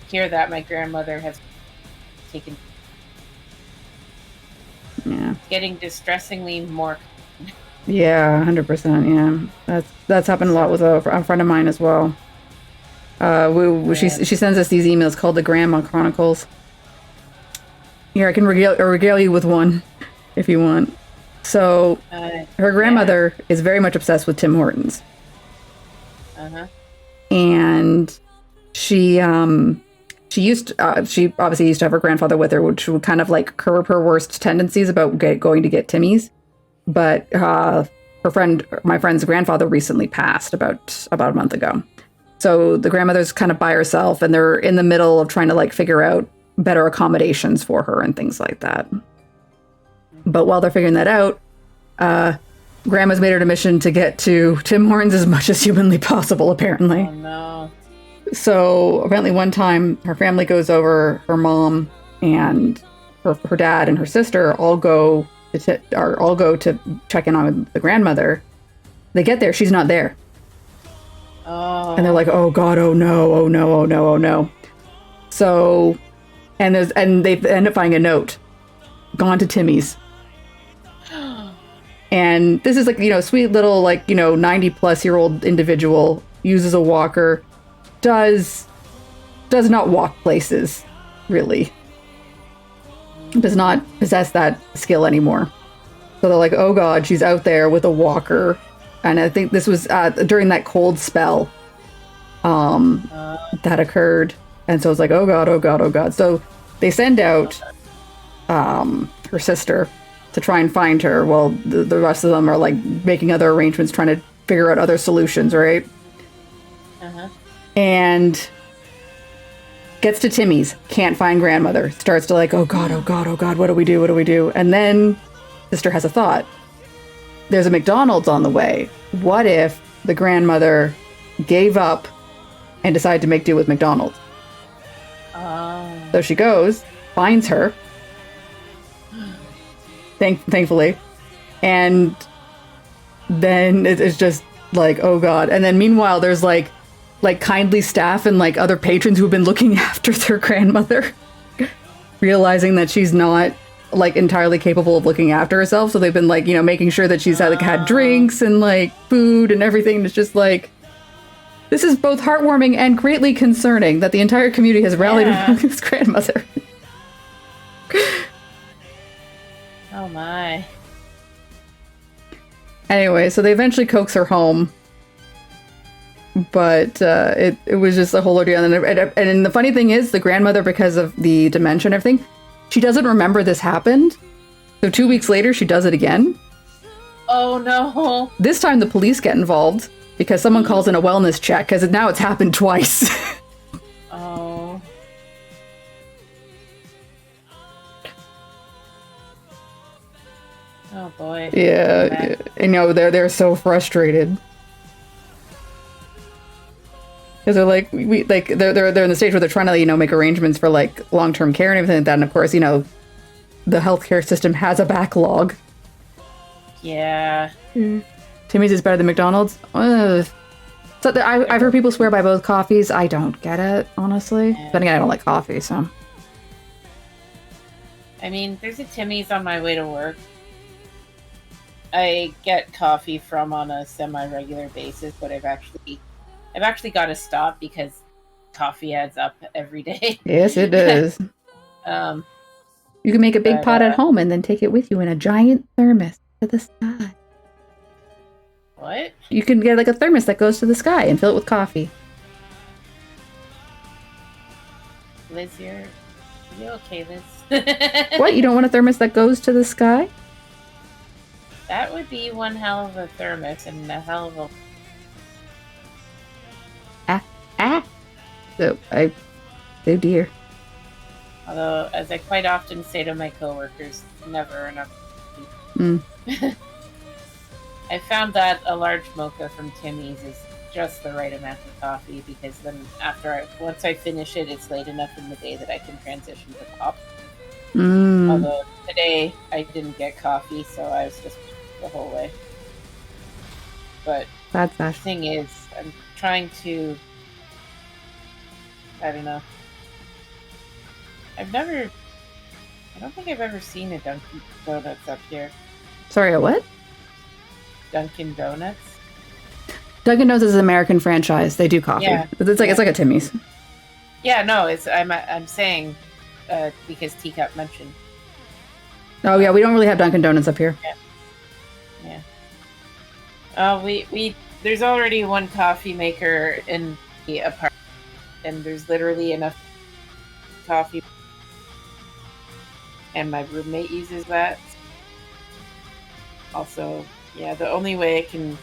hear that my grandmother has taken. Yeah. Getting distressingly more. Yeah, 100%. Yeah, that's happened a lot with a friend of mine as well. She sends us these emails called the Grandma Chronicles. Here, I can regale you with one if you want. So, her grandmother is very much obsessed with Tim Hortons, and she obviously used to have her grandfather with her, which would kind of like curb her worst tendencies about going to get Timmy's. But my friend's grandfather recently passed about a month ago. So the grandmother's kind of by herself, and they're in the middle of trying to like figure out better accommodations for her and things like that. But while they're figuring that out, Grandma's made it a mission to get to Tim Hortons as much as humanly possible, apparently. Oh no. So apparently one time her family goes over, her mom and her dad and her sister all go to check in on the grandmother. They get there, she's not there. Oh. And they're like, oh God, oh no, oh no, oh no, oh no. So, and they end up finding a note. Gone to Timmy's. And this is like, sweet little 90-plus-year-old individual, uses a walker, does not walk places, really. Does not possess that skill anymore. So they're like, oh God, she's out there with a walker. And I think this was during that cold spell that occurred. And so it's like, oh God, oh God, oh God. So they send out her sister to try and find her, while the rest of them are like making other arrangements, trying to figure out other solutions, right? And gets to Timmy's, can't find grandmother, starts to like, oh God, oh God, oh God, what do we do? What do we do? And then sister has a thought. There's a McDonald's on the way. What if the grandmother gave up and decided to make do with McDonald's? So she goes, finds her, thankfully, and then it's just like, oh God. And then meanwhile, there's like kindly staff and like other patrons who've been looking after their grandmother, realizing that she's not like entirely capable of looking after herself. So they've been like, making sure that she's had drinks and like food and everything. It's just like, this is both heartwarming and greatly concerning that the entire community has rallied around this grandmother. Oh my. Anyway, so they eventually coax her home. But it was just a whole ordeal. And the funny thing is, the grandmother, because of the dementia and everything, she doesn't remember this happened. So 2 weeks later, she does it again. Oh, no. This time the police get involved because someone calls in a wellness check because now it's happened twice. Oh. Oh, boy. Yeah. You know, they're so frustrated. Because they're like, they're in the stage where they're trying to, you know, make arrangements for like long-term care and everything like that. And of course, you know, the healthcare system has a backlog. Yeah. Timmy's is better than McDonald's. So I've heard people swear by both coffees. I don't get it, honestly. Yeah. Then again, I don't like coffee, so. I mean, there's a Timmy's on my way to work. I get coffee from on a semi-regular basis, but I've actually got to stop because coffee adds up every day. Yes, it does. You can make a big pot at home and then take it with you in a giant thermos to the sky. What? You can get like a thermos that goes to the sky and fill it with coffee. Liz, you okay, Liz? What? You don't want a thermos that goes to the sky? That would be one hell of a thermos and a hell of a... So, oh dear. Although, as I quite often say to my coworkers, never enough. I found that a large mocha from Timmy's is just the right amount of coffee because then once I finish it, it's late enough in the day that I can transition to pop. Although today I didn't get coffee, so I was just the whole way. But Bad the Sascha. thing is, I'm trying to... I don't know. I don't think I've ever seen a Dunkin' Donuts up here. Sorry, a what? Dunkin' Donuts? Dunkin' Donuts is an American franchise. They do coffee. Yeah. It's like a Timmy's. Yeah, no, I'm saying because Teacup mentioned. Oh yeah, we don't really have Dunkin' Donuts up here. Yeah. We there's already one coffee maker in the apartment, and there's literally enough coffee. And my roommate uses that. Also, yeah, the only way I can...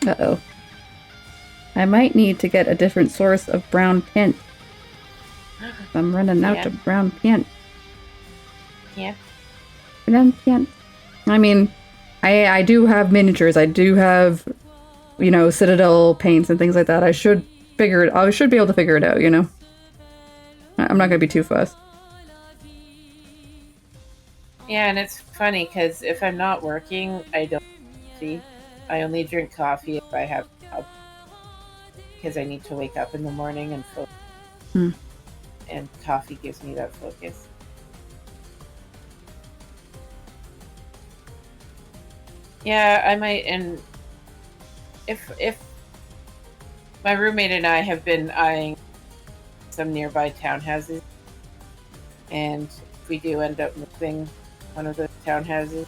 Uh-oh. I might need to get a different source of brown paint. I'm running out of brown paint. Yeah. Brown paint. I mean, I do have miniatures. I do have, you know, Citadel paints and things like that. I should be able to figure it out, you know? I'm not going to be too fussed. Yeah, and it's funny because if I'm not working, I don't see. I only drink coffee if I have because I need to wake up in the morning and focus. And coffee gives me that focus. Yeah, I might, and if my roommate and I have been eyeing some nearby townhouses, and if we do end up moving one of the townhouses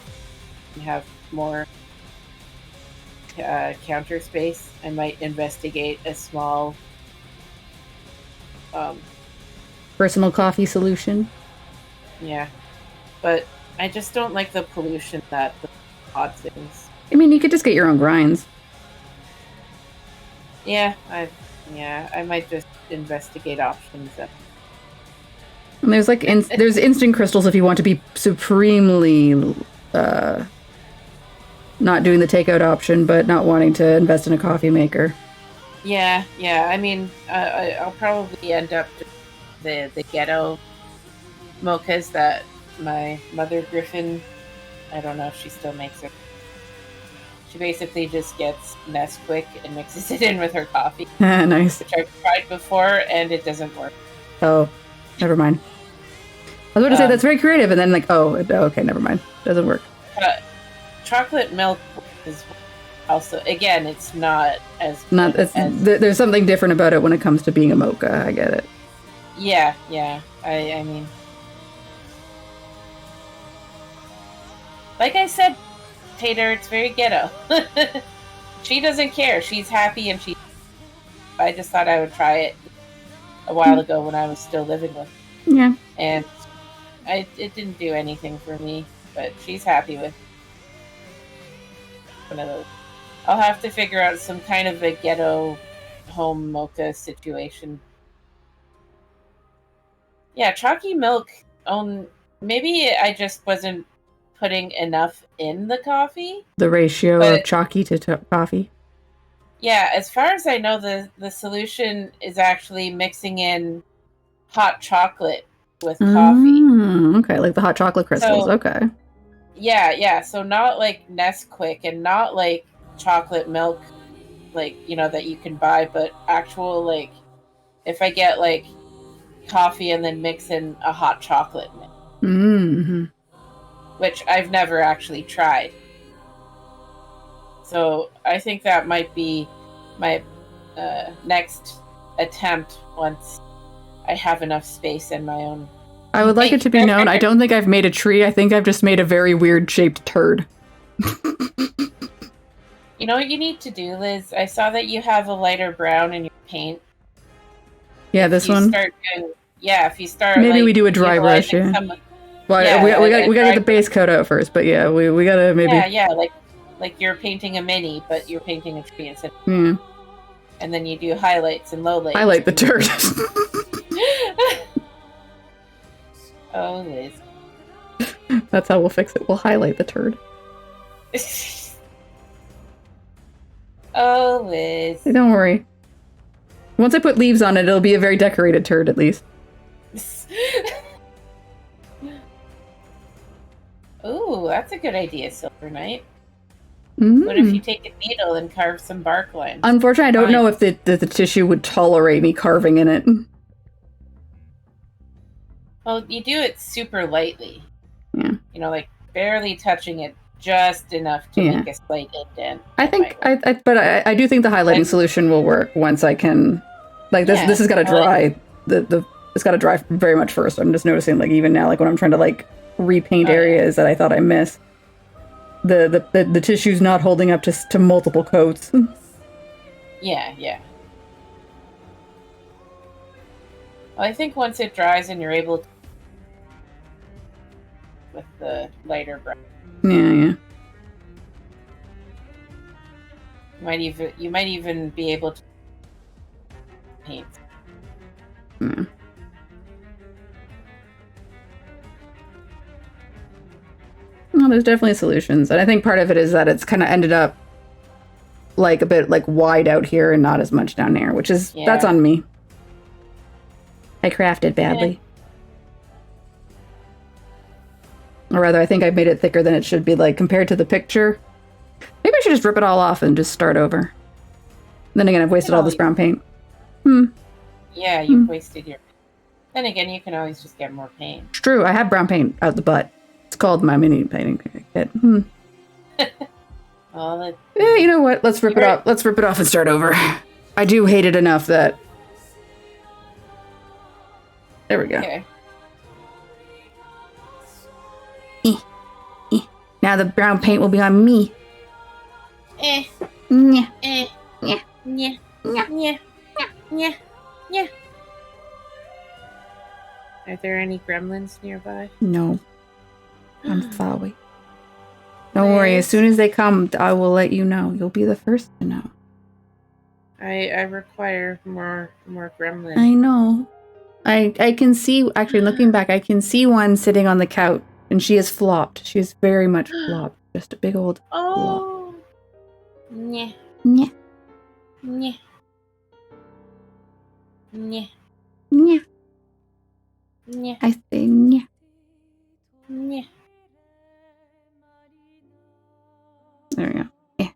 and have more counter space, I might investigate a small Personal coffee solution. yeah, but I just don't like the pollution that the odd things. I mean, you could just get your own grinds. Yeah, I might just investigate options. And there's like there's instant crystals if you want to be supremely not doing the takeout option, but not wanting to invest in a coffee maker. Yeah. I mean, I'll probably end up the ghetto mochas that my mother Griffin. I don't know if she still makes it. She basically just gets Nesquik and mixes it in with her coffee. Nice. Which I've tried before, and it doesn't work. Oh, never mind. I was about to say that's very creative, and then like, okay, never mind. Doesn't work. Chocolate milk is also, again, it's not as... There's something different about it when it comes to being a mocha. I get it. Yeah. I mean... Like I said, Tater, it's very ghetto. She doesn't care. She's happy, and I just thought I would try it a while ago when I was still living with her. Yeah. And it didn't do anything for me, but she's happy with one of those. I'll have to figure out some kind of a ghetto home mocha situation. Yeah, chalky milk. Maybe I just wasn't putting enough in the coffee. The ratio of chalky to coffee. Yeah, as far as I know, the solution is actually mixing in hot chocolate with coffee. Okay, like the hot chocolate crystals. So, okay. Yeah. So not like Nesquik and not like chocolate milk, like, that you can buy, but actual, like, if I get like coffee and then mix in a hot chocolate mix. Mm-hmm. Which I've never actually tried. So I think that might be my next attempt once I have enough space in my own. I would like it to be known, I don't think I've made a tree. I think I've just made a very weird shaped turd. You know what you need to do, Liz? I saw that you have a lighter brown in your paint. Yeah, this one? If you start... Maybe we do a dry brush, yeah. Well, we gotta get the base coat out first, but yeah, we gotta maybe... Yeah, like you're painting a mini, but you're painting a tree instead. Yeah. And then you do highlights and lowlights. Highlight the turd. Oh, Liz. That's how we'll fix it. We'll highlight the turd. Oh, Liz. Hey, don't worry. Once I put leaves on it, it'll be a very decorated turd, at least. Ooh, that's a good idea, Silver Knight. Mm. What if you take a needle and carve some bark lines? Unfortunately, I don't know if the tissue would tolerate me carving in it. Well, you do it super lightly. Yeah. Like barely touching it just enough to make a slight indent. I think, I do think the highlighting solution will work once I can, like this has got to dry, it's got to dry very much first. I'm just noticing, like, even now, like when I'm trying to like repaint areas that I thought I missed, the tissue's not holding up to multiple coats. Yeah. Well, I think once it dries and you're able to with the lighter brown. Yeah. You might even be able to paint. Yeah. Well, there's definitely solutions, and I think part of it is that it's kind of ended up like a bit like wide out here and not as much down there, which is that's on me. I crafted badly. Or rather, I think I made it thicker than it should be, like, compared to the picture. Maybe I should just rip it all off and just start over. And then again, I've wasted all this brown paint. Yeah, you've wasted your... Then again, you can always just get more paint. It's true, I have brown paint out the butt. It's called my mini painting kit. Well, yeah, you know what? Let's rip it off. Let's rip it off and start over. I do hate it enough that... There we go. Okay. Now the brown paint will be on me. Nyeh. Are there any gremlins nearby? No. I'm far away. Don't worry, as soon as they come, I will let you know. You'll be the first to know. I require more gremlins. I know. I can see, actually looking back, I can see one sitting on the couch, and she is flopped. She is very much flopped. Just a big old Oh. Nyeh. Nyeh. Nyeh. Nyeh. Nyeh. Nyeh. I say nyeh. Nyeh. There we go. Yeah.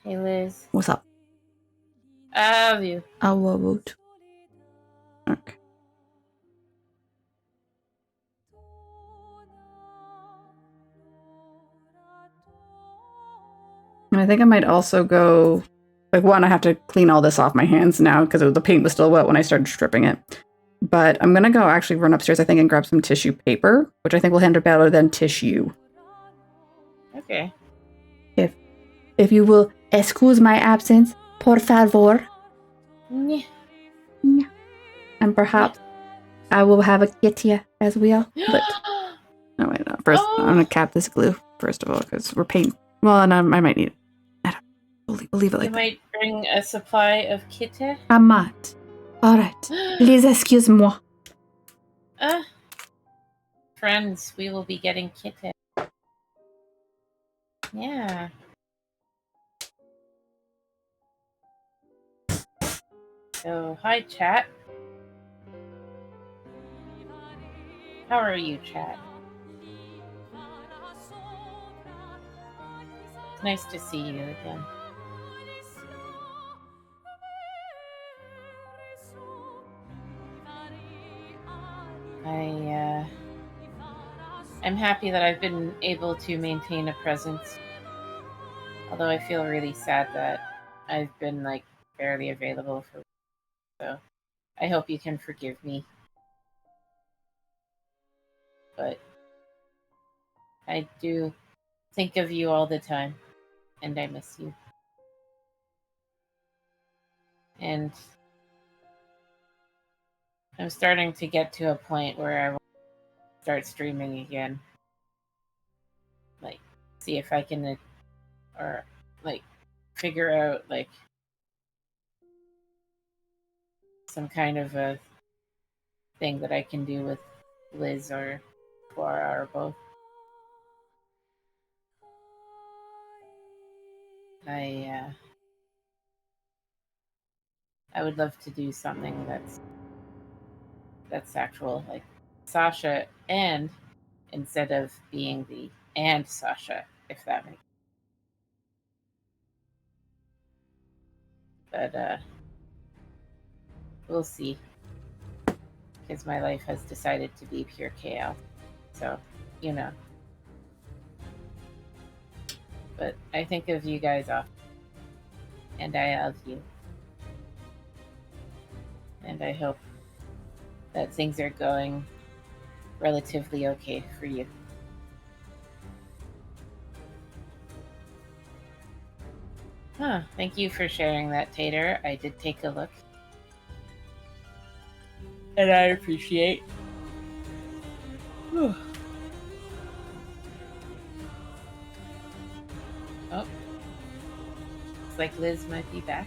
Hey, Liz. What's up? I love you. I love it. Okay. And I think I might also go, like, one, I have to clean all this off my hands now because the paint was still wet when I started stripping it. But I'm going to go actually run upstairs, I think, and grab some tissue paper, which I think will handle better than tissue. Okay. If you will excuse my absence, por favor. Yeah. And perhaps I will have a kitty as well. But no, wait, no. First, I'm gonna cap this glue first of all because we're painting. Well, and I might need it. I don't. We'll leave it like You that. might bring a supply of kitty. I might. All right. Please excuse moi. Friends, we will be getting kitty. Yeah. So, hi, chat. How are you, chat? Nice to see you again. I'm happy that I've been able to maintain a presence. Although I feel really sad that I've been like barely available for. So I hope you can forgive me. But I do think of you all the time, and I miss you. And I'm starting to get to a point where I want to start streaming again. Like, see if I can, or like, figure out like some kind of a thing that I can do with Liz or Clara or both. I would love to do something that's actual, like Sascha, and instead of being the and Sascha, if that makes sense. But we'll see. Because my life has decided to be pure chaos. So, you know. But I think of you guys often. And I love you. And I hope that things are going relatively okay for you. Huh, thank you for sharing that, Tater. I did take a look. And I appreciate. Oh. Looks like Liz might be back.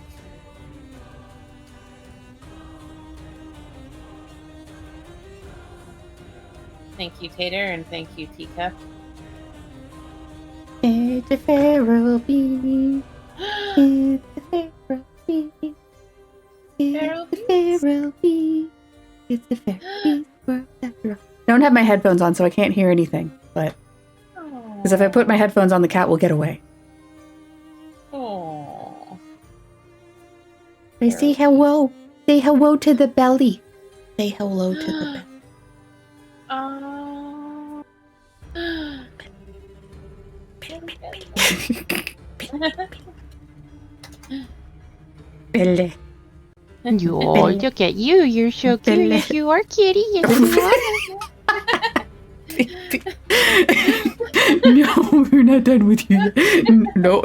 Thank you, Tater, and thank you, Teacup. It's a feral bee. It's a feral bee. Feral It's a feral bee. It's a feral bee. I don't have my headphones on, so I can't hear anything. But because if I put my headphones on, the cat will get away. Oh. They say hello. Say hello to the belly. Say hello to the belly. Oh. Belly. Oh, look at you. You're so cute. Yes, you are, kitty. Yes, you are. No, we're not done with you. No.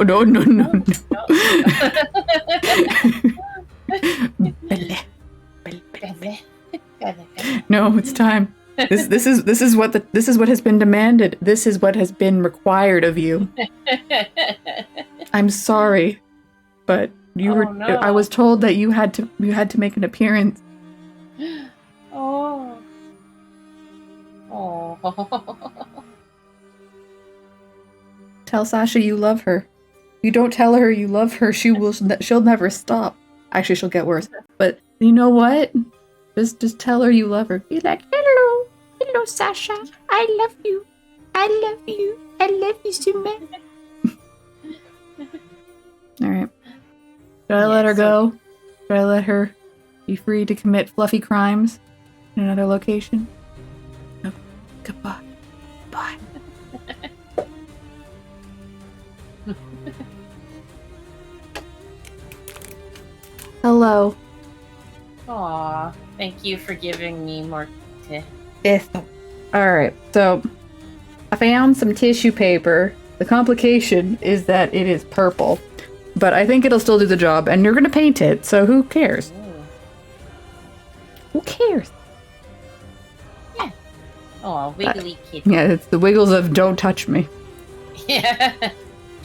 No, it's time. This is what has been demanded. This is what has been required of you. I'm sorry, but you were. No. I was told that you had to make an appearance. Oh. Tell Sascha you love her. You don't tell her you love her, she'll never stop. Actually, she'll get worse. But you know what? Just tell her you love her. Be like, hello, Sascha. I love you. I love you so much. All right. Should I let her go? Should I let her be free to commit fluffy crimes in another location? No. Goodbye. Bye. Hello. Aw, thank you for giving me more tea. All right, so I found some tissue paper The complication is that it is purple. But I think it'll still do the job, and you're gonna paint it, so who cares? Ooh. Who cares? Oh, wiggly kitty. Yeah, it's the wiggles of don't touch me. Yeah.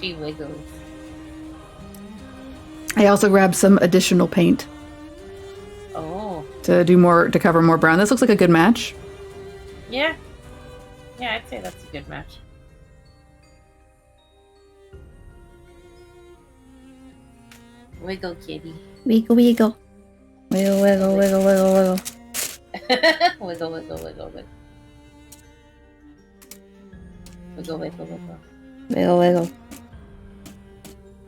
She wiggles. I also grabbed some additional paint Oh. to cover more brown. This looks like a good match. Yeah. Yeah, I'd say that's a good match. Wiggle kitty. Wiggle, wiggle. Wiggle, wiggle, wiggle, wiggle, wiggle. Wiggle, wiggle, wiggle, wiggle. Wiggle, wiggle, wiggle. Wiggle, wiggle.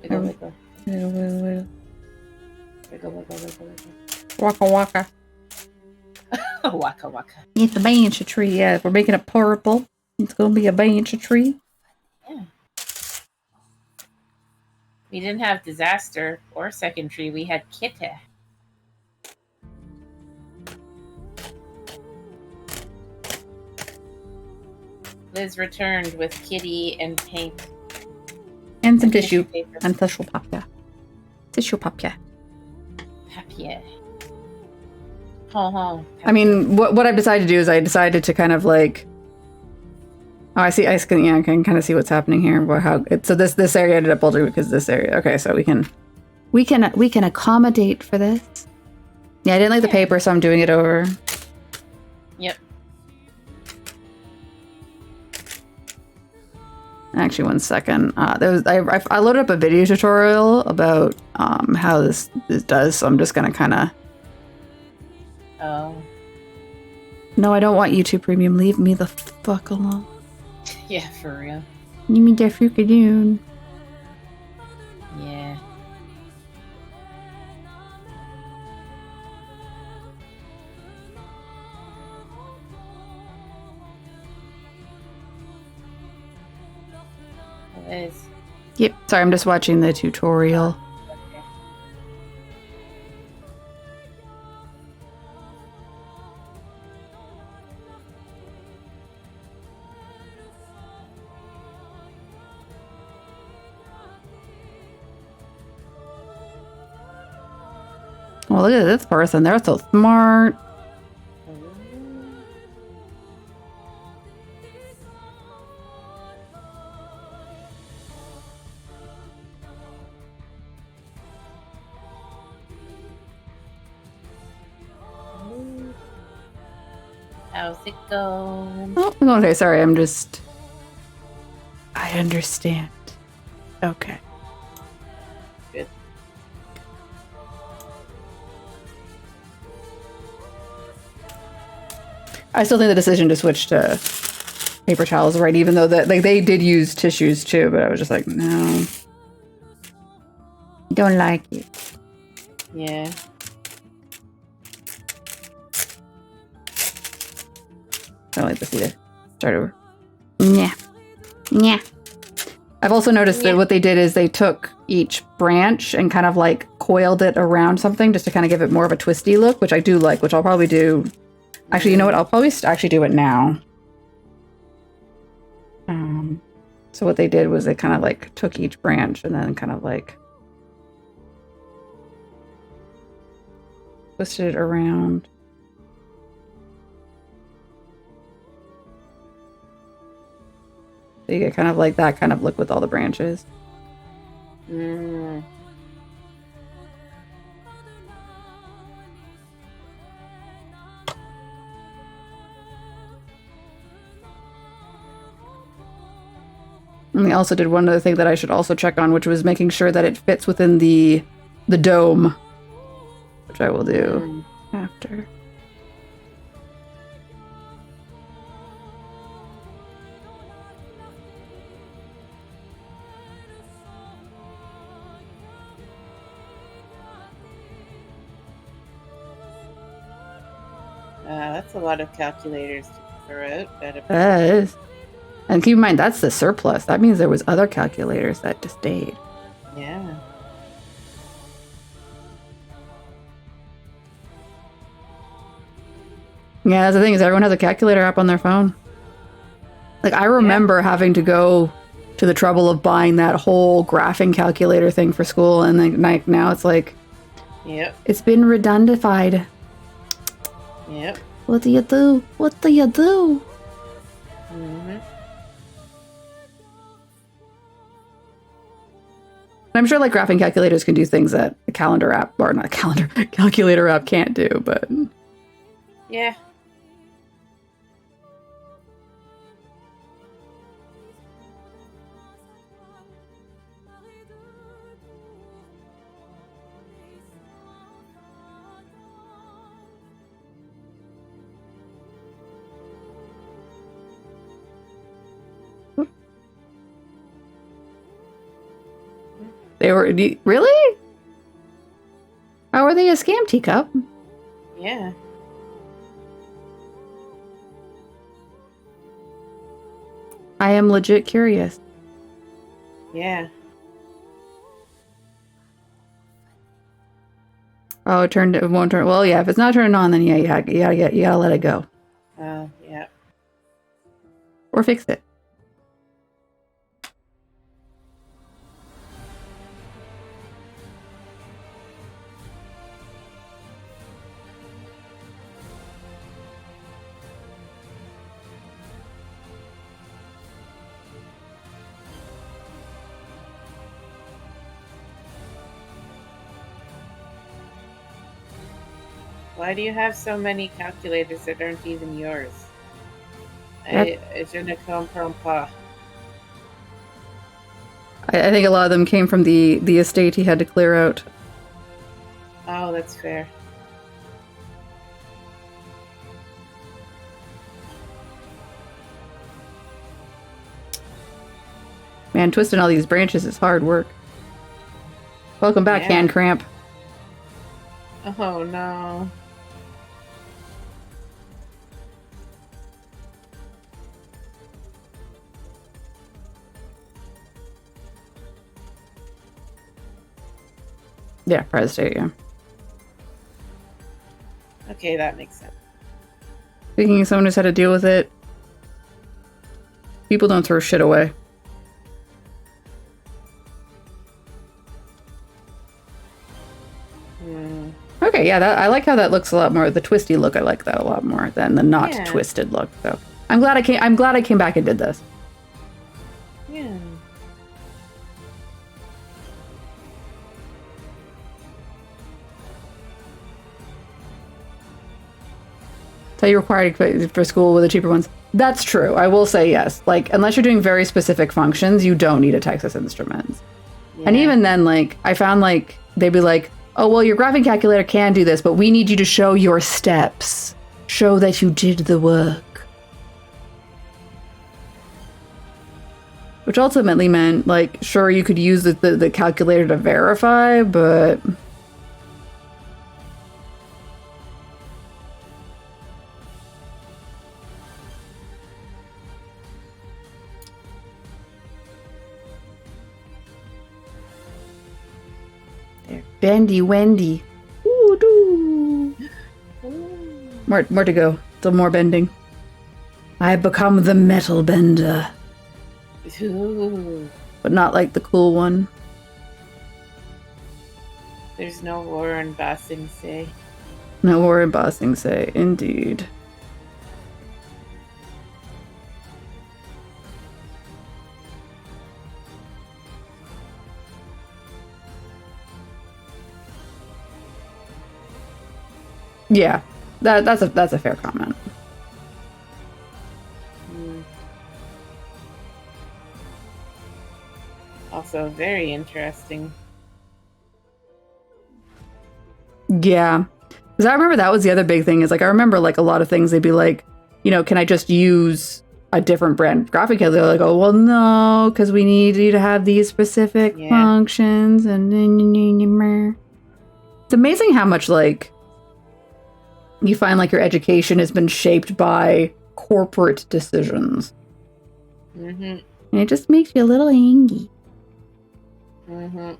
Wiggle, wiggle. Wiggle, wiggle, wiggle. Wiggle, wiggle, wiggle, wiggle. Waka, waka. Waka, waka. It's a banshee tree, yeah. If we're making it purple, it's gonna be a banshee tree. Yeah. We didn't have disaster or second tree. We had kitty. Liz returned with kitty and paint. And some tissue. paper. And tissue papier. Tissue papier. Papier. Ho. I mean, what I've decided to do is I decided to kind of like. Oh, I see. I can kind of see what's happening here. So this area ended up bulging because this area. Okay, so we can accommodate for this. Yeah, I didn't like the paper, so I'm doing it over. Yep. Actually, one second. I loaded up a video tutorial about how this does, so I'm just gonna kind of. Oh. No, I don't want YouTube Premium. Leave me the fuck alone. Yeah, for real. Leave me the freaking. Yeah. Liz. Yep. Sorry, I'm just watching the tutorial. Okay. Well, look at this person. They're so smart. How's it going? Oh, okay. Sorry, I understand. Okay. Good. I still think the decision to switch to paper towels is right, even though they did use tissues too, but I was just like, no. Don't like it. Yeah. I don't like this either. Start over. Yeah. Yeah. I've also noticed that what they did is they took each branch and kind of like coiled it around something just to kind of give it more of a twisty look, which I do like, which I'll probably do. Actually, you know what? I'll probably actually do it now. So what they did was they kind of like took each branch and then kind of like twisted it around. So you get kind of like that kind of look with all the branches. Mm. And we also did one other thing that I should also check on, which was making sure that it fits within the dome, which I will do after. That's a lot of calculators to throw out. That is. And keep in mind, that's the surplus. That means there was other calculators that just stayed. Yeah. Yeah, that's the thing is everyone has a calculator app on their phone. Like I remember having to go to the trouble of buying that whole graphing calculator thing for school, and then like now it's like, Yep. it's been redundified. Yep. What do you do? What do you do? Mm-hmm. I'm sure like graphing calculators can do things that a calendar app, or not a calendar, calculator app can't do, but Yeah. they were really? How are they a scam teacup? Yeah. I am legit curious. Yeah. Oh, it won't turn. Well, yeah, if it's not turning on, then yeah, you gotta let it go Oh, yeah. or fix it. Why do you have so many calculators that aren't even yours? Je ne comprends pas. I think a lot of them came from the estate he had to clear out. Oh, that's fair. Man, twisting all these branches is hard work. Welcome back, Yeah. Hand Cramp. Oh, no. Yeah, Prize State, yeah. Okay, that makes sense. Speaking of someone who's had to deal with it, people don't throw shit away. Hmm. Okay, yeah, I like how that looks a lot more. The twisty look, I like that a lot more than the not Yeah. twisted look. So I'm glad I came back and did this. Yeah. So you're required for school with the cheaper ones. That's true. I will say yes. Like, unless you're doing very specific functions, you don't need a Texas Instruments. And Yeah. even then, like, I found like they'd be like, oh, well, your graphing calculator can do this, but we need you to show your steps. Show that you did the work. Which ultimately meant, like, sure, you could use the calculator to verify, but... There. Bendy Wendy. Ooh, doo. More to go. Still more bending. I've become the metal bender. Ooh. But not like the cool one. There's no war in Bossing Say. No war in Bossing Say, indeed. Yeah, that's a fair comment. Mm. Also, very interesting. Yeah, because I remember that was the other big thing. Is like I remember like a lot of things they'd be like, you know, can I just use a different brand graphic calculator? They're like, oh well, no, because we need you to have these specific Yeah. functions, and it's amazing how much like you find like your education has been shaped by corporate decisions, Mm-hmm. and it just makes you a little angry. Mm-hmm.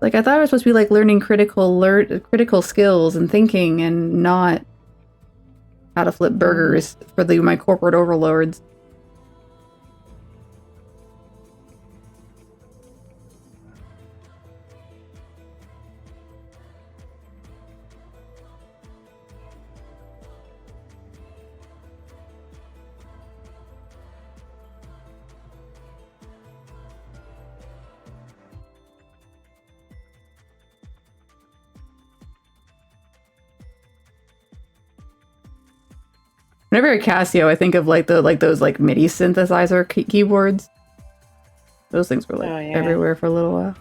Like I thought I was supposed to be like learning critical skills and thinking, and not how to flip burgers for my corporate overlords. Whenever I Casio, I think of like those like MIDI synthesizer keyboards. Those things were like Oh, yeah. everywhere for a little while.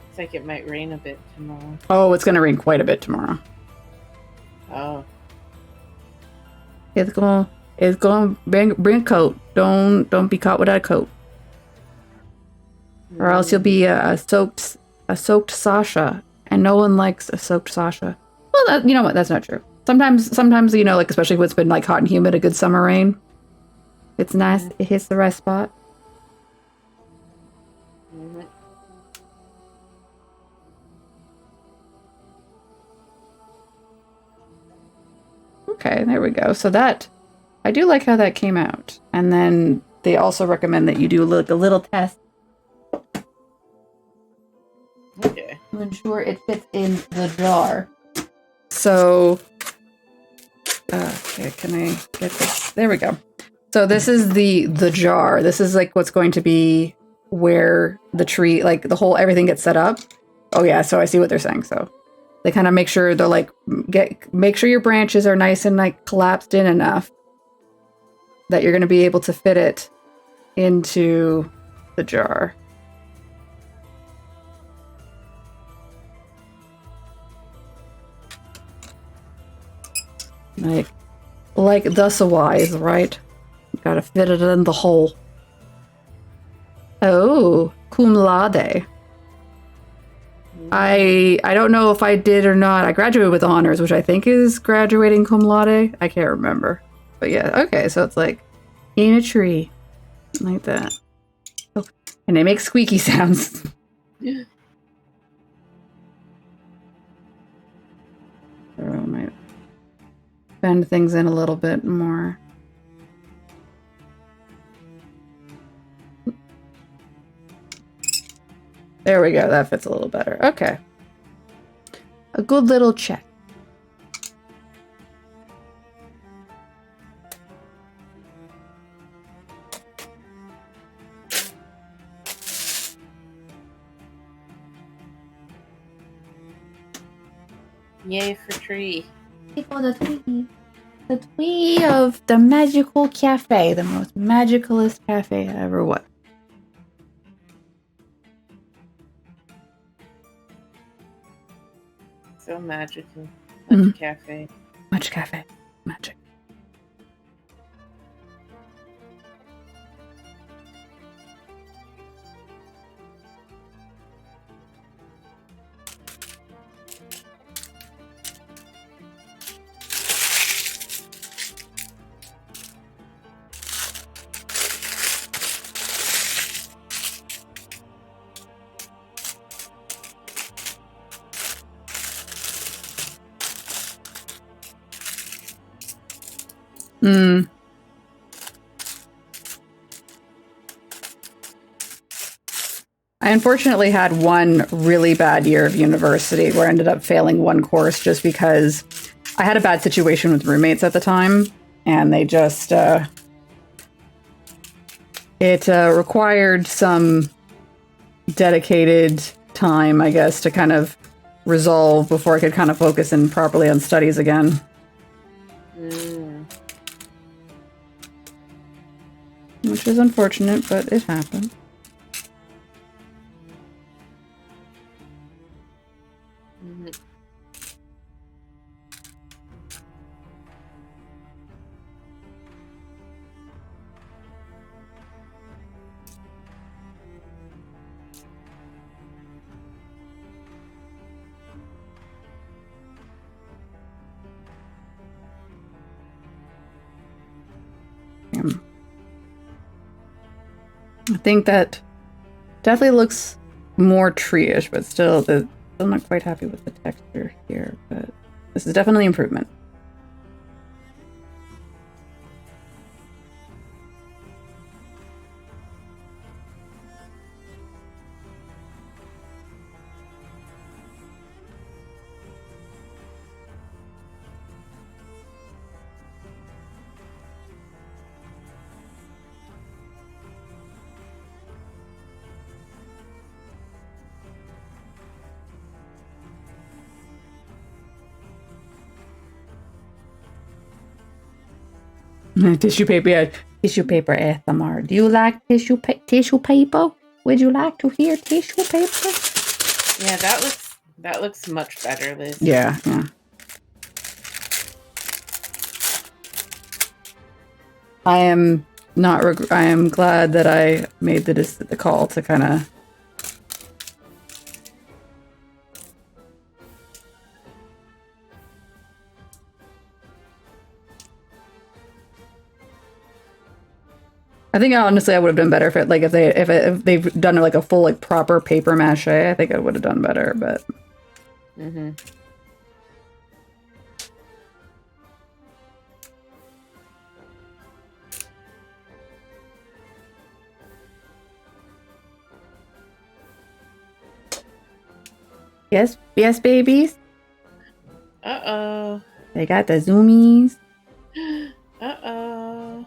It's like it might rain a bit tomorrow. Oh, it's gonna rain quite a bit tomorrow. Oh. It's going bring a coat. Don't be caught without a coat, or else you'll be a soaked Sascha, and no one likes a soaked Sascha. Well, you know what? That's not true. Sometimes you know, like especially when it's been like hot and humid, a good summer rain. It's nice. It hits the right spot. Mhm. Okay, there we go. So that, I do like how that came out. And then they also recommend that you do like a little test Okay. to ensure it fits in the jar. So, okay, can I get this? There we go. So this is the jar. This is like what's going to be where the tree, like the whole everything gets set up. Oh yeah, so I see what they're saying. So they kind of make sure they're like make sure your branches are nice and like collapsed in enough that you're going to be able to fit it into the jar. Like thus a wise, right? Gotta fit it in the hole. Oh, cum laude. I don't know if I did or not. I graduated with honors, which I think is graduating cum laude. I can't remember. But yeah, okay, so it's like in a tree. Like that. Oh, and they make squeaky sounds. Yeah. So I might bend things in a little bit more. There we go. That fits a little better. Okay. A good little check. Yay for tree. For the twee. The twee of the magical cafe. The most magicalest cafe I ever was. So magical. Much cafe. Much cafe. Magic. I unfortunately had one really bad year of university where I ended up failing one course just because I had a bad situation with roommates at the time, and they just it required some dedicated time, I guess, to kind of resolve before I could kind of focus in properly on studies again. Which is unfortunate, but it happened. I think that definitely looks more tree-ish, but still not quite happy with the texture here, but this is definitely improvement. Tissue paper, yeah. Tissue paper ASMR. Do you like tissue paper? Would you like to hear tissue paper? Yeah, that looks much better, Liz. Yeah, yeah. I am not. I am glad that I made the call to kind of. I think honestly I would have done better if they've done like a full like proper paper mache. I think I would have done better, but. Mm-hmm. Yes, yes, babies. Uh-oh. They got the zoomies. Uh-oh.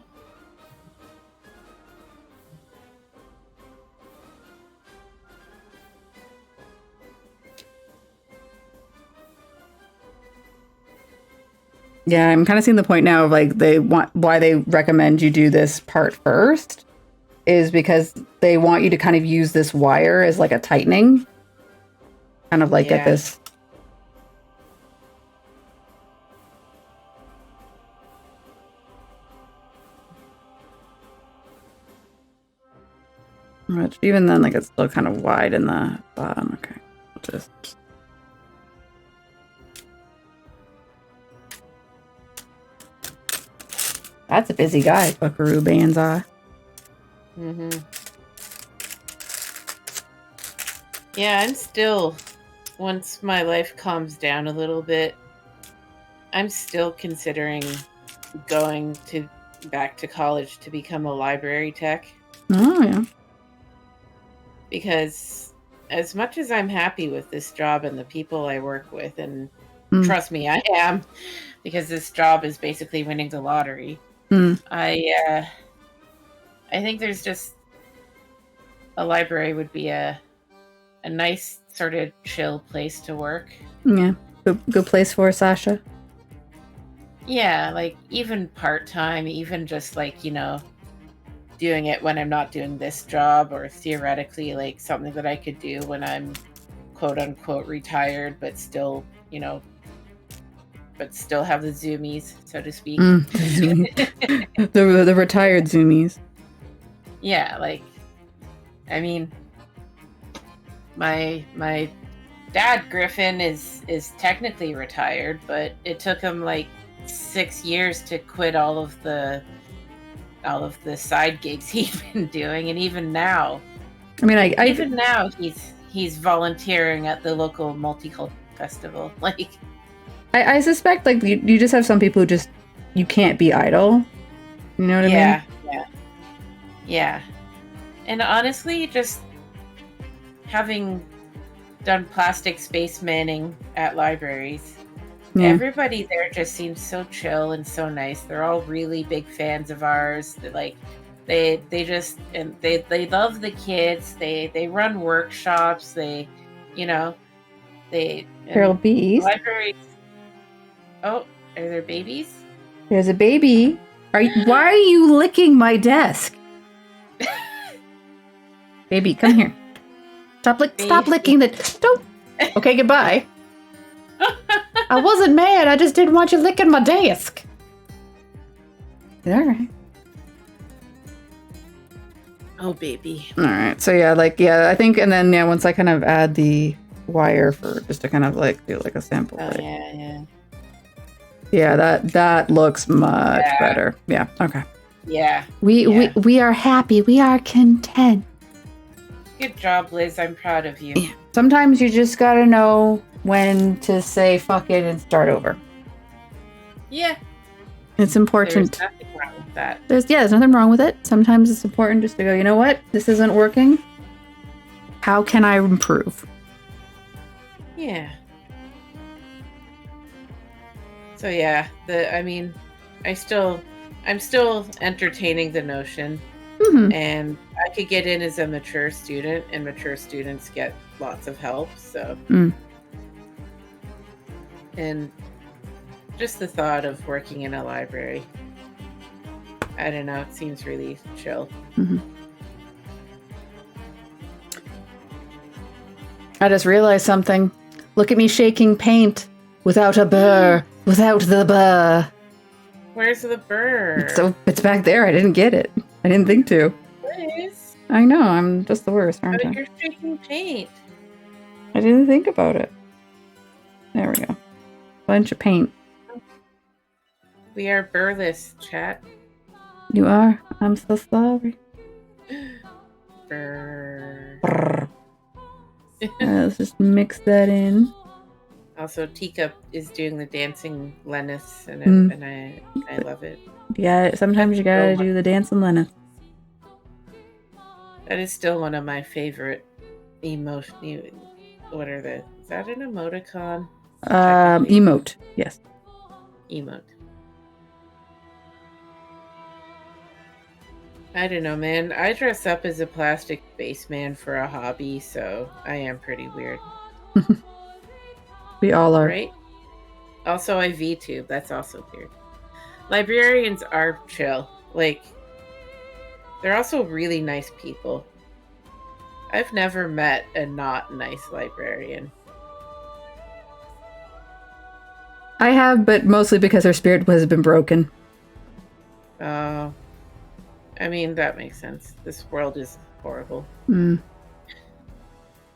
Yeah, I'm kind of seeing the point now of like why they recommend you do this part first is because they want you to kind of use this wire as like a tightening. Kind of like get this. But even then, like it's still kind of wide in the bottom. Okay, just. That's a busy guy, Buckaroo Banzai. Mm-hmm. Yeah, I'm still, once my life calms down a little bit, I'm still considering going back to college to become a library tech. Oh, yeah. Because as much as I'm happy with this job and the people I work with, and trust me, I am, because this job is basically winning the lottery. I think there's just a library would be a nice sort of chill place to work. Yeah, good place for Sascha. Yeah, like even part-time, even just like, you know, doing it when I'm not doing this job, or theoretically like something that I could do when I'm quote unquote retired, but still, you know, but still have the zoomies, so to speak. The retired zoomies. Yeah, like, I mean, my dad Griffin is technically retired, but it took him like 6 years to quit all of the side gigs he'd been doing, and even now, I mean, even now he's volunteering at the local multicultural festival. Like, I suspect like you just have some people who just you can't be idle. You know what I mean? Yeah. And honestly, just having done plastic space manning at libraries, everybody there just seems so chill and so nice. They're all really big fans of ours. They're like, they just, and they love the kids. They run workshops. They, you know, Feral bees. Libraries. Oh, are there babies? There's a baby. Why are you licking my desk? Baby, come here. Stop licking the. Don't. Okay, goodbye. I wasn't mad. I just didn't want you licking my desk. All right. Oh, baby. All right. So yeah, I think, and then once I kind of add the wire for just to kind of like do like a sample. Oh, like, yeah. Yeah, that looks much better. Yeah. Okay. Yeah. We are happy. We are content. Good job, Liz. I'm proud of you. Yeah. Sometimes you just gotta know when to say fuck it and start over. Yeah. It's important. There's nothing wrong with that. There's nothing wrong with it. Sometimes it's important just to go, you know what? This isn't working. How can I improve? Yeah. So yeah, I'm still entertaining the notion. And I could get in as a mature student, and mature students get lots of help. So, and just the thought of working in a library, I don't know. It seems really chill. I just realized something. Look at me shaking paint without a burr. Without the burr. Where's the bird? It's back there. I didn't get it. I didn't think to. Liz, I know. I'm just the worst, aren't but I? you're shaking paint. I didn't think about it. There we go. Bunch of paint. We are burless, chat. You are? I'm so sorry. Brr. Brrr. Let's just mix that in. Also, Teacup is doing the dancing Lennis, and I love it. Yeah, sometimes you gotta do the dance and Lena. That is still one of my favorite emotion. What are the? Is that an emoticon? Emote. Yes. Emote. I don't know, man. I dress up as a plastic spaceman for a hobby, so I am pretty weird. We all are. Right? Also, I VTube. That's also weird. Librarians are chill. Like, they're also really nice people. I've never met a not nice librarian. I have, but mostly because her spirit has been broken. I mean, that makes sense. This world is horrible. Mm.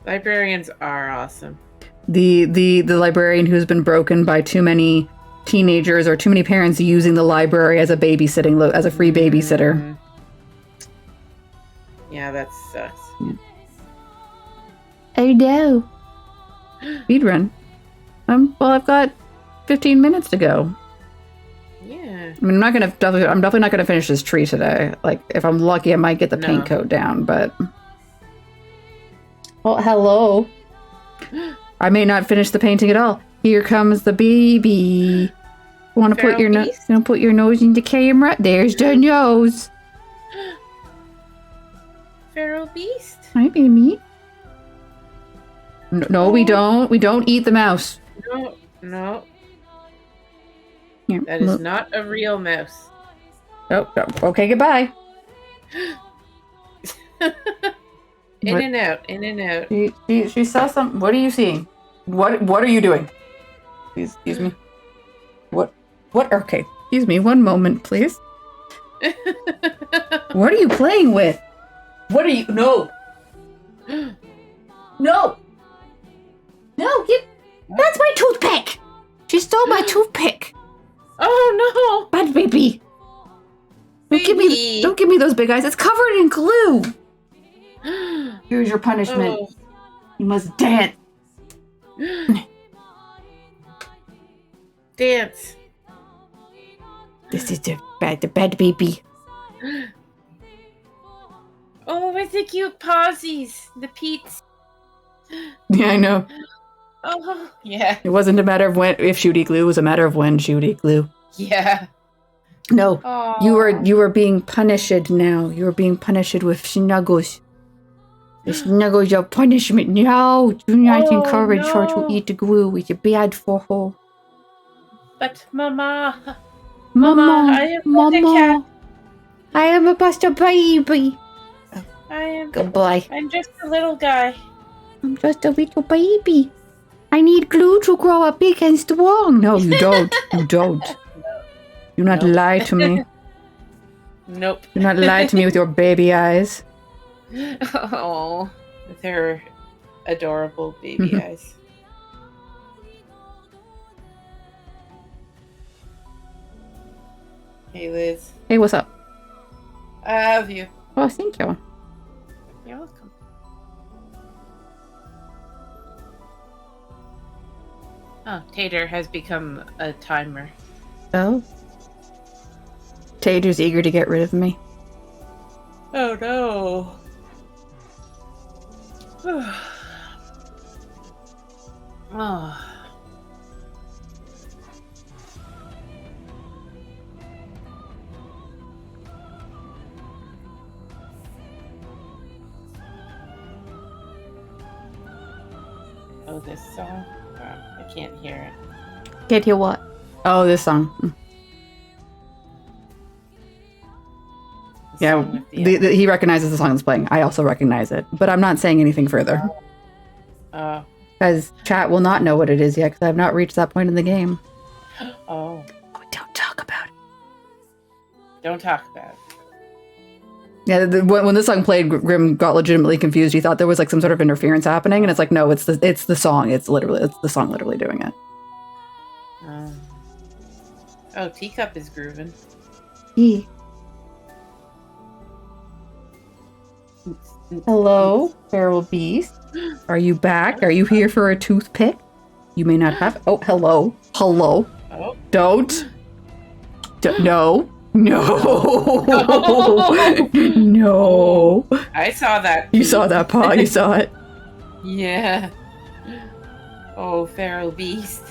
Librarians are awesome. The librarian who's been broken by too many teenagers or too many parents using the library as a babysitting as a free babysitter. Mm. Yeah, that sucks. Yeah. Oh no. Speedrun. Well, I've got 15 minutes to go. Yeah. I mean, I'm definitely not gonna finish this tree today. Like, if I'm lucky, I might get the paint coat down, but. Well, hello. I may not finish the painting at all. Here comes the baby. Want to put your put your nose in the camera? There's the nose. Feral beast. Hi, baby. No, we don't. We don't eat the mouse. No. Here, That is not a real mouse. Oh, okay, goodbye. In and out. She saw some. What are you seeing? What are you doing? Excuse me. What? Okay. Excuse me. One moment, please. What are you playing with? What are you? No. No. That's my toothpick. She stole my toothpick. Oh Bad baby. Don't give me those big eyes. It's covered in glue. no. Here's your punishment. Oh. You must dance. Dance. This is the bad baby. Oh, with the cute posies. The Pete's. Yeah, I know. Oh, yeah. It wasn't a matter of if shooty glue. It was a matter of when shooty glue. Yeah. No, Aww. you are being punished now. You are being punished with snuggles. The snuggles are punishment. No, do not encourage her to eat the glue. It's bad for her. But Mama, Mama, I am a cat. I am a buster baby. I am. Goodbye. I'm just a little guy. I'm just a little baby. I need glue to grow up big and strong. No, you don't. You don't. Do not lie to me. Nope. Do not lie to me with your baby eyes. Oh, with her adorable baby eyes. Hey, Liz. Hey, what's up? I love you. Oh, thank you. You're welcome. Oh, Tater has become a timer. Oh. Tater's eager to get rid of me. Oh no. Oh. Oh, this song? I can't hear it. Can't hear what? Oh, this song. Yeah, song with the he recognizes the song that's playing. I also recognize it, but I'm not saying anything further. Because chat will not know what it is yet, because I've not reached that point in the game. Oh. Don't talk about it. Don't talk about it. Yeah, when this song played, Grim got legitimately confused. He thought there was like some sort of interference happening, and it's like, no, it's the song. It's the song literally doing it. Oh, Teacup is grooving. Hello, feral beast. Are you back? Are you here for a toothpick? You may not have. Oh, hello. Oh. Don't. No. No. I saw that. You saw that paw. You saw it. Yeah. Oh, feral beast.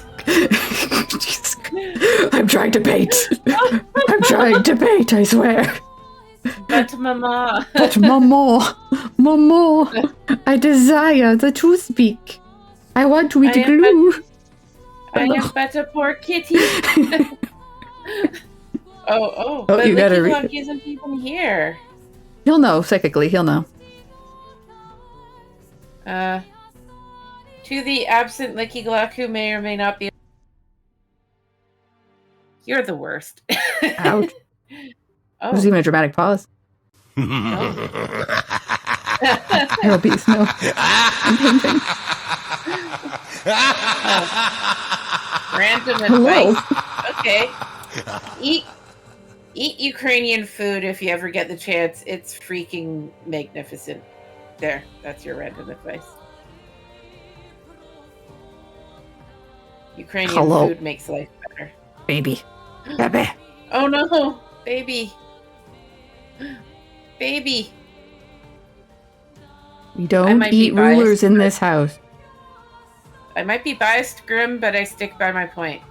I'm trying to bait. I swear. But mama. Mama, I desire the toothpick. I want to eat glue. I am but a poor kitty. But you gotta read Licky it. isn't even here. He'll know, psychically, he'll know. To the absent Licky Glock who may or may not be. You're the worst. Ouch. Oh. There's even a dramatic pause. Feral beast, no. I'm painting. Random Hello. advice. Okay. Eat Ukrainian food if you ever get the chance. It's freaking magnificent. There, that's your random advice. Ukrainian food makes life better. Baby. Oh no, baby. Baby. We don't eat rulers in this house. I might be biased, Grim, but I stick by my point.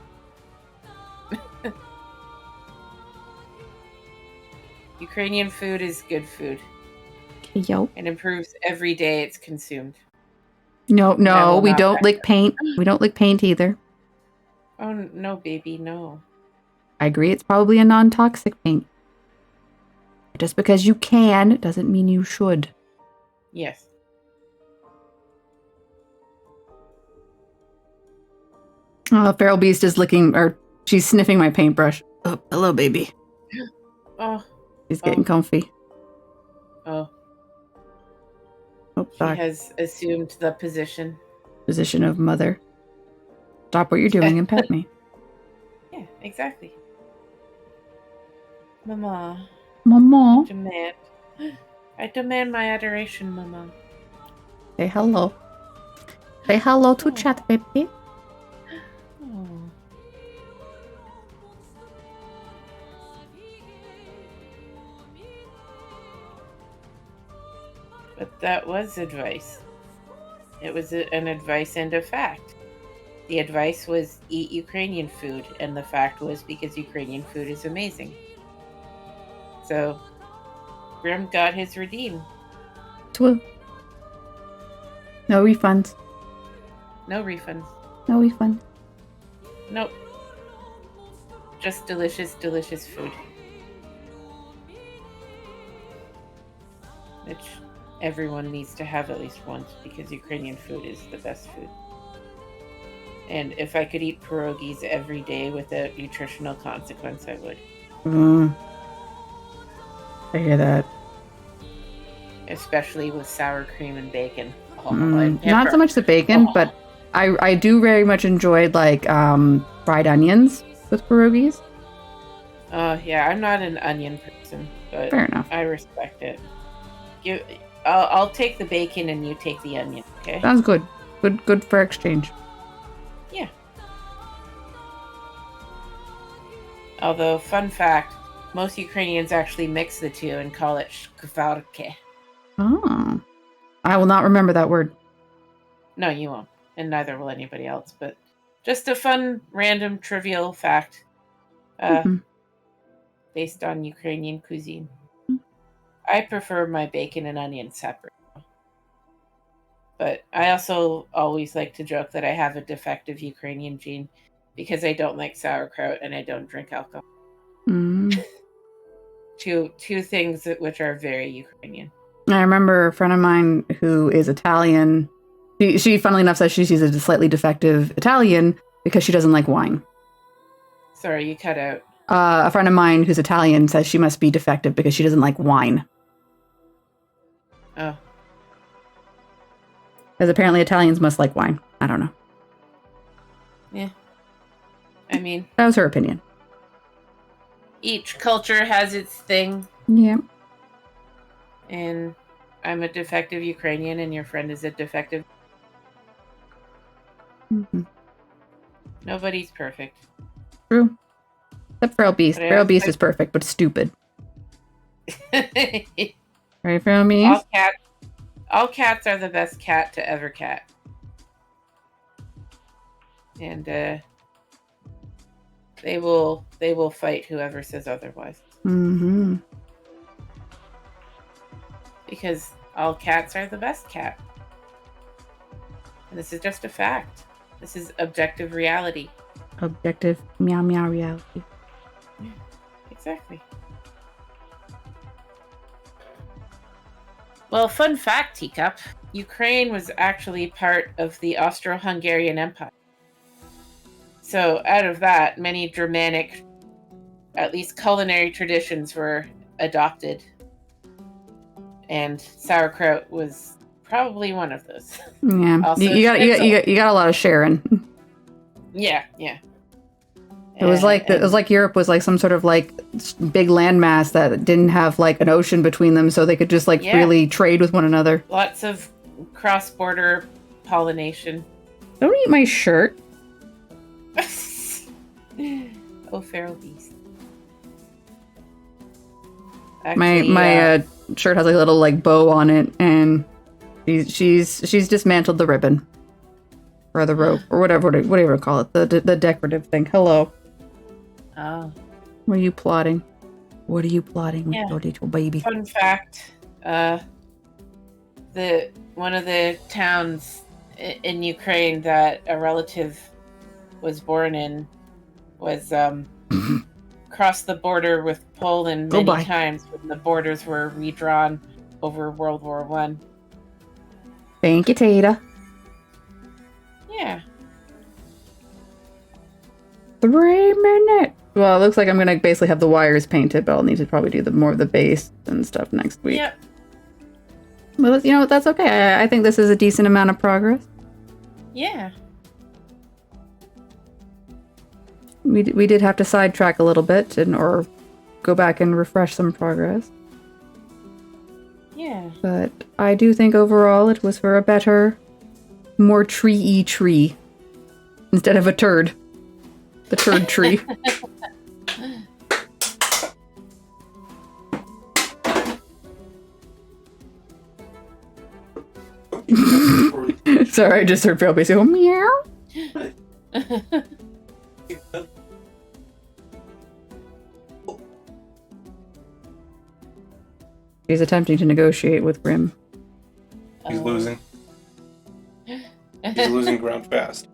Ukrainian food is good food. Yo. It improves every day it's consumed. No, we don't lick paint. We don't lick paint either. Oh, no, baby, no. I agree it's probably a non-toxic paint. Just because you can doesn't mean you should. Yes. Feral Beast is licking, or she's sniffing my paintbrush. Oh, hello, baby. Oh. She's getting comfy. Oh. Oh, She sorry. has assumed the position. Position of mother. Stop what you're doing and pet me. Yeah, exactly. Mama. Mama. I demand my adoration, Mama. Say hello. Say hello to chat, baby. Oh. But that was advice. It was an advice and a fact. The advice was eat Ukrainian food, and the fact was because Ukrainian food is amazing. So, Grim got his redeem. Twoo. No refunds. No refunds. No refunds. Nope. Just delicious, delicious food. Which everyone needs to have at least once, because Ukrainian food is the best food. And if I could eat pierogies every day without nutritional consequence, I would. I hear that. Especially with sour cream and bacon. Oh, not so much the bacon, but I do very much enjoy like fried onions with pierogies. Yeah, I'm not an onion person, but fair enough. I respect it. I'll take the bacon and you take the onion, okay? Sounds good. Good for exchange. Yeah. Although, fun fact, most Ukrainians actually mix the two and call it shkvarke. Oh. I will not remember that word. No, you won't. And neither will anybody else. But just a fun, random, trivial fact based on Ukrainian cuisine. I prefer my bacon and onion separate. But I also always like to joke that I have a defective Ukrainian gene because I don't like sauerkraut and I don't drink alcohol. two things which are very Ukrainian. I remember a friend of mine who is Italian. She funnily enough, says she's a slightly defective Italian because she doesn't like wine. Sorry, you cut out. A friend of mine who's Italian says she must be defective because she doesn't like wine. Oh. Because apparently Italians must like wine. I don't know. Yeah. I mean, That was her opinion. each culture has its thing, Yeah. and I'm a defective Ukrainian, and your friend is a defective. Mm-hmm. Nobody's perfect. True. Except Feral Beast. But I Feral also- Beast is perfect, but stupid. Right, Feral Beast? All cats are the best cat to ever cat. And they will fight whoever says otherwise. Mm-hmm. Because all cats are the best cat. And this is just a fact. This is objective reality. Objective meow meow reality. Exactly. Well, fun fact, Teacup. Ukraine was actually part of the Austro-Hungarian Empire. So out of that, many Germanic, at least culinary traditions were adopted. And sauerkraut was probably one of those. Yeah. Also, You got a lot of sharing. Yeah. It was like Europe was like some sort of like big landmass that didn't have like an ocean between them, so they could just like really trade with one another. Lots of cross-border pollination. Don't eat my shirt. Oh, feral beast. My Actually, shirt has like a little like bow on it, and she's dismantled the ribbon or the rope or whatever you call it, the decorative thing. Hello. Oh. What are you plotting? What are you plotting, Yeah. little baby? Fun fact, one of the towns in Ukraine that a relative was born in was crossed the border with Poland many times when the borders were redrawn over World War One. Thank you, Tata. Yeah. 3 minutes. Well, it looks like I'm gonna basically have the wires painted, but I'll need to probably do more of the base and stuff next week. Yep. Well, you know what? That's okay. I think this is a decent amount of progress. Yeah. We did have to sidetrack a little bit or go back and refresh some progress. Yeah. But I do think overall it was for a better, more tree-y tree instead of a turd. The turd tree. Sorry, I just heard Phil basically go meow. He's attempting to negotiate with Grim. He's losing. He's losing ground fast.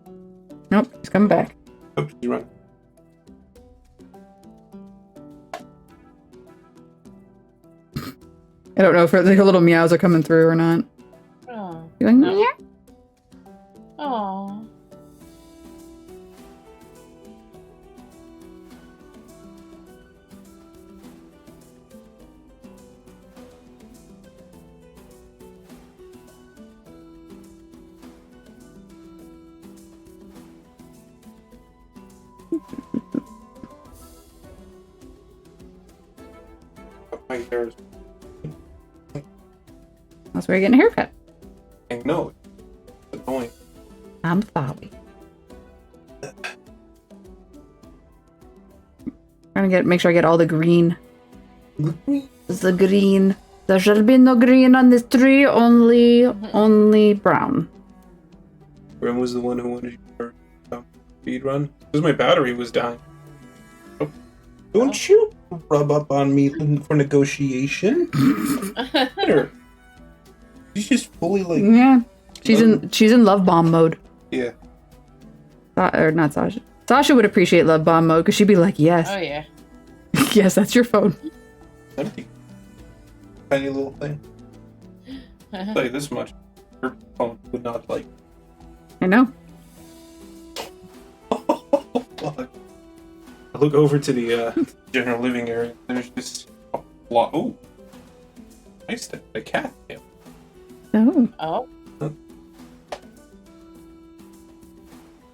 Nope, he's coming back. Oh, he's running. I don't know if the little meows are coming through or not. Oh. You're like, No. meow. Oh. My hair is. That's where you're getting a haircut. No, it's annoying. I'm sorry. Trying to make sure I get all the green. The green. There shall be no green on this tree, only brown. Grim was the one who wanted your speed run because my battery was dying. Oh. Don't you rub up on me for negotiation. Better. She's just fully like. Yeah, she's in love bomb mode. Yeah. Or not Sasha. Sasha would appreciate love bomb mode because she'd be like, yes, Oh yeah. yes, that's your phone. empty. Tiny little thing. I'll tell you this much. Your phone would not like. I know. I look over to the general living area. There's just a lot. Oh, nice. A cat. Yeah. Oh. Oh.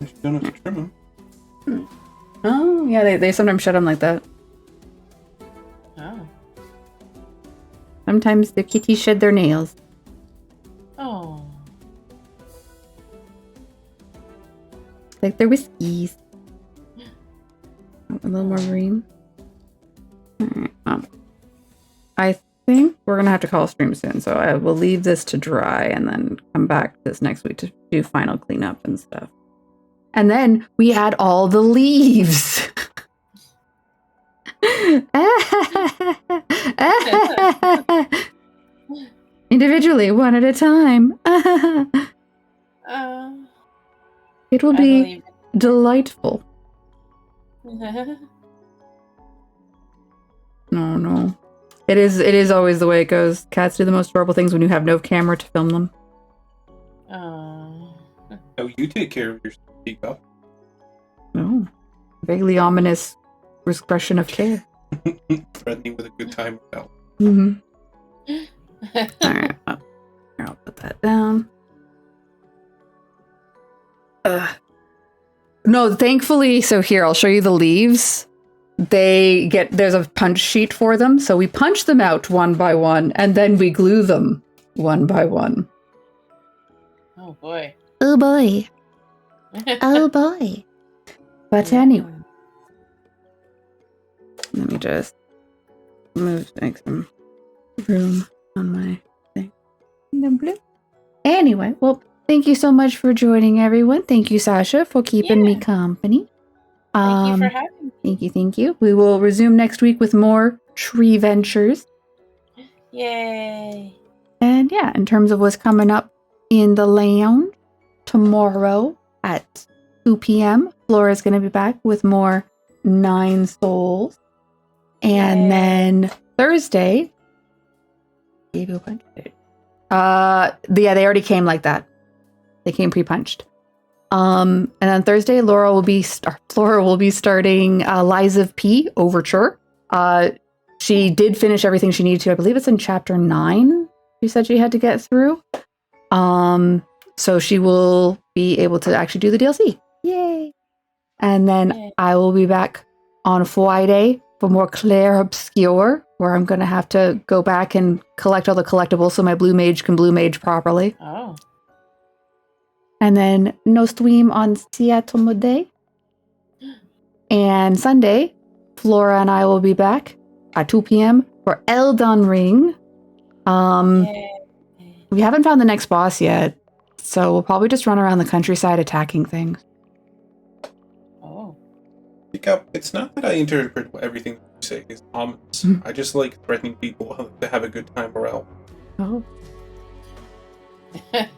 You don't have to trim them. Oh, yeah, they sometimes shut them like that. Oh. Sometimes the kitties shed their nails. Oh. Like they're whiskies. A little more green. Alright, I think we're gonna have to call a stream soon, so I will leave this to dry and then come back this next week to do final cleanup and stuff. And then we had all the leaves. Individually, one at a time. It will be delightful. No. It is always the way it goes. Cats do the most horrible things when you have no camera to film them. Oh. Oh, you take care of your teacup. Oh. Vaguely ominous expression of care. Threatening with a good time without. Mm-hmm. Alright. I'll put that down. No, thankfully, so here, I'll show you the leaves. There's a punch sheet for them, so we punch them out one by one, and then we glue them one by one. Oh boy. Oh boy. Oh boy. But anyway. Let me just make some room on my thing. Anyway, well, thank you so much for joining, everyone. Thank you, Sascha, for keeping me company. Thank you for having me. Thank you. We will resume next week with more tree ventures. Yay. And yeah, in terms of what's coming up in the lounge, tomorrow at 2 p.m., Flora's going to be back with more Nine Souls. And then Thursday, they already came like that. They came pre-punched. And on Thursday, Flora will be starting Lies of P Overture. She did finish everything she needed to. I believe it's in chapter 9. She said she had to get through. So she will be able to actually do the DLC. Yay! And then I will be back on Friday for more Claire Obscure, where I'm going to have to go back and collect all the collectibles so my Blue Mage can Blue Mage properly. Oh. And then no stream on Seattle Mode. And Sunday, Flora and I will be back at 2 p.m. for Elden Ring. We haven't found the next boss yet, so we'll probably just run around the countryside attacking things. Oh. It's not that I interpret everything you say as ominous. I just like threatening people to have a good time around. Oh.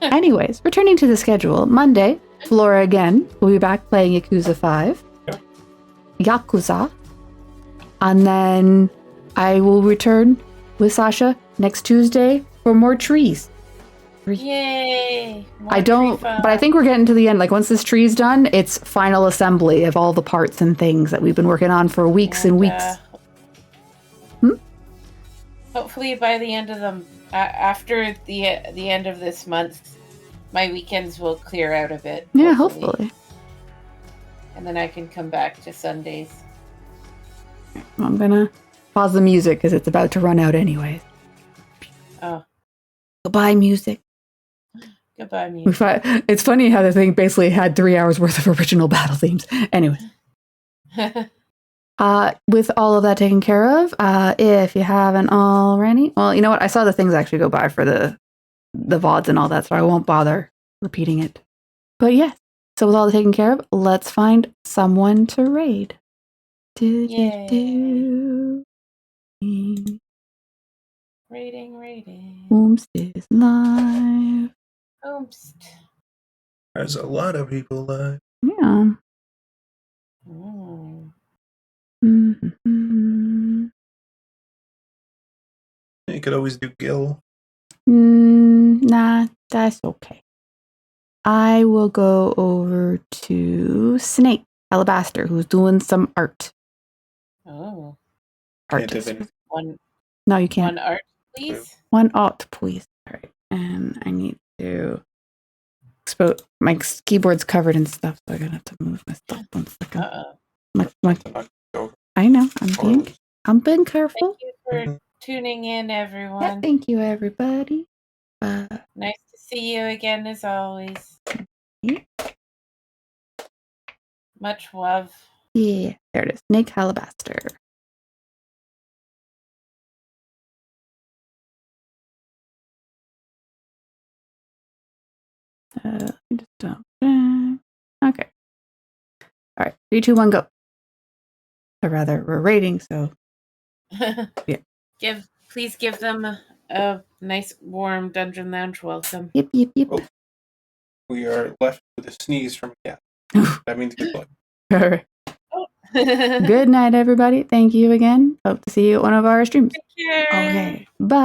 Anyways, returning to the schedule, Monday, Flora again will be back playing Yakuza 5. Yep. Yakuza. And then I will return with Sascha next Tuesday for more trees. Yay! But I think we're getting to the end. Like, once this tree's done, it's final assembly of all the parts and things that we've been working on for weeks and weeks. Hopefully by the end of after the end of this month, my weekends will clear out a bit. Yeah, hopefully. And then I can come back to Sundays. I'm gonna pause the music because it's about to run out anyways. Oh. Goodbye, music. Goodbye, music. It's funny how the thing basically had 3 hours worth of original battle themes. Anyway. With all of that taken care of, if you haven't already, well, you know what? I saw the things actually go by for the VODs and all that, so I won't bother repeating it. But yes, so with all that taken care of, let's find someone to raid. Raiding. Ooms is live. Oops. There's a lot of people live. Yeah. Mm. Mm-hmm. You could always do Gil. Nah, that's okay. I will go over to Snake Alabaster, who's doing some art. Oh, Can't Artist. have any. one No, you can't. one art, please. One art, please. All right, and I need to expose. My keyboard's covered in stuff, so I'm gonna have to move my stuff 1 second. I know. I'm being careful. Thank you for tuning in, Yeah, everyone. thank you, everybody. Nice to see you again, as always. Yeah. Much love. Yeah, there it is. Snake Alabaster. Let me just dump. Okay. All right. 3, 2, 1, go. Or rather, we're rating, so Yeah. Please give them a nice, warm Dungeon Lounge welcome. yep. Oh. We are left with a sneeze from a cat. That means good luck. All right. Good night, everybody. Thank you again. Hope to see you at one of our streams. Take care. Okay. Bye.